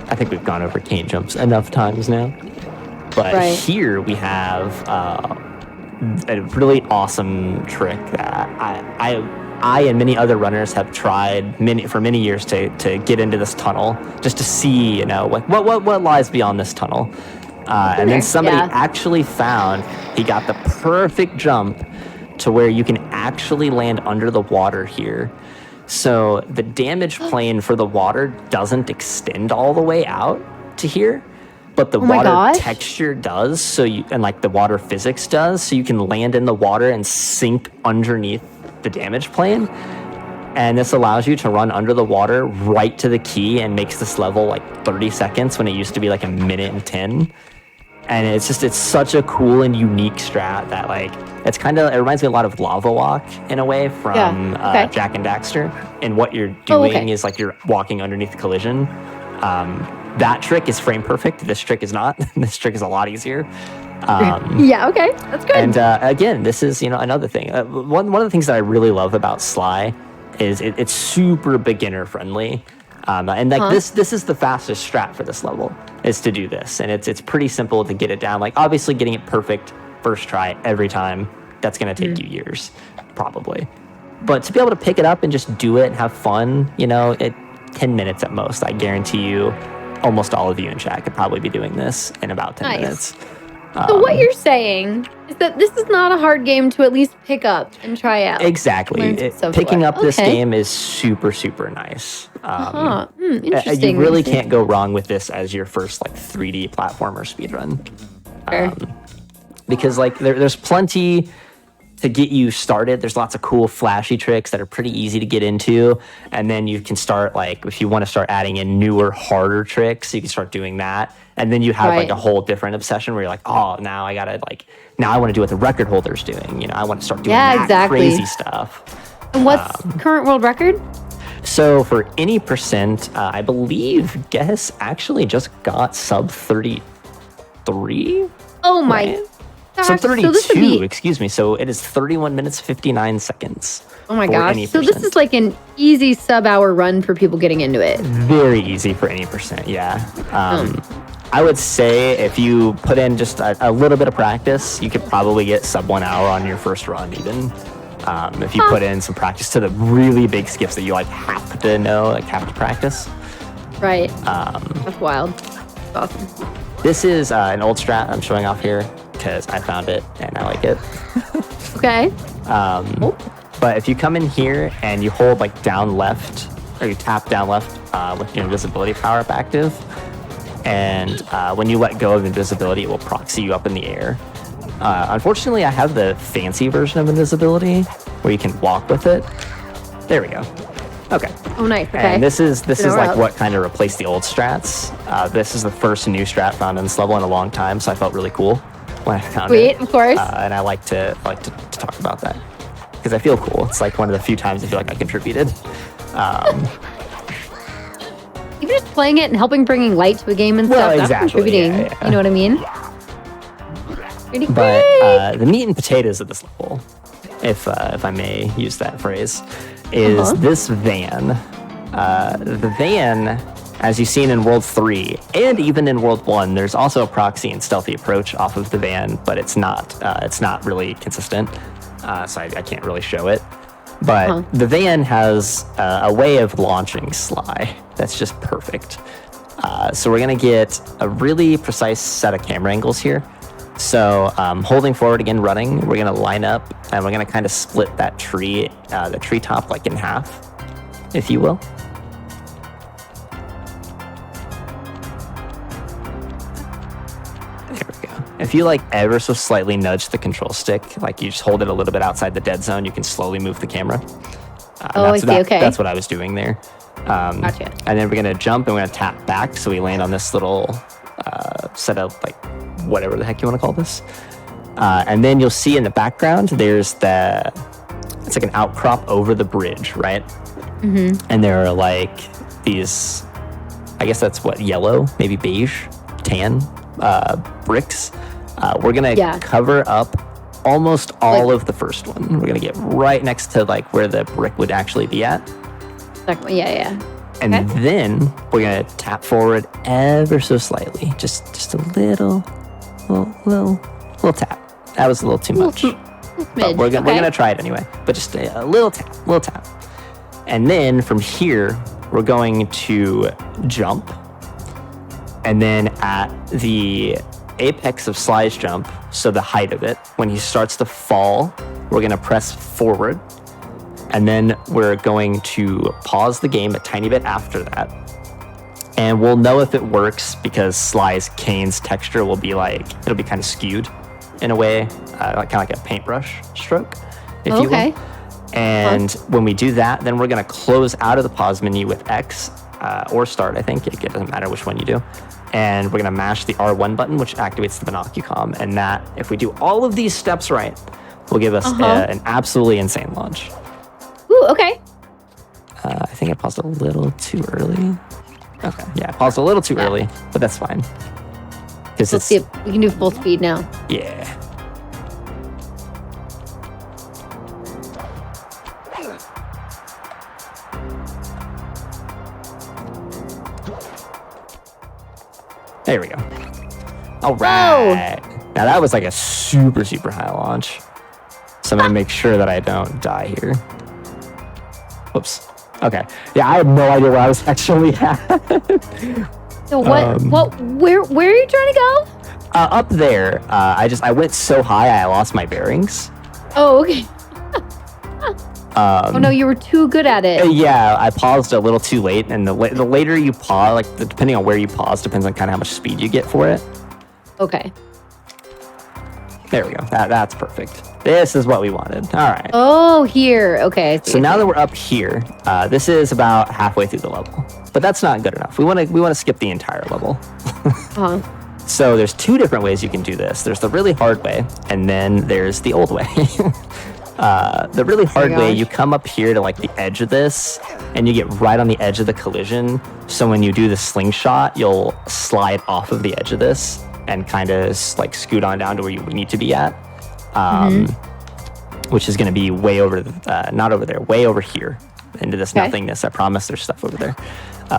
I think we've gone over cane jumps enough times now. But here we have a really awesome trick that I and many other runners have tried for many years to get into this tunnel, just to see, what lies beyond this tunnel. And then somebody actually found, he got the perfect jump to where you can actually land under the water here. So the damage plane for the water doesn't extend all the way out to here, but the water texture does. And like the water physics does, so you can land in the water and sink underneath the damage plane. And this allows you to run under the water right to the key and makes this level like 30 seconds when it used to be like a minute and 10. And it's such a cool and unique strat that it reminds me a lot of Lava Walk in a way from Jak and Daxter. And what you're doing is like you're walking underneath collision. That trick is frame perfect. This trick is not. This trick is a lot easier. That's good. And again, this is another thing. One of the things that I really love about Sly is it's super beginner friendly. This is the fastest strat for this level, is to do this, and it's pretty simple to get it down. Like, obviously getting it perfect first try every time, that's going to take you years probably, but to be able to pick it up and just do it and have fun, 10 minutes at most, I guarantee you almost all of you in chat could probably be doing this in about 10 minutes. So what you're saying is that this is not a hard game to at least pick up and try out. Exactly. Picking up this game is super, super nice. Interesting. You really can't go wrong with this as your first 3D platformer speedrun. Because there's plenty to get you started. There's lots of cool flashy tricks that are pretty easy to get into, and then you can start if you want to start adding in newer, harder tricks, you can start doing that. And then you have a whole different obsession where you're like, oh, now I gotta now I want to do what the record holder's doing. I want to start doing crazy stuff. And what's current world record? So for any percent, I believe Guess actually just got sub 33. Oh my gosh. Sub 32, so excuse me. So it is 31 minutes, 59 seconds. Oh my gosh. So this is like an easy sub-hour run for people getting into it. Very easy for any percent, yeah. I would say if you put in just a little bit of practice, you could probably get sub 1 hour on your first run even. If you put in some practice to the really big skips that you have to know, have to practice. Right. That's wild. That's awesome. This is an old strat I'm showing off here because I found it and I like it. Okay. But if you come in here and you hold down left, or you tap down left with your invisibility power up active, and when you let go of invisibility, it will proxy you up in the air. Unfortunately, I have the fancy version of invisibility where you can walk with it. There we go. Okay. Oh, nice. Okay. And this is like up. what kind of replaced the old strats. This is the first new strat found in this level in a long time, so I felt really cool when I found it. Sweet, of course. And I like to talk about that because I feel cool. It's like one of the few times I feel like I contributed. Even just playing it and helping bringing light to a game and Well, stuff, that's exactly, contributing. yeah. You know what I mean? Pretty great. But the meat and potatoes of this level, if I may use that phrase, is this van. The van, as you've seen in World 3 and even in World 1, there's also a proxy and stealthy approach off of the van, but it's not really consistent, so I can't really show it. But the van has a way of launching Sly that's just perfect. So we're going to get a really precise set of camera angles here. So holding forward again, running, we're going to line up and we're going to kind of split that tree, the treetop like in half, if you will. There we go. If you like ever so slightly nudge the control stick, like you just hold it a little bit outside the dead zone, you can slowly move the camera. I see. Okay. That's what I was doing there. Gotcha. And then we're going to jump and we're going to tap back so we land on this little set of like whatever the heck you want to call this. And then you'll see in the background, it's like an outcrop over the bridge, right? Mm-hmm. And there are like these, I guess that's what, yellow, maybe beige, tan bricks. We're going to cover up almost all of the first one. We're going to get right next to like where the brick would actually be at. Yeah. And then we're going to tap forward ever so slightly. Just a little tap. That was a little too much. But we're going to try it anyway. But just a little tap. And then from here, we're going to jump. And then at the apex of Sly's jump, so the height of it, when he starts to fall, we're going to press forward. And then we're going to pause the game a tiny bit after that. And we'll know if it works because Sly's cane's texture will be it'll be kind of skewed in a way, kind of like a paintbrush stroke, if you will. And when we do that, then we're going to close out of the pause menu with X or start, I think. It doesn't matter which one you do. And we're going to mash the R1 button, which activates the binocucom. And that, if we do all of these steps right, will give us an absolutely insane launch. Ooh, okay. I think I paused a little too early. Okay, yeah, I paused a little too early, but that's fine. Let's see if we can do full speed now. Yeah. There we go. All right. Now that was like a super, super high launch. So I'm going to make sure that I don't die here. Whoops. Okay. Yeah, I have no idea where I was actually at. So where are you trying to go? Up there. I went so high I lost my bearings. Oh, okay. Oh no, you were too good at it. Yeah, I paused a little too late, and the later you pause, like depending on where you pause, depends on kind of how much speed you get for it. Okay. There we go. That's perfect. This is what we wanted. All right. Oh, here. Okay. So now that we're up here, this is about halfway through the level, but that's not good enough. We want to skip the entire level. So there's two different ways you can do this. There's the really hard way, and then there's the old way. The really hard way, you come up here to like the edge of this, and you get right on the edge of the collision. So when you do the slingshot, you'll slide off of the edge of this and kind of like scoot on down to where you need to be at, which is going to be way over, not over there, way over here into this nothingness. I promise there's stuff over there.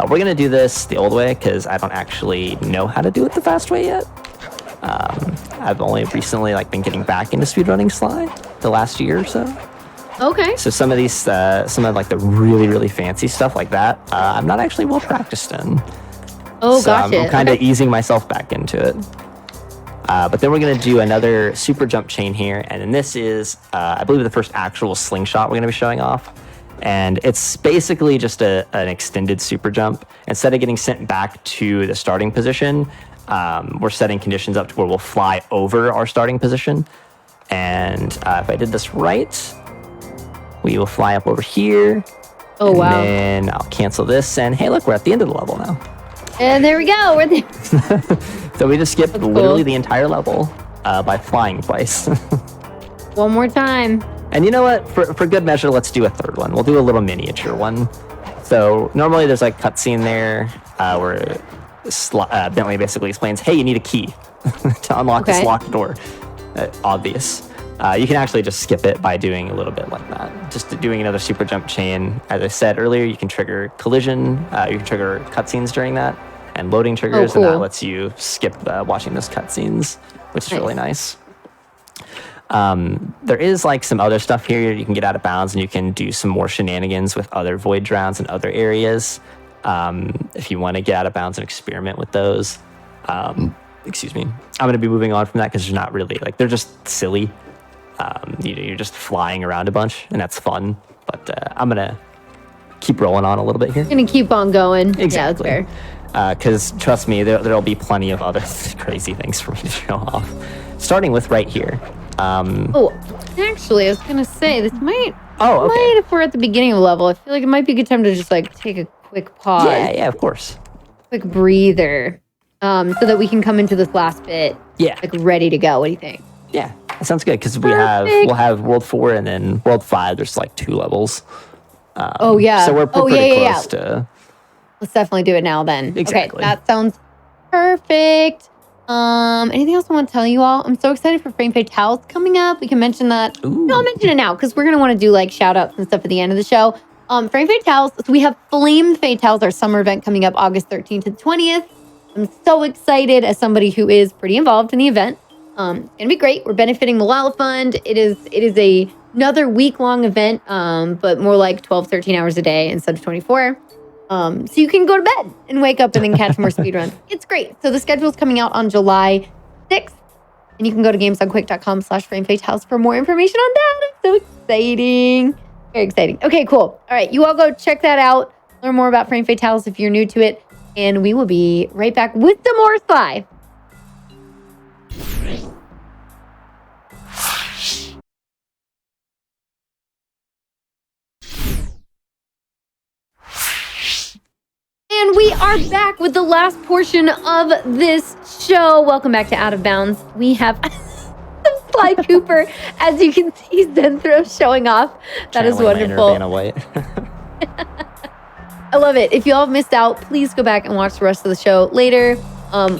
We're going to do this the old way because I don't actually know how to do it the fast way yet. I've only recently been getting back into speedrunning Sly the last year or so. Okay. So some of these, some of the really, really fancy stuff like that, I'm not actually well practiced in. Oh, so gotcha. I'm kind of easing myself back into it. But then we're going to do another super jump chain here. And then this is, I believe, the first actual slingshot we're going to be showing off. And it's basically just an extended super jump. Instead of getting sent back to the starting position, we're setting conditions up to where we'll fly over our starting position. And if I did this right, we will fly up over here. Oh, and wow. then I'll cancel this. And hey, look, we're at the end of the level now. And there we go. We're there. So we just skipped That's literally cool. the entire level by flying twice. One more time. And you know what? For good measure, let's do a third one. We'll do a little miniature one. So normally there's like cutscene there where Bentley basically explains, hey, you need a key to unlock this locked door. Obvious. You can actually just skip it by doing a little bit like that. Just doing another super jump chain. As I said earlier, you can trigger collision. You can trigger cutscenes during that and loading triggers. cool. And that lets you skip watching those cutscenes, which is really nice. There is like some other stuff here. You can get out of bounds and you can do some more shenanigans with other void drowns in other areas. If you want to get out of bounds and experiment with those. Excuse me. I'm going to be moving on from that because they're not really like, they're just silly. You're just flying around a bunch and that's fun. But I'm going to keep rolling on a little bit here. Gonna keep on going. Exactly. Yeah, that's fair. Because trust me, there'll be plenty of other crazy things for me to show off. Starting with right here. Oh, actually, I was gonna say this might. Oh, okay. Might, if we're at the beginning of a level, I feel like it might be a good time to just like take a quick pause. Yeah, of course. Quick breather. So that we can come into this last bit. Yeah. Like ready to go. What do you think? Yeah, that sounds good because we'll have World 4 and then World 5. There's like 2 levels. Oh yeah. So we're pretty close to. Let's definitely do it now then. Exactly. Okay, that sounds perfect. Anything else I want to tell you all? I'm so excited for Frame Fatales coming up. We can mention that. Ooh. No, I'll mention it now because we're gonna want to do like shout outs and stuff at the end of the show. Frame Fatales. So we have Flame Fatales, our summer event coming up August 13th to 20th. I'm so excited as somebody who is pretty involved in the event. It's gonna be great. We're benefiting Malala Fund. It is another week-long event, but more like 12, 13 hours a day instead of 24. So you can go to bed and wake up and then catch more speedruns. It's great. So the schedule is coming out on July 6th, and you can go to gamesonquick.com/framefatales for more information on that. It's so exciting. Very exciting. Okay, cool. All right, you all go check that out. Learn more about Frame Fatales if you're new to it, and we will be right back with some more Sly. And we are back with the last portion of this show. Welcome back to Out of Bounds. We have Sly Cooper, as you can see, Zenthro showing off. That is wonderful. Vanna White. I love it. If you all have missed out, please go back and watch the rest of the show later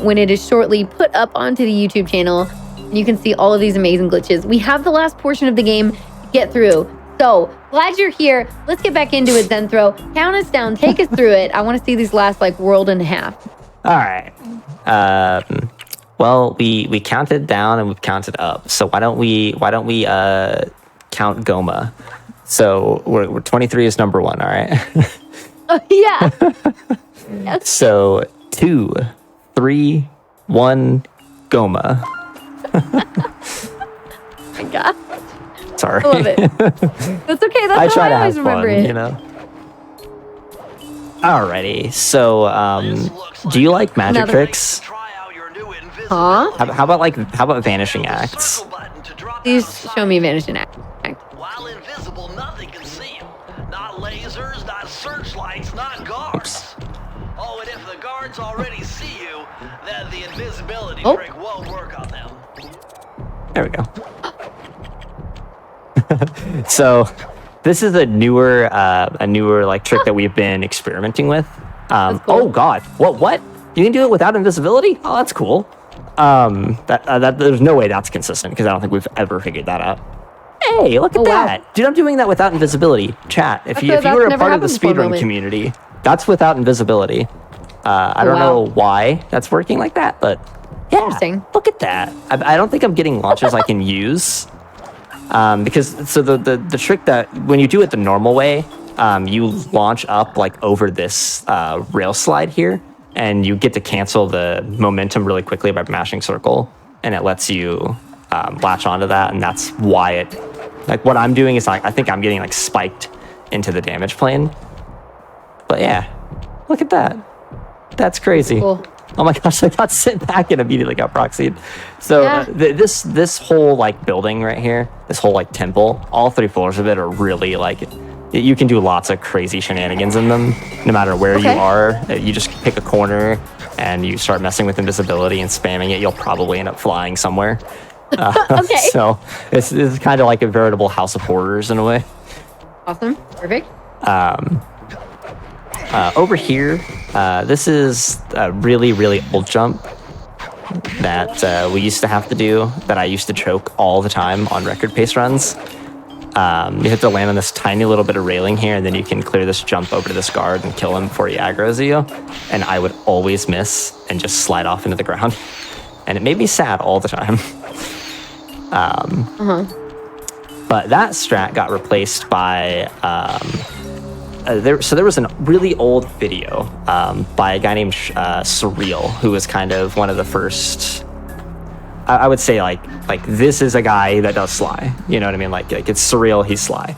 when it is shortly put up onto the YouTube channel. And you can see all of these amazing glitches. We have the last portion of the game to get through. So glad you're here. Let's get back into it, Zenthro. Count us down. Take us through it. I want to see these last like world and a half. All right. Well, we counted down and we've counted up. So why don't we count Goma? So we're 23 is number 1. All right. Oh yeah. Yes. So 2, 3, 1, Goma. Oh my God. Sorry. I love it. That's okay. That's I how try I to always have remember fun, it. you know. Alrighty. So, do you like magic Another- tricks? Huh? How about vanishing acts? Please show me Vanishing Act. While invisible, nothing can see you. Not lasers, not searchlights, not guards. Oh, and if the guards already see you, then the invisibility trick won't work on them. There we go. So, this is a newer like trick that we've been experimenting with. Cool. Oh God, what? You can do it without invisibility? Oh, that's cool. That there's no way that's consistent because I don't think we've ever figured that out. Hey, look at that. Wow. Dude, I'm doing that without invisibility. Chat, if you were a part of the speedrun community, that's without invisibility. I don't know why that's working like that, but yeah, Interesting. look at that. I don't think I'm getting launches I can use. Because so the trick that when you do it the normal way, you launch up like over this rail slide here, and you get to cancel the momentum really quickly by mashing circle, and it lets you latch onto that, and that's why it like what I'm doing is like I think I'm getting like spiked into the damage plane. But yeah, look at that. That's crazy. Cool. Oh my gosh, I got sent back and immediately got proxied. So Yeah. this whole like building right here, this whole like temple, all 3 floors of it are really like, you can do lots of crazy shenanigans in them, no matter where you are. You just pick a corner and you start messing with invisibility and spamming it, you'll probably end up flying somewhere. Okay. So it's kind of like a veritable house of horrors in a way. Awesome. Perfect. Over here, this is a really, really old jump that we used to have to do, that I used to choke all the time on record pace runs. You have to land on this tiny little bit of railing here, and then you can clear this jump over to this guard and kill him before he aggroes you. And I would always miss and just slide off into the ground. And it made me sad all the time. But that strat got replaced by... there was a really old video by a guy named Surreal, who was kind of one of the first... I would say like this is a guy that does Sly. You know what I mean? Like it's Surreal, he's Sly.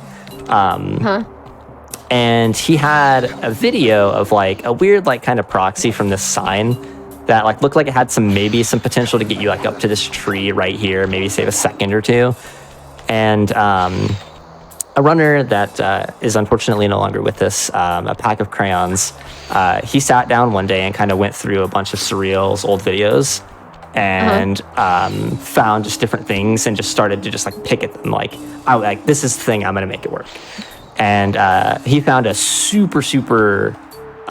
And he had a video of like a weird like kind of proxy from this sign that like looked like it had maybe some potential to get you like up to this tree right here, maybe save a second or two. And a runner that is unfortunately no longer with us, a pack of crayons, he sat down one day and kind of went through a bunch of Surreal's old videos and found just different things and just started to just like pick at them like this is the thing, I'm gonna make it work. And he found a super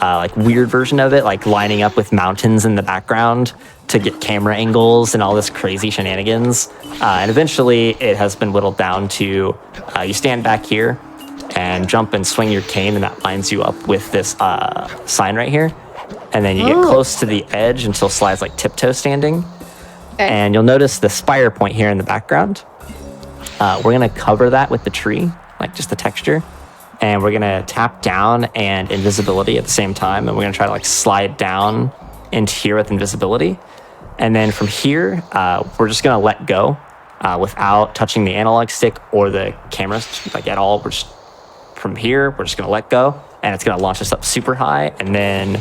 like weird version of it, like lining up with mountains in the background to get camera angles and all this crazy shenanigans. And eventually it has been whittled down to you stand back here and jump and swing your cane, and that lines you up with this sign right here. And then you get close to the edge until Sly's like tiptoe standing. Okay. And you'll notice the spire point here in the background. We're gonna cover that with the tree, like just the texture. And we're gonna tap down and invisibility at the same time. And we're gonna try to like slide down into here with invisibility. And then from here, we're just gonna let go without touching the analog stick or the cameras like at all. From here, we're just gonna let go, and it's gonna launch us up super high. And then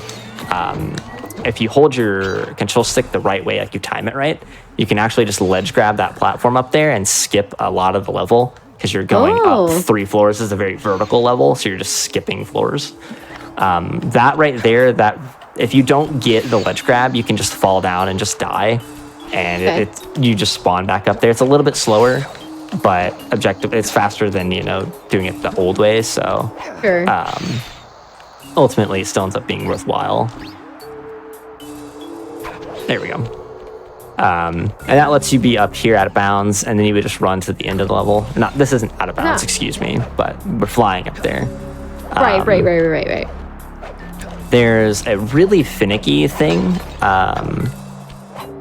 if you hold your control stick the right way, like you time it right, you can actually just ledge grab that platform up there and skip a lot of the level, because you're going up 3 floors. This is a very vertical level, so you're just skipping floors. That right there, that if you don't get the ledge grab, you can just fall down and just die, and you just spawn back up there. It's a little bit slower, but it's faster than doing it the old way. So ultimately, it still ends up being worthwhile. There we go. And that lets you be up here out of bounds, and then you would just run to the end of the level. This isn't out of bounds, excuse me, but we're flying up there. Right. There's a really finicky thing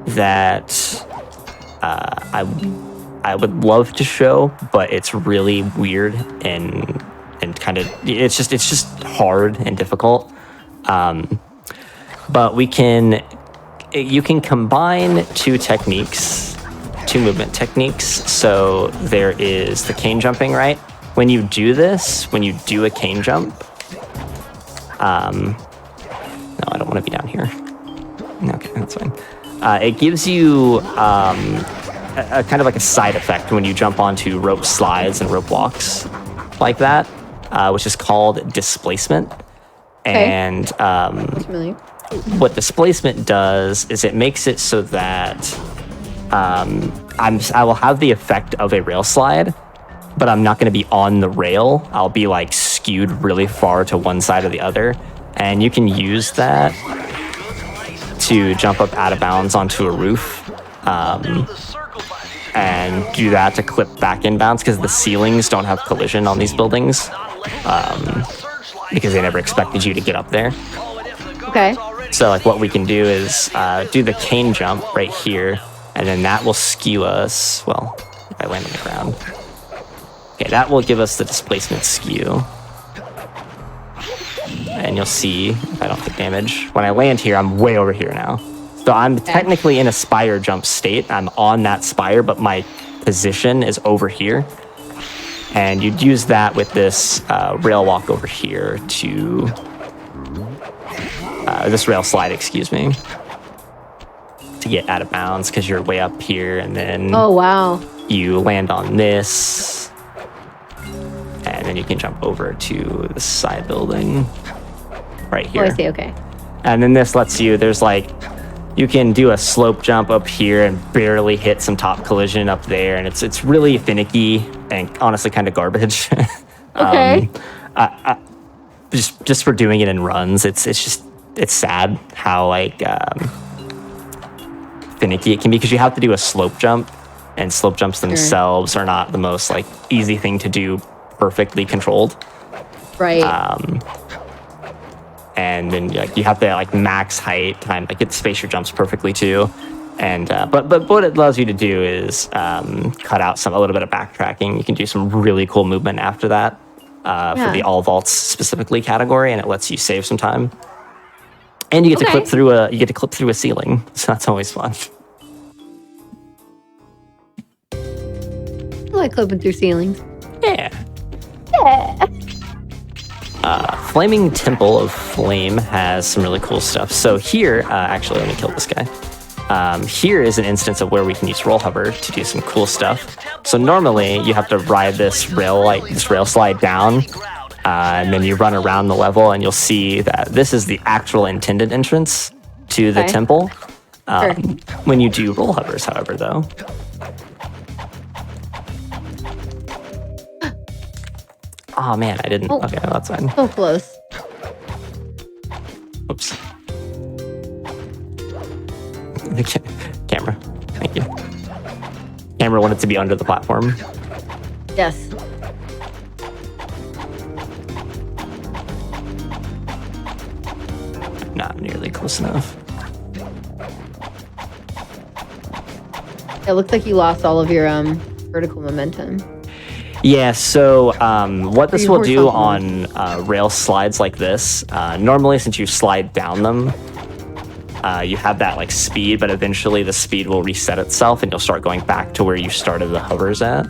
that I would love to show, but it's really weird and kind of it's just hard and difficult. But you can combine two movement techniques. So there is the cane jumping, right? When you do a cane jump, no, I don't want to be down here. Okay, that's fine. It gives you a kind of like a side effect when you jump onto rope slides and rope walks like that, which is called displacement. And what displacement does is it makes it so that I will have the effect of a rail slide, but I'm not going to be on the rail. I'll be like skewed really far to one side or the other, and you can use that to jump up out of bounds onto a roof, and do that to clip back in bounds, because the ceilings don't have collision on these buildings, because they never expected you to get up there. Okay. So like what we can do is do the cane jump right here, and then that will skew us. Well, if I land on the ground. Okay, that will give us the displacement skew. And you'll see if I don't take damage. When I land here, I'm way over here now. So I'm technically in a spire jump state. I'm on that spire, but my position is over here. And you'd use that with this rail walk over here to... this rail slide, excuse me. to get out of bounds because you're way up here, and then Oh, wow. you land on this, and then you can jump over to the side building right here. Oh, I see. Okay. And then this lets you, there's like, you can do a slope jump up here and barely hit some top collision up there, and it's really finicky and honestly kind of garbage. Okay. Just for doing it in runs, it's sad how like finicky it can be, because you have to do a slope jump, and slope jumps themselves are not the most like easy thing to do perfectly controlled. Right. And then like you have to like max height time, like it space your jumps perfectly too. And but what it allows you to do is cut out a little bit of backtracking. You can do some really cool movement after that for the all vaults specifically category, and it lets you save some time. And you get to clip through a ceiling, so that's always fun. I like clipping through ceilings. Yeah. Yeah. Flaming Temple of Flame has some really cool stuff. So here, actually, let me kill this guy. Here is an instance of where we can use roll hover to do some cool stuff. So normally you have to ride this rail slide down, and then you run around the level, and you'll see that this is the actual intended entrance to the temple. When you do roll hovers, however, though. Oh man, I didn't. Okay, well, that's fine. So close. Oops. Camera. Thank you. Camera wanted to be under the platform. Yes. Not nearly close enough. It looks like you lost all of your vertical momentum. Yeah, so what this will do on rail slides like this, normally since you slide down them, you have that like speed, but eventually the speed will reset itself and you'll start going back to where you started the hovers at.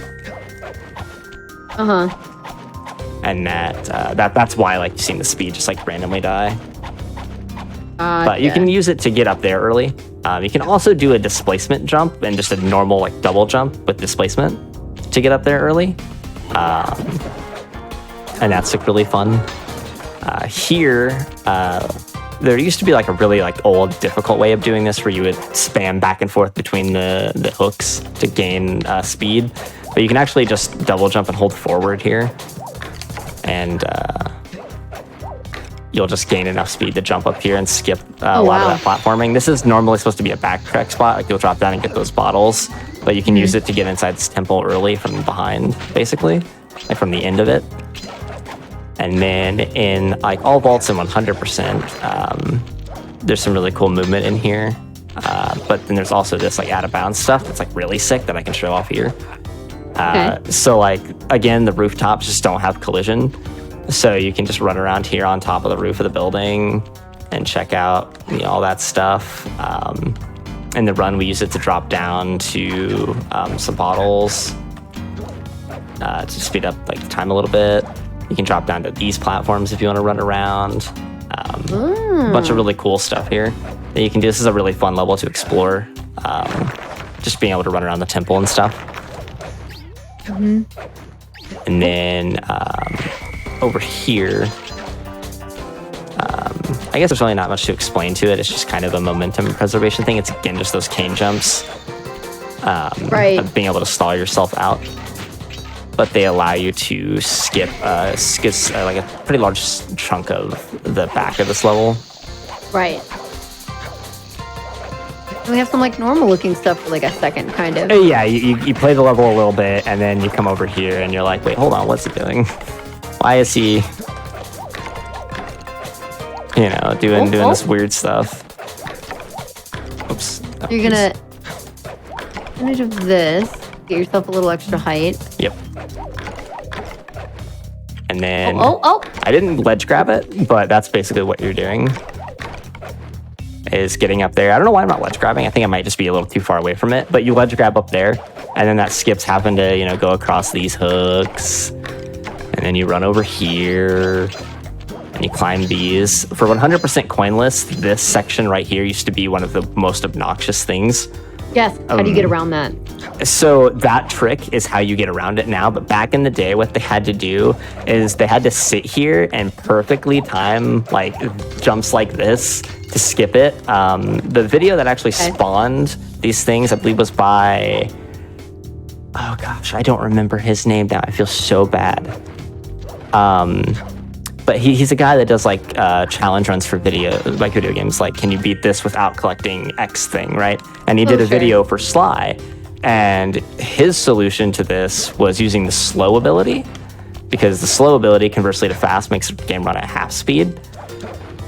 And that's why like you've seen the speed just like randomly die. But you can use it to get up there early. You can also do a displacement jump and just a normal like double jump with displacement to get up there early. And that's like really fun. Here, there used to be like a really like old difficult way of doing this where you would spam back and forth between the hooks to gain speed, but you can actually just double jump and hold forward here, and you'll just gain enough speed to jump up here and skip a lot of that platforming. This is normally supposed to be a backtrack spot, like you'll drop down and get those bottles, but you can use it to get inside this temple early from behind, basically, like from the end of it. And then in like all vaults in 100%, there's some really cool movement in here. But then there's also this like out of bounds stuff that's like really sick that I can show off here. So like, again, the rooftops just don't have collision. So you can just run around here on top of the roof of the building and check out all that stuff. In the run, we use it to drop down to some bottles to speed up like the time a little bit. You can drop down to these platforms if you want to run around. A bunch of really cool stuff here that you can do. This is a really fun level to explore. Just being able to run around the temple and stuff. And then over here, I guess there's really not much to explain to it. It's just kind of a momentum preservation thing. It's again just those cane jumps. Of being able to stall yourself out. But they allow you to skip like a pretty large chunk of the back of this level. Right. And we have some like normal looking stuff for like a second, kind of. Yeah, you play the level a little bit, and then you come over here, and you're like, wait, hold on, what's he doing? Why is he, doing this weird stuff? Oops. You're gonna advantage of this. Get yourself a little extra height. Yep. And then I didn't ledge grab it, but that's basically what you're doing. Is getting up there. I don't know why I'm not ledge grabbing. I think I might just be a little too far away from it. But you ledge grab up there, and then that skips happen to go across these hooks, and then you run over here, and you climb these. For 100% coinless, this section right here used to be one of the most obnoxious things. Yes. How do you get around that? So that trick is how you get around it now. But back in the day, what they had to do is they had to sit here and perfectly time like jumps like this to skip it. The video that actually spawned these things, I believe, was by, oh gosh, I don't remember his name now. I feel so bad. But he's a guy that does like challenge runs for video games. Like, can you beat this without collecting X thing, right? And he did a video for Sly, and his solution to this was using the slow ability, because the slow ability, conversely to fast, makes the game run at half speed.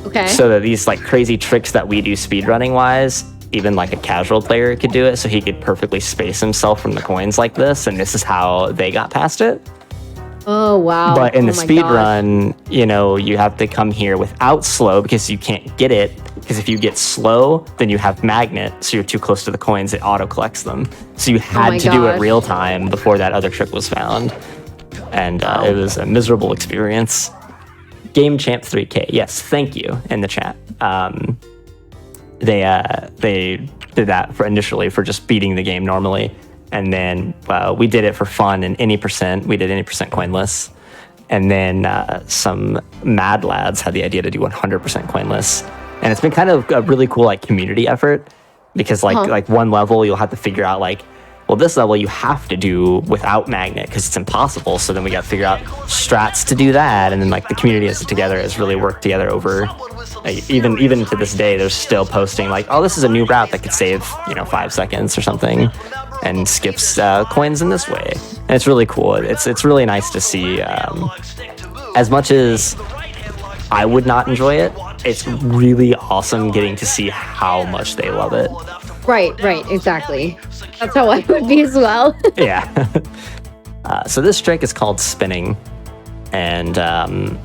Okay. So that these like crazy tricks that we do speedrunning wise, even like a casual player could do it. So he could perfectly space himself from the coins like this, and this is how they got past it. Oh, wow. But in the speed run, you know, you have to come here without slow because you can't get it. Because if you get slow, then you have magnet. So you're too close to the coins, it auto collects them. So you had to do it real time before that other trick was found. And it was a miserable experience. Game Champ 3K. Yes, thank you in the chat. They did that initially for just beating the game normally. And then we did it for fun in any percent. We did any percent coinless. And then some mad lads had the idea to do 100% coinless. And it's been kind of a really cool like community effort, because like one level you'll have to figure out like, well, this level you have to do without magnet because it's impossible. So then we got to figure out strats to do that. And then like the community has really worked together over, like, even to this day, they're still posting like, oh, this is a new route that could save, 5 seconds or something, and skips coins in this way. And it's really cool. It's really nice to see. As much as I would not enjoy it, it's really awesome getting to see how much they love it. Right, exactly. That's how I would be as well. Yeah. So this trick is called spinning. And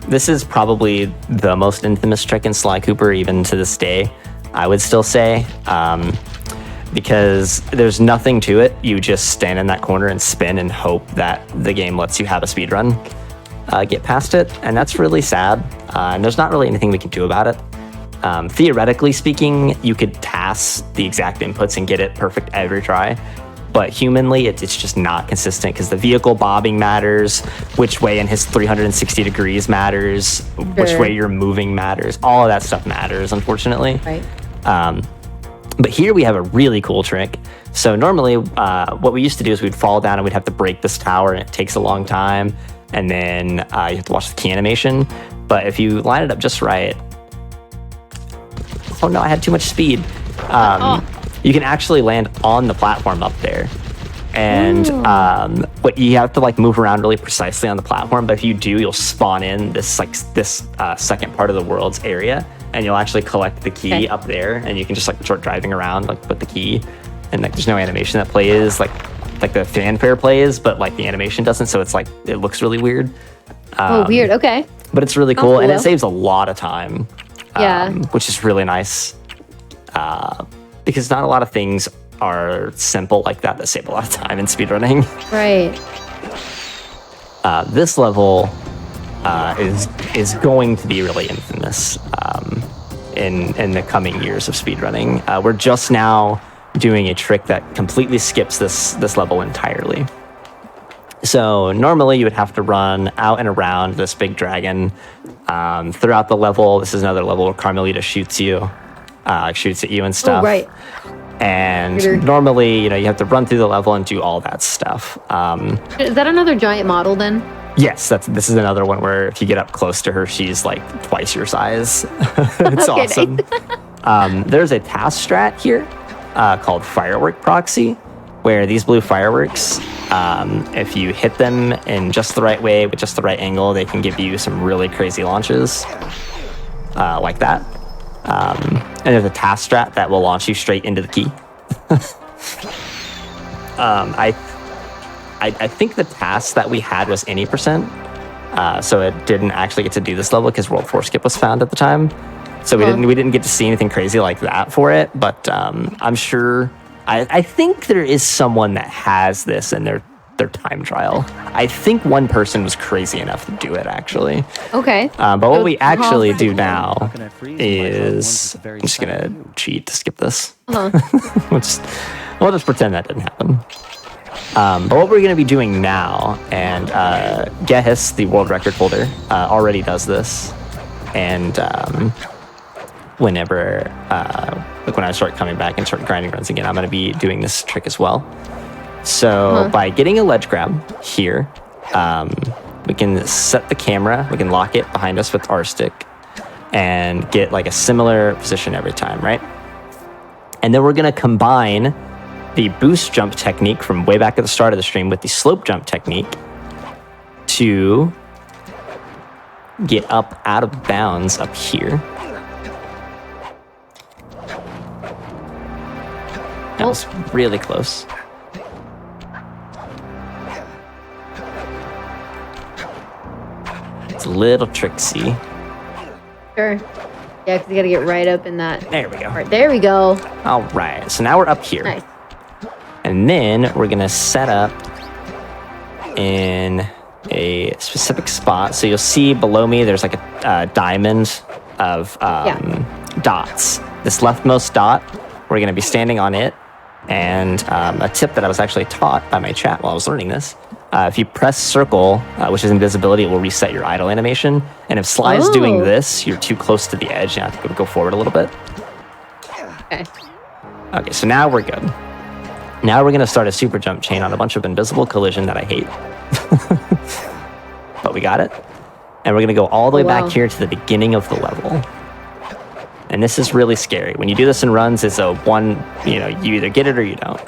this is probably the most infamous trick in Sly Cooper, even to this day, I would still say. Because there's nothing to it. You just stand in that corner and spin and hope that the game lets you have a speed run get past it. And that's really sad. And there's not really anything we can do about it. Theoretically speaking, you could task the exact inputs and get it perfect every try. But humanly, it's just not consistent, because the vehicle bobbing matters, which way in his 360 degrees matters, which way you're moving matters. All of that stuff matters, unfortunately. Right. But here we have a really cool trick. So normally what we used to do is we'd fall down and we'd have to break this tower, and it takes a long time. And then you have to watch the key animation. But if you line it up just right... Oh no, I had too much speed. You can actually land on the platform up there. And what you have to like move around really precisely on the platform. But if you do, you'll spawn in this second part of the world's area, and you'll actually collect the key up there, and you can just like start driving around like with the key, and like there's no animation that plays like the fanfare plays, but like the animation doesn't, so it's like it looks really weird. Weird. Okay. But it's really cool, and it saves a lot of time. Which is really nice. Because not a lot of things are simple like that save a lot of time in speedrunning. Right. This level is going to be really infamous in the coming years of speedrunning. We're just now doing a trick that completely skips this level entirely. So normally you would have to run out and around this big dragon throughout the level. This is another level where Carmelita shoots at you and stuff. Oh, right. And normally, you have to run through the level and do all that stuff. Is that another giant model then? Yes, this is another one where if you get up close to her, she's like twice your size. It's awesome. There's a task strat here called Firework Proxy, where these blue fireworks, if you hit them in just the right way with just the right angle, they can give you some really crazy launches like that. And there's a task strat that will launch you straight into the key. I think the task that we had was any percent, so it didn't actually get to do this level because World 4 Skip was found at the time. So we didn't get to see anything crazy like that for it. But I'm sure I think there is someone that has this in their their time trial. I think one person was crazy enough to do it, actually. Okay. But what we actually do cool. now is... I'm just going to cheat to skip this. We'll just pretend that didn't happen. But what we're going to be doing now, and Gehis, the world record holder, already does this. And whenever, like when I start coming back and start grinding runs again, I'm going to be doing this trick as well. So by getting a ledge grab here, we can set the camera, we can lock it behind us with R stick, and get like a similar position every time, right? And then we're going to combine the boost jump technique from way back at the start of the stream with the slope jump technique to get up out of bounds up here. That was really close. It's a little tricksy. Sure. Yeah, because you got to get right up in that. There we go. Part. There we go. All right. So now we're up here. Nice. And then we're going to set up in a specific spot. So you'll see below me, there's like a diamond of dots. This leftmost dot, we're going to be standing on it. And a tip that I was actually taught by my chat while I was learning this, if you press circle, which is invisibility, it will reset your idle animation. And if Sly's doing this, you're too close to the edge. You have to go forward a little bit. Okay. Okay, so now we're good. Now we're going to start a super jump chain on a bunch of invisible collision that I hate. But we got it. And we're going to go all the way back here to the beginning of the level. And this is really scary. When you do this in runs, it's a one, you either get it or you don't.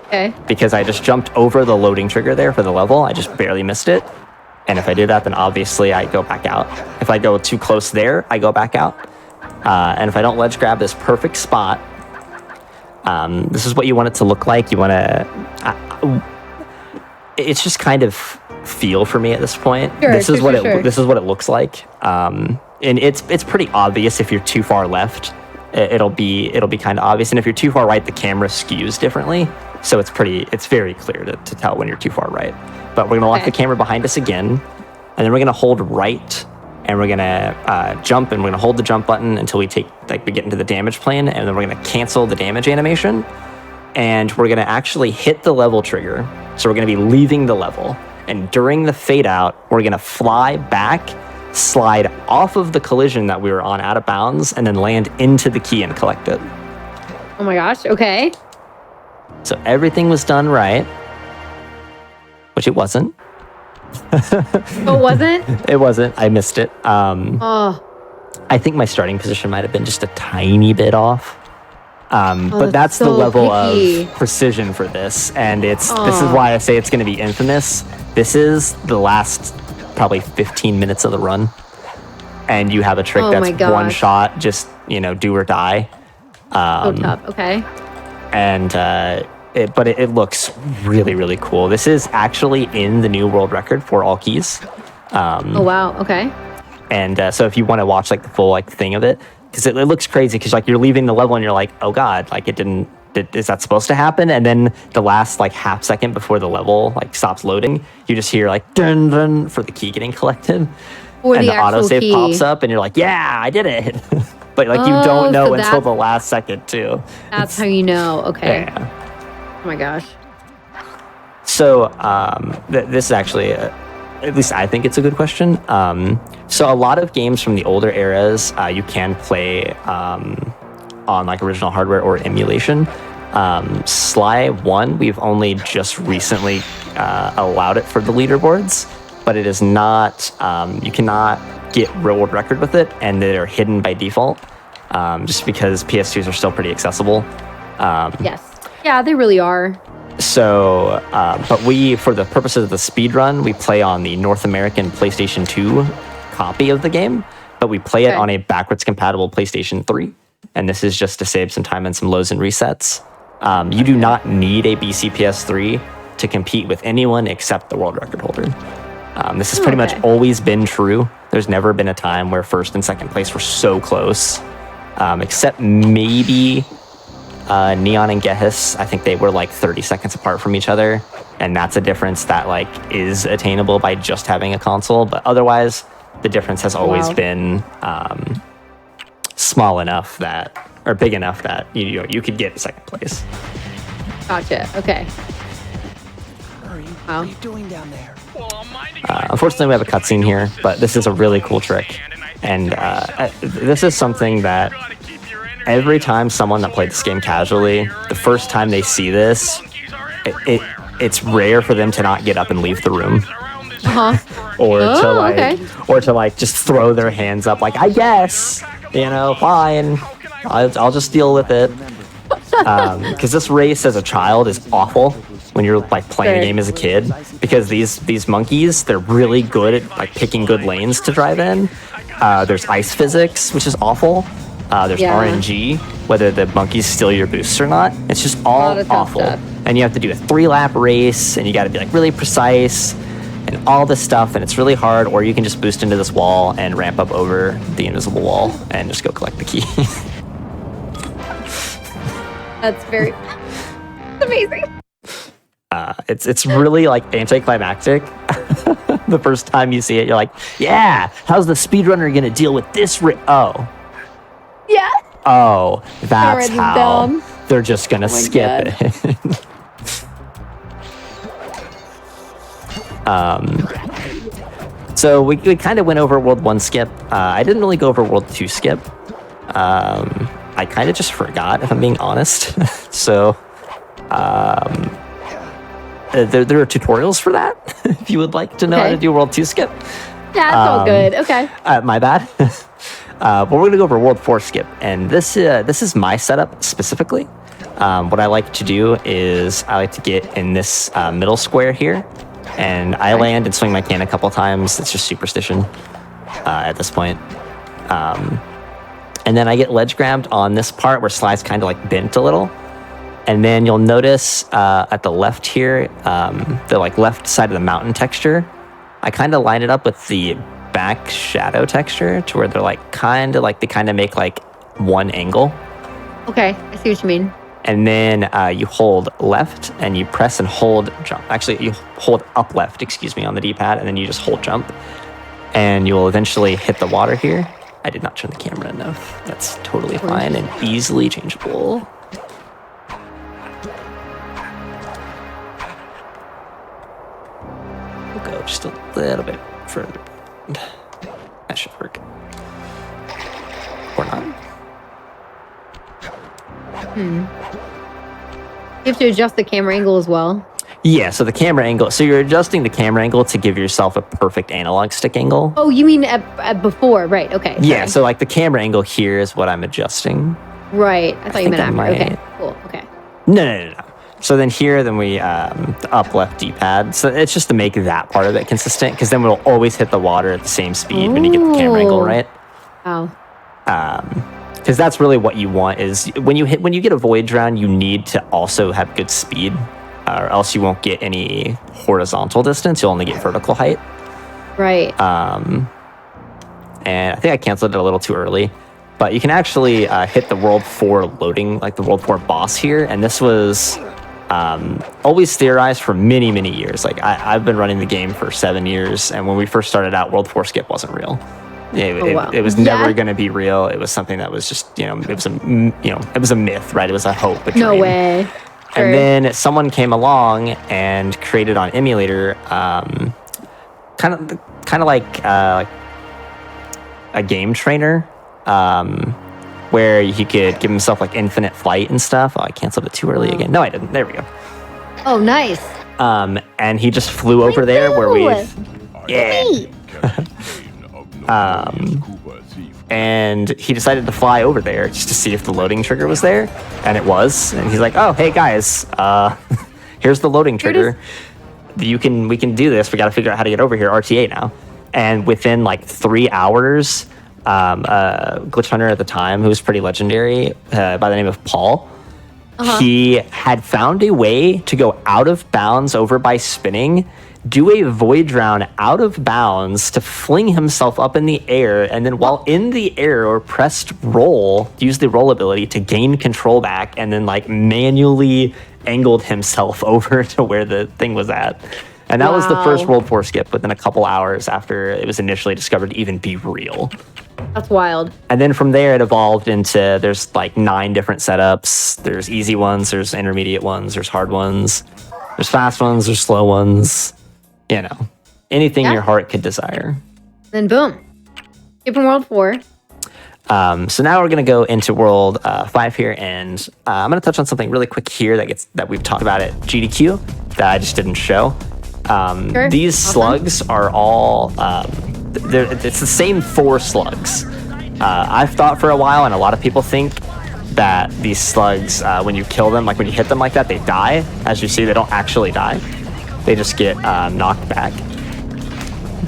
Okay. Because I just jumped over the loading trigger there for the level. I just barely missed it. And if I do that, then obviously I go back out. If I go too close there, I go back out. And if I don't ledge grab this perfect spot, this is what you want it to look like. You want to... it's just kind of feel for me at this point. Sure, this is what it looks like. And it's pretty obvious if you're too far left. It'll be kind of obvious, and if you're too far right, the camera skews differently. So it's very clear to tell when you're too far right. But we're gonna lock the camera behind us again, and then we're gonna hold right, and we're gonna jump, and we're gonna hold the jump button until we get into the damage plane, and then we're gonna cancel the damage animation, and we're gonna actually hit the level trigger. So we're gonna be leaving the level, and during the fade out, we're gonna fly back, slide off of the collision that we were on out of bounds, and then land into the key and collect it. Oh my gosh, okay. So everything was done right, which it wasn't. Oh, it wasn't? It wasn't. I missed it. I think my starting position might have been just a tiny bit off. But that's so the level of precision for this. And this is why I say it's going to be infamous. This is the last probably 15 minutes of the run. And you have a trick that's one shot, just, do or die. Tough. Okay. And it looks really, really cool. This is actually in the new world record for all keys. Oh wow, okay. And so if you want to watch the full thing of it, because it looks crazy, because you're leaving the level and you're like, oh god, it didn't. Is that supposed to happen? And then the last half second before the level stops loading, you just hear dun dun for the key getting collected, and the autosave pops up, and you're like, yeah, I did it. But you don't know until the last second too. That's how you know. Okay. Yeah. Oh my gosh. So this is actually, at least I think it's a good question. So a lot of games from the older eras, you can play on original hardware or emulation. Sly 1, we've only just recently allowed it for the leaderboards, but it is not, you cannot get world record with it, and they're hidden by default, just because PS2s are still pretty accessible. Yes. Yeah, they really are. So, but for the purposes of the speedrun, we play on the North American PlayStation 2 copy of the game, but we play it on a backwards compatible PlayStation 3. And this is just to save some time and some lows and resets. You do not need a BCPS3 to compete with anyone except the world record holder. This has pretty much always been true. There's never been a time where first and second place were so close, except maybe Neon and Gehis. I think they were 30 seconds apart from each other. and that's a difference that like is attainable by just having a console. But otherwise, the difference has always been small enough that, or big enough that you could get second place. Gotcha. Okay. What are you doing down there? Unfortunately, we have a cutscene here, but this is a really cool trick, and this is something that every time someone that played this game casually, the first time they see this, it's rare for them to not get up and leave the room. Or to like just throw their hands up like, I guess, fine, I'll just deal with it. Because this race as a child is awful when you're like playing the game as a kid, because these monkeys, they're really good at like picking good lanes to drive in. There's ice physics, which is awful. There's RNG, whether the monkeys steal your boosts or not. It's just all awful. And you have to do a 3-lap race, and you got to be like really precise and all this stuff, and it's really hard. Or you can just boost into this wall and ramp up over the invisible wall and just go collect the key. That's very amazing. It's really like anticlimactic. The first time you see it, you're like, yeah, how's the speedrunner gonna deal with this? Yeah. Oh, that's how. They're just gonna skip it. So we kind of went over World 1 skip. I didn't really go over World 2 skip. I kind of just forgot, if I'm being honest. So there are tutorials for that, if you would like to know how to do World 2 skip. Yeah, that's all good. Okay. My bad. But we're going to go over World 4 skip. And this is my setup specifically. What I like to do is I like to get in this middle square here. And I land and swing my can a couple times. It's just superstition at this point. And then I get ledge grabbed on this part where Sly's kind of like bent a little. And then you'll notice at the left here, the like left side of the mountain texture, I kind of line it up with the back shadow texture to where they're like they kind of make like one angle. Okay, I see what you mean. And then you hold left and you press and hold jump. Actually, you hold up left, on the D-pad, and then you just hold jump. And you will eventually hit the water here. I did not turn the camera enough. That's totally fine and easily changeable. We'll go just a little bit further. That should work. Or not. You have to adjust the camera angle as well. Yeah, so the camera angle. So you're adjusting the camera angle to give yourself a perfect analog stick angle. Oh, you mean at before, right? Okay. Yeah, so like the camera angle here is what I'm adjusting. Right. I thought you meant after. Okay. Cool. Okay. No. So then here, the up left D-pad. So it's just to make that part of it consistent, because then we'll always hit the water at the same speed when you get the camera angle right. Wow. Because that's really what you want is when you get a void drown, you need to also have good speed, or else you won't get any horizontal distance. You'll only get vertical height. Right. And I think I canceled it a little too early, but you can actually hit the World 4 loading, like the World 4 boss here, and this was always theorized for many, many years. Like I've been running the game for 7 years, and when we first started out, World 4 skip wasn't real. It was never going to be real. It was something that was just, it was a myth, right? It was a hope, a dream. No way. Sure. And then someone came along and created on emulator, kind of like a game trainer, where he could give himself like infinite flight and stuff. Oh, I canceled it too early again. No, I didn't. There we go. Oh, nice. And he just flew over there where and he decided to fly over there just to see if the loading trigger was there, and it was. And he's like, "Oh, hey guys, here's the loading trigger. We can do this. We got to figure out how to get over here. RTA now." And within like 3 hours, glitch hunter at the time, who was pretty legendary, by the name of Paul, he had found a way to go out of bounds over by spinning do a void drown out of bounds to fling himself up in the air, and then while in the air or pressed roll, use the roll ability to gain control back, and then like manually angled himself over to where the thing was at. And that was the first World 4 skip within a couple hours after it was initially discovered to even be real. That's wild. And then from there, it evolved into there's like 9 different setups. There's easy ones, there's intermediate ones, there's hard ones, there's fast ones, there's slow ones. You know, anything your heart could desire. Then boom, skipping World 4. So now we're going to go into World 5 here, and I'm going to touch on something really quick here that we've talked about at GDQ that I just didn't show. These slugs are all, it's the same 4 slugs. I've thought for a while, and a lot of people think that these slugs, when you kill them, like when you hit them like that, they die. As you see, they don't actually die. They just get knocked back.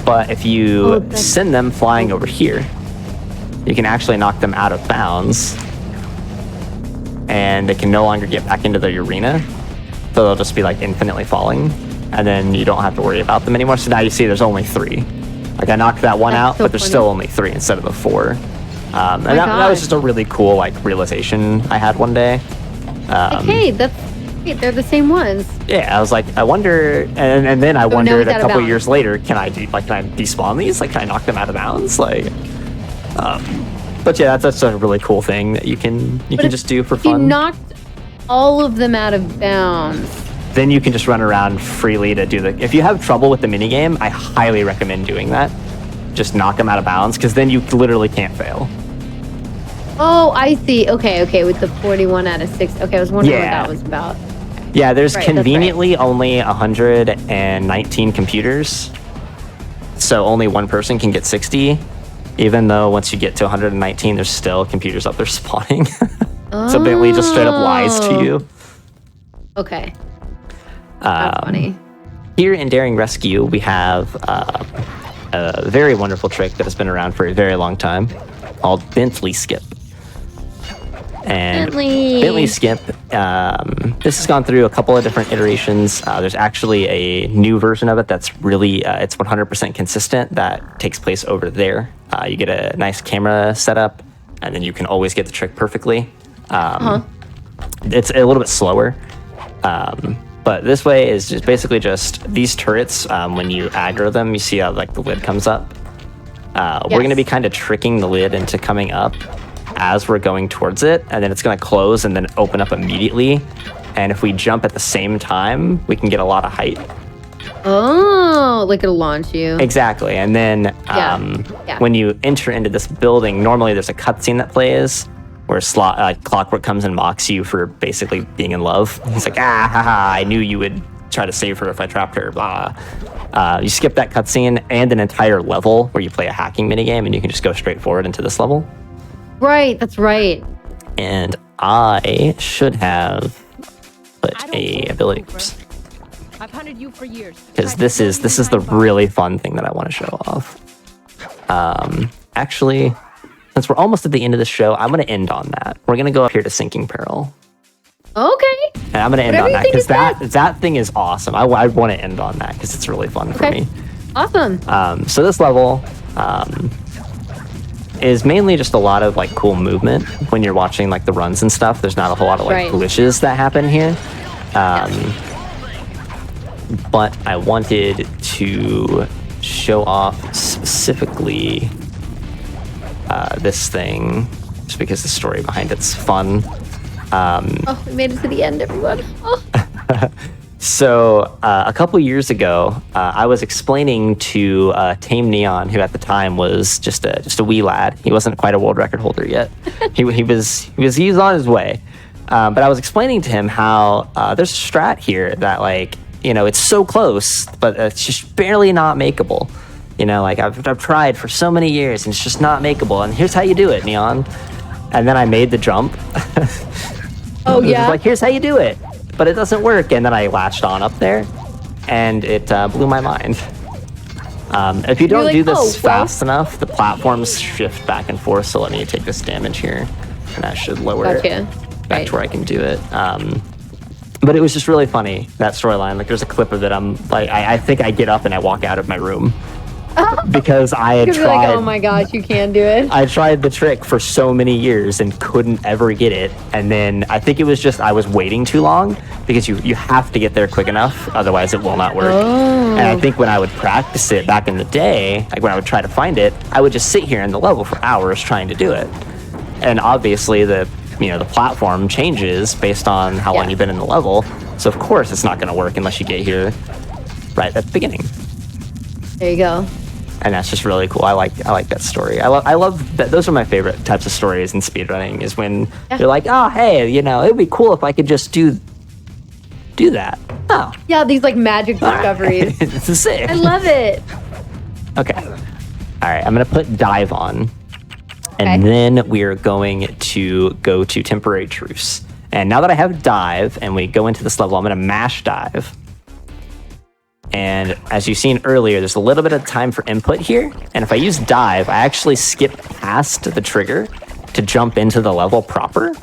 But if you send them flying over here, you can actually knock them out of bounds, and they can no longer get back into the arena. So they'll just be like infinitely falling, and then you don't have to worry about them anymore. So now you see there's only 3. Like I knocked that one out, but there's still only 3 instead of the 4. And that was just a really cool like realization I had one day. Okay, they're the same ones. Yeah, I was like, I wonder, and then I wondered a couple years later, can I despawn these? Like, can I knock them out of bounds? Like, but yeah, that's a really cool thing that you can just do for fun. You knocked all of them out of bounds. Then you can just run around freely to do if you have trouble with the minigame, I highly recommend doing that. Just knock them out of bounds, because then you literally can't fail. Oh, I see. Okay, with the 41 out of 6. Okay, I was wondering what that was about. Yeah, there's conveniently only 119 computers, so only one person can get 60, even though once you get to 119, there's still computers up there spawning. So Bentley just straight up lies to you. Okay. That's funny. Here in Daring Rescue, we have a very wonderful trick that has been around for a very long time called Bentley Skip. And Bentley Skip, this has gone through a couple of different iterations. There's actually a new version of it that's really, it's 100% consistent, that takes place over there. You get a nice camera setup, and then you can always get the trick perfectly. It's a little bit slower. But this way is just basically just these turrets, when you aggro them, you see how like the lid comes up. We're going to be kind of tricking the lid into coming up as we're going towards it, and then it's going to close and then open up immediately. And if we jump at the same time, we can get a lot of height. Oh, like it'll launch you. Exactly. And then when you enter into this building, normally there's a cutscene that plays where Clockwork comes and mocks you for basically being in love. He's like, I knew you would try to save her if I trapped her, blah. You skip that cutscene and an entire level where you play a hacking minigame, and you can just go straight forward into this level. Right, that's right. And I should have put a ability. I've hunted you for years. Because this is the really fun thing that I want to show off. Actually, since we're almost at the end of the show, I'm going to end on that. We're going to go up here to Sinking Peril. Okay. And I'm going to end on that because that thing is awesome. I want to end on that because it's really fun for me. Awesome. So this level is mainly just a lot of like cool movement when you're watching like the runs and stuff. There's not a whole lot of like glitches that happen here. But I wanted to show off specifically this thing just because the story behind it's fun. We made it to the end, everyone. So a couple years ago, I was explaining to Tame Neon, who at the time was just a wee lad. He wasn't quite a world record holder yet. he was on his way. But I was explaining to him how there's a strat here that like, it's so close, but it's just barely not makeable. Like I've tried for so many years and it's just not makeable. And here's how you do it, Neon. And then I made the jump. Oh yeah. Like, here's how you do it. But it doesn't work. And then I latched on up there and it blew my mind. If you don't do this fast enough, the platforms shift back and forth. So let me take this damage here. And that should lower it back to where I can do it. But it was just really funny, that storyline. Like, there's a clip of it. I'm like, I think I get up and I walk out of my room because I had You're tried. like, oh my gosh, you can do it. I tried the trick for so many years and couldn't ever get it. And then I think it was just I was waiting too long because you have to get there quick enough, otherwise it will not work. Oh. And I think when I would practice it back in the day, like when I would try to find it, I would just sit here in the level for hours trying to do it. And obviously the platform changes based on how long you've been in the level. So of course it's not going to work unless you get here right at the beginning. There you go. And that's just really cool. I like that story. I love that. Those are my favorite types of stories in speedrunning, is when you're like, oh, hey, it'd be cool if I could just do that. Oh. Yeah, these like magic discoveries. This is sick. I love it. Okay. All right, I'm going to put dive on. And then we're going to go to temporary truce. And now that I have dive and we go into this level, I'm going to mash dive. And as you've seen earlier, there's a little bit of time for input here. And if I use dive, I actually skip past the trigger to jump into the level proper.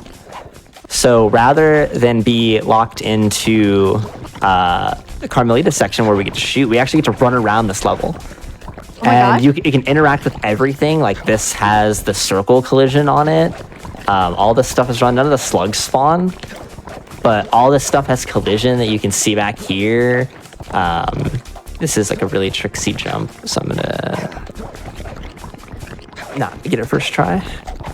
So rather than be locked into the Carmelita section where we get to shoot, we actually get to run around this level. Oh my gosh. You can interact with everything. Like, this has the circle collision on it. All this stuff is run. None of the slugs spawn, but all this stuff has collision that you can see back here. This is like a really tricksy jump, so I'm gonna not get it first try.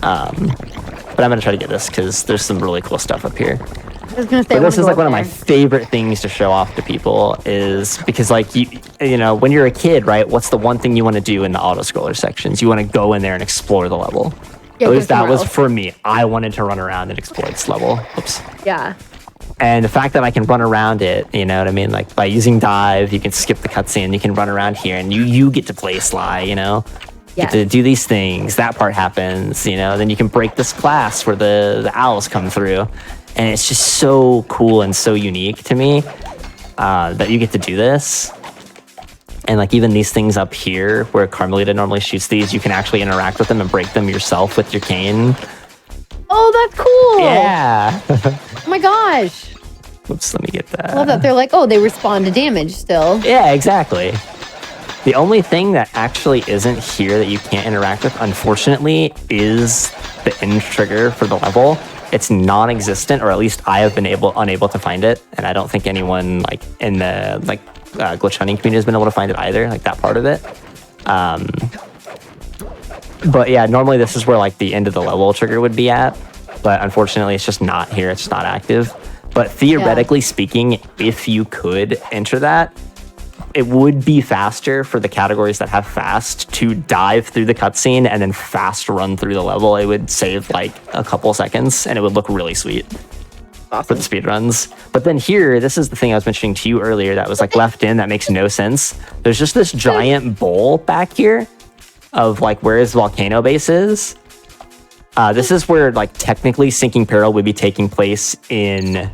But I'm gonna try to get this because there's some really cool stuff up here. I was gonna say, But this is like one of my favorite things to show off to people, is because like you know when you're a kid, right? What's the one thing you want to do in the auto scroller sections? You want to go in there and explore the level. Yeah, At least that was else. for me. I wanted to run around and explore this level. Oops. Yeah. And the fact that I can run around it, you know what I mean? Like, by using dive, you can skip the cutscene, you can run around here, and you get to play Sly, you know? Yes. Get to do these things. That part happens, you know? Then you can break this glass where the owls come through. And it's just so cool and so unique to me that you get to do this. And like even these things up here where Carmelita normally shoots these, you can actually interact with them and break them yourself with your cane. Oh, that's cool. Yeah. Oh my gosh. Oops, let me get that. I love that. They're like, oh, they respond to damage still. Yeah, exactly. The only thing that actually isn't here that you can't interact with, unfortunately, is the end trigger for the level. It's non-existent, or at least I have been unable to find it, and I don't think anyone like in the glitch hunting community has been able to find it either, like that part of it. But yeah, normally this is where like the end of the level trigger would be at, but unfortunately it's just not here. It's just not active. But theoretically speaking, if you could enter that, it would be faster for the categories that have fast to dive through the cutscene and then fast run through the level. It would save like a couple seconds and it would look really sweet for the speedruns. But then here, this is the thing I was mentioning to you earlier that was like left in that makes no sense. There's just this giant bowl back here of like where his volcano base is. This is where like technically Sinking Peril would be taking place in,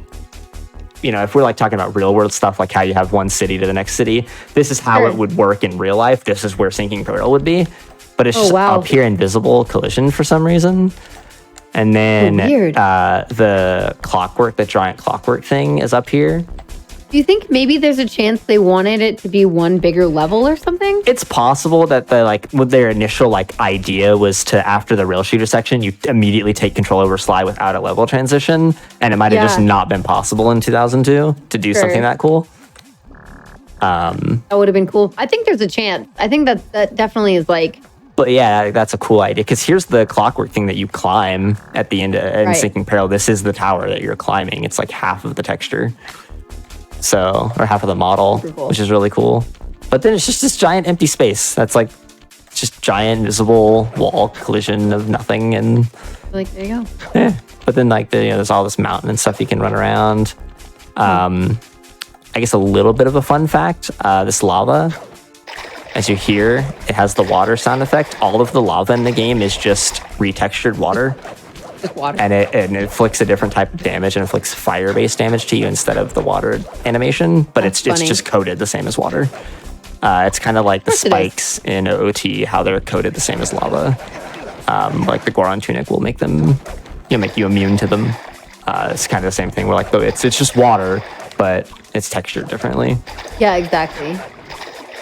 you know, if we're like talking about real world stuff, like how you have one city to the next city, this is how it would work in real life. This is where Sinking Peril would be, but it's just up here invisible collision for some reason. And then the clockwork, the giant clockwork thing is up here. Do you think maybe there's a chance they wanted it to be one bigger level or something? It's possible that their initial like idea was to, after the rail shooter section, you immediately take control over Sly without a level transition, and it might have just not been possible in 2002 to do something that cool. That would have been cool. I think there's a chance. I think that definitely is like. But yeah, that's a cool idea, because here's the clockwork thing that you climb at the end in Sinking Peril. This is the tower that you're climbing. It's like half of the texture. So, or half of the model, which is really cool. But then it's just this giant empty space that's like just giant visible wall collision of nothing, and like, there you go. Yeah. But then like there's all this mountain and stuff you can run around. I guess a little bit of a fun fact: this lava, as you hear, it has the water sound effect. All of the lava in the game is just retextured water. Water. And it inflicts a different type of damage and inflicts fire-based damage to you instead of the water animation, but it's just coded the same as water. It's kind of like the spikes in OT, how they're coded the same as lava. Like the Goron tunic will make you immune to them. It's kind of the same thing. We're like, it's just water, but it's textured differently. Yeah, exactly.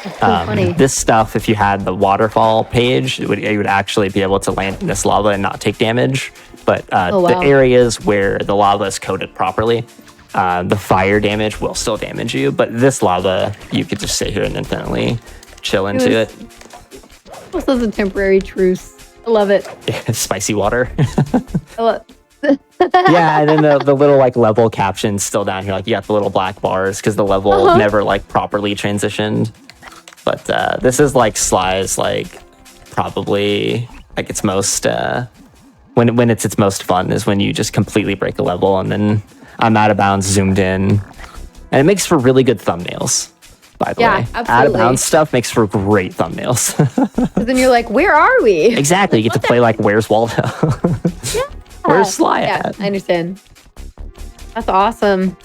That's so funny. This stuff, if you had the waterfall page, you would actually be able to land in this lava and not take damage. But the areas where the lava is coated properly, the fire damage will still damage you. But this lava, you could just sit here and infinitely chill into it. This is a temporary truce. I love it. Spicy water. I love Yeah, and then the little like level captions still down here. Like you got the little black bars because the level never like properly transitioned. But this is like Sly's like probably like its most when it's its most fun is when you just completely break a level and then I'm out of bounds zoomed in, and it makes for really good thumbnails. By the way, absolutely. Out of bounds stuff makes for great thumbnails. Because then you're like, where are we? Exactly, you get to play like Where's Waldo? Yeah. Where's Sly at? I understand. That's awesome.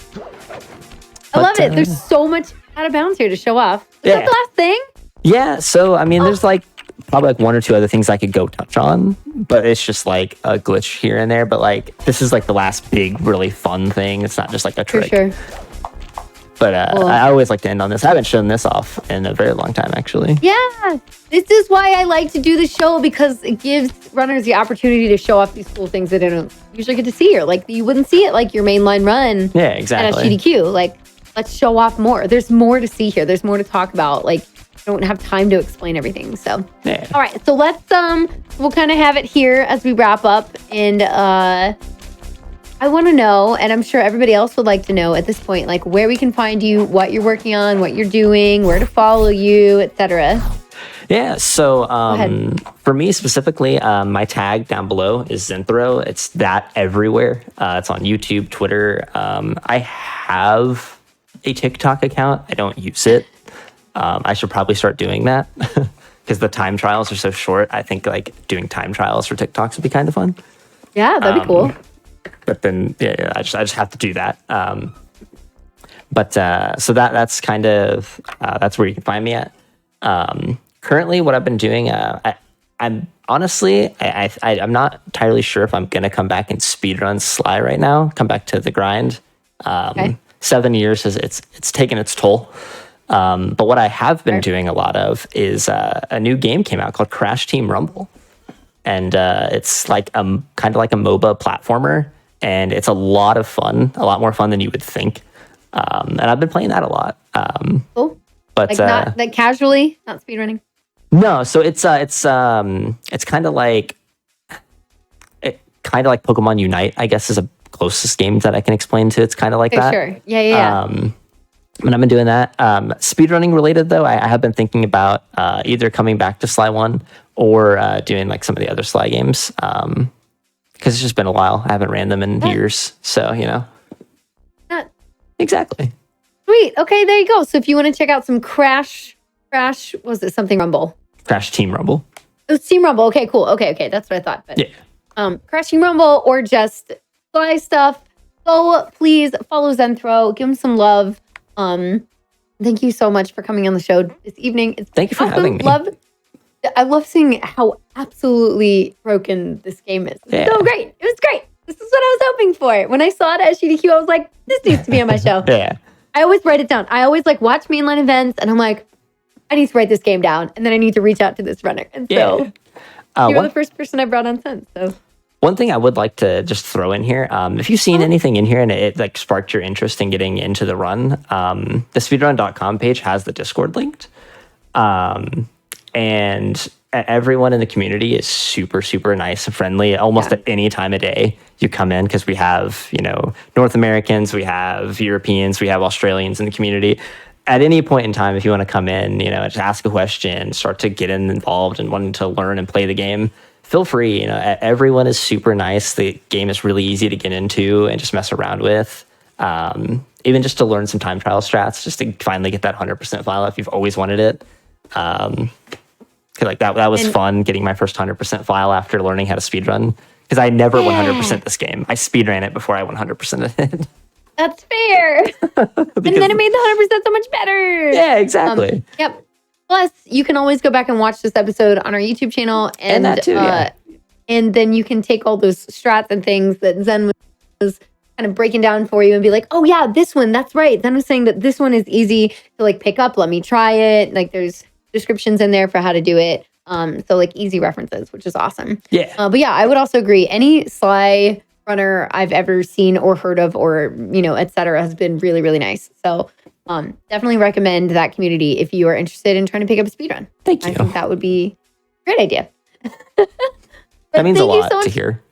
I love it. There's so much out of bounds here to show off. Is that the last thing? Yeah, so I mean, there's like probably like one or two other things I could go touch on, but it's just like a glitch here and there. But like, this is like the last big, really fun thing. It's not just like a trick. For sure. But I always like to end on this. I haven't shown this off in a very long time, actually. Yeah, this is why I like to do the show, because it gives runners the opportunity to show off these cool things that they don't usually get to see here. Like, you wouldn't see it like your mainline run. Yeah, exactly. At SGDQ. Like, let's show off more. There's more to see here. There's more to talk about. Like, I don't have time to explain everything. So, yeah. All right. So let's we'll kind of have it here as we wrap up, and I want to know, and I'm sure everybody else would like to know at this point, like where we can find you, what you're working on, what you're doing, where to follow you, etc. Yeah, so for me specifically, my tag down below is Zenthro. It's that everywhere. It's on YouTube, Twitter. I have a TikTok account. I don't use it. I should probably start doing that because the time trials are so short. I think like doing time trials for TikToks would be kind of fun. Yeah, that'd be cool. But then, yeah, I just have to do that. So that's kind of that's where you can find me at. Currently, what I've been doing, I'm honestly, I'm not entirely sure if I'm gonna come back and speedrun Sly right now. Come back to the grind. 7 years it's taken its toll. But what I have been doing a lot of is a new game came out called Crash Team Rumble, and it's like kind of like a MOBA platformer. And it's a lot of fun, a lot more fun than you would think. And I've been playing that a lot. Cool. But like not like casually, not speedrunning. No, so it's kind of like Pokemon Unite, I guess, is the closest game that I can explain to. It's kind of like that. Sure. Yeah. And I've been doing that. Speedrunning related though, I have been thinking about either coming back to Sly 1 or doing like some of the other Sly games. Because it's just been a while. I haven't ran them in years. So, you know. Exactly. Sweet. Okay, there you go. So if you want to check out some Crash, was it something Rumble? Crash Team Rumble. Oh, Team Rumble. Okay, cool. Okay. That's what I thought. But, yeah. Crash Team Rumble or just Sly stuff. Go, please follow Zenthro. Give him some love. Thank you so much for coming on the show this evening. Thank you for having me. I love seeing how absolutely broken this game is. It's so great. It was great. This is what I was hoping for. When I saw it at SGDQ, I was like, this needs to be on my show. Yeah. I always write it down. I always like watch mainline events and I'm like, I need to write this game down. And then I need to reach out to this runner. And so you're the first person I brought on since. So one thing I would like to just throw in here, if you've seen anything in here and it like sparked your interest in getting into the run, the speedrun.com page has the Discord linked. And everyone in the community is super, super nice and friendly. Almost at any time of day you come in, because we have, North Americans, we have Europeans, we have Australians in the community. At any point in time, if you want to come in, just ask a question, start to get involved and wanting to learn and play the game, feel free. Everyone is super nice. The game is really easy to get into and just mess around with. Even just to learn some time trial strats, just to finally get that 100% file if you've always wanted it. Like that was fun, getting my first 100% file after learning how to speedrun, because I never 100% this game. I speedran it before I 100% it. That's fair. And then it made the 100% so much better. Yeah, exactly. Yep. Plus, you can always go back and watch this episode on our YouTube channel, and that too, and then you can take all those strats and things that Zen was kind of breaking down for you and be like, oh yeah, this one, that's right. Then I'm saying that this one is easy to like pick up. Let me try it. Like there's descriptions in there for how to do it. So like easy references, which is awesome. Yeah. But yeah, I would also agree. Any Sly runner I've ever seen or heard of or, et cetera, has been really, really nice. So definitely recommend that community if you are interested in trying to pick up a speedrun. Thank you. I think that would be a great idea. That means a lot to hear.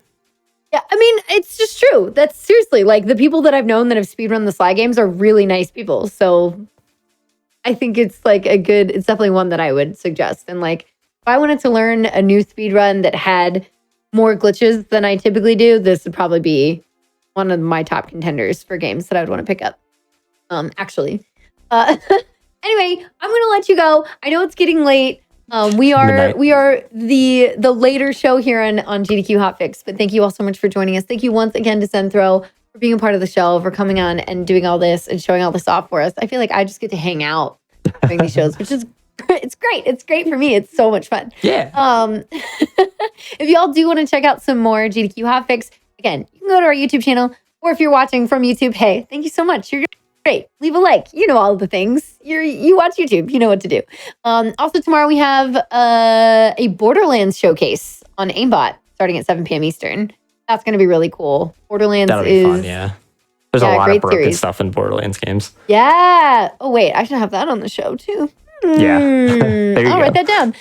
Yeah, I mean, it's just true. That's seriously, like the people that I've known that have speedrun the Sly games are really nice people. So I think it's like it's definitely one that I would suggest. And like, if I wanted to learn a new speedrun that had more glitches than I typically do, this would probably be one of my top contenders for games that I would want to pick up. Actually. Anyway, I'm going to let you go. I know it's getting late. We are the later show here on GDQ Hotfix, but thank you all so much for joining us. Thank you once again to Senthro for being a part of the show, for coming on and doing all this and showing all this off for us. I feel like I just get to hang out during these shows, which is it's great. It's great for me. It's so much fun. Yeah. If y'all do want to check out some more GDQ Hotfix, again, you can go to our YouTube channel, or if you're watching from YouTube, hey, thank you so much. You're great. Leave a like. You know all of the things. You watch YouTube. You know what to do. Also, tomorrow we have a Borderlands showcase on Aimbot starting at 7 p.m. Eastern. That's going to be really cool. Borderlands That'll be fun, yeah. There's a lot of broken series. stuff in Borderlands games. Yeah. Oh, wait. I should have that on the show, too. Yeah. There you I'll go. write that down.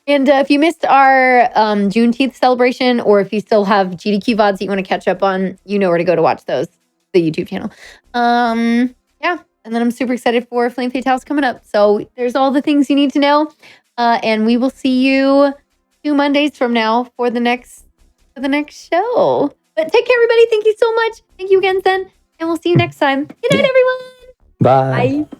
And if you missed our Juneteenth celebration, or if you still have GDQ VODs that you want to catch up on, you know where to go to watch those, the YouTube channel. Yeah. And then I'm super excited for Flame Fatales coming up. So there's all the things you need to know. And we will see you 2 Mondays from now for the next show. But take care, everybody. Thank you so much. Thank you again, Sen. And we'll see you next time. Good night, everyone. Bye. Bye.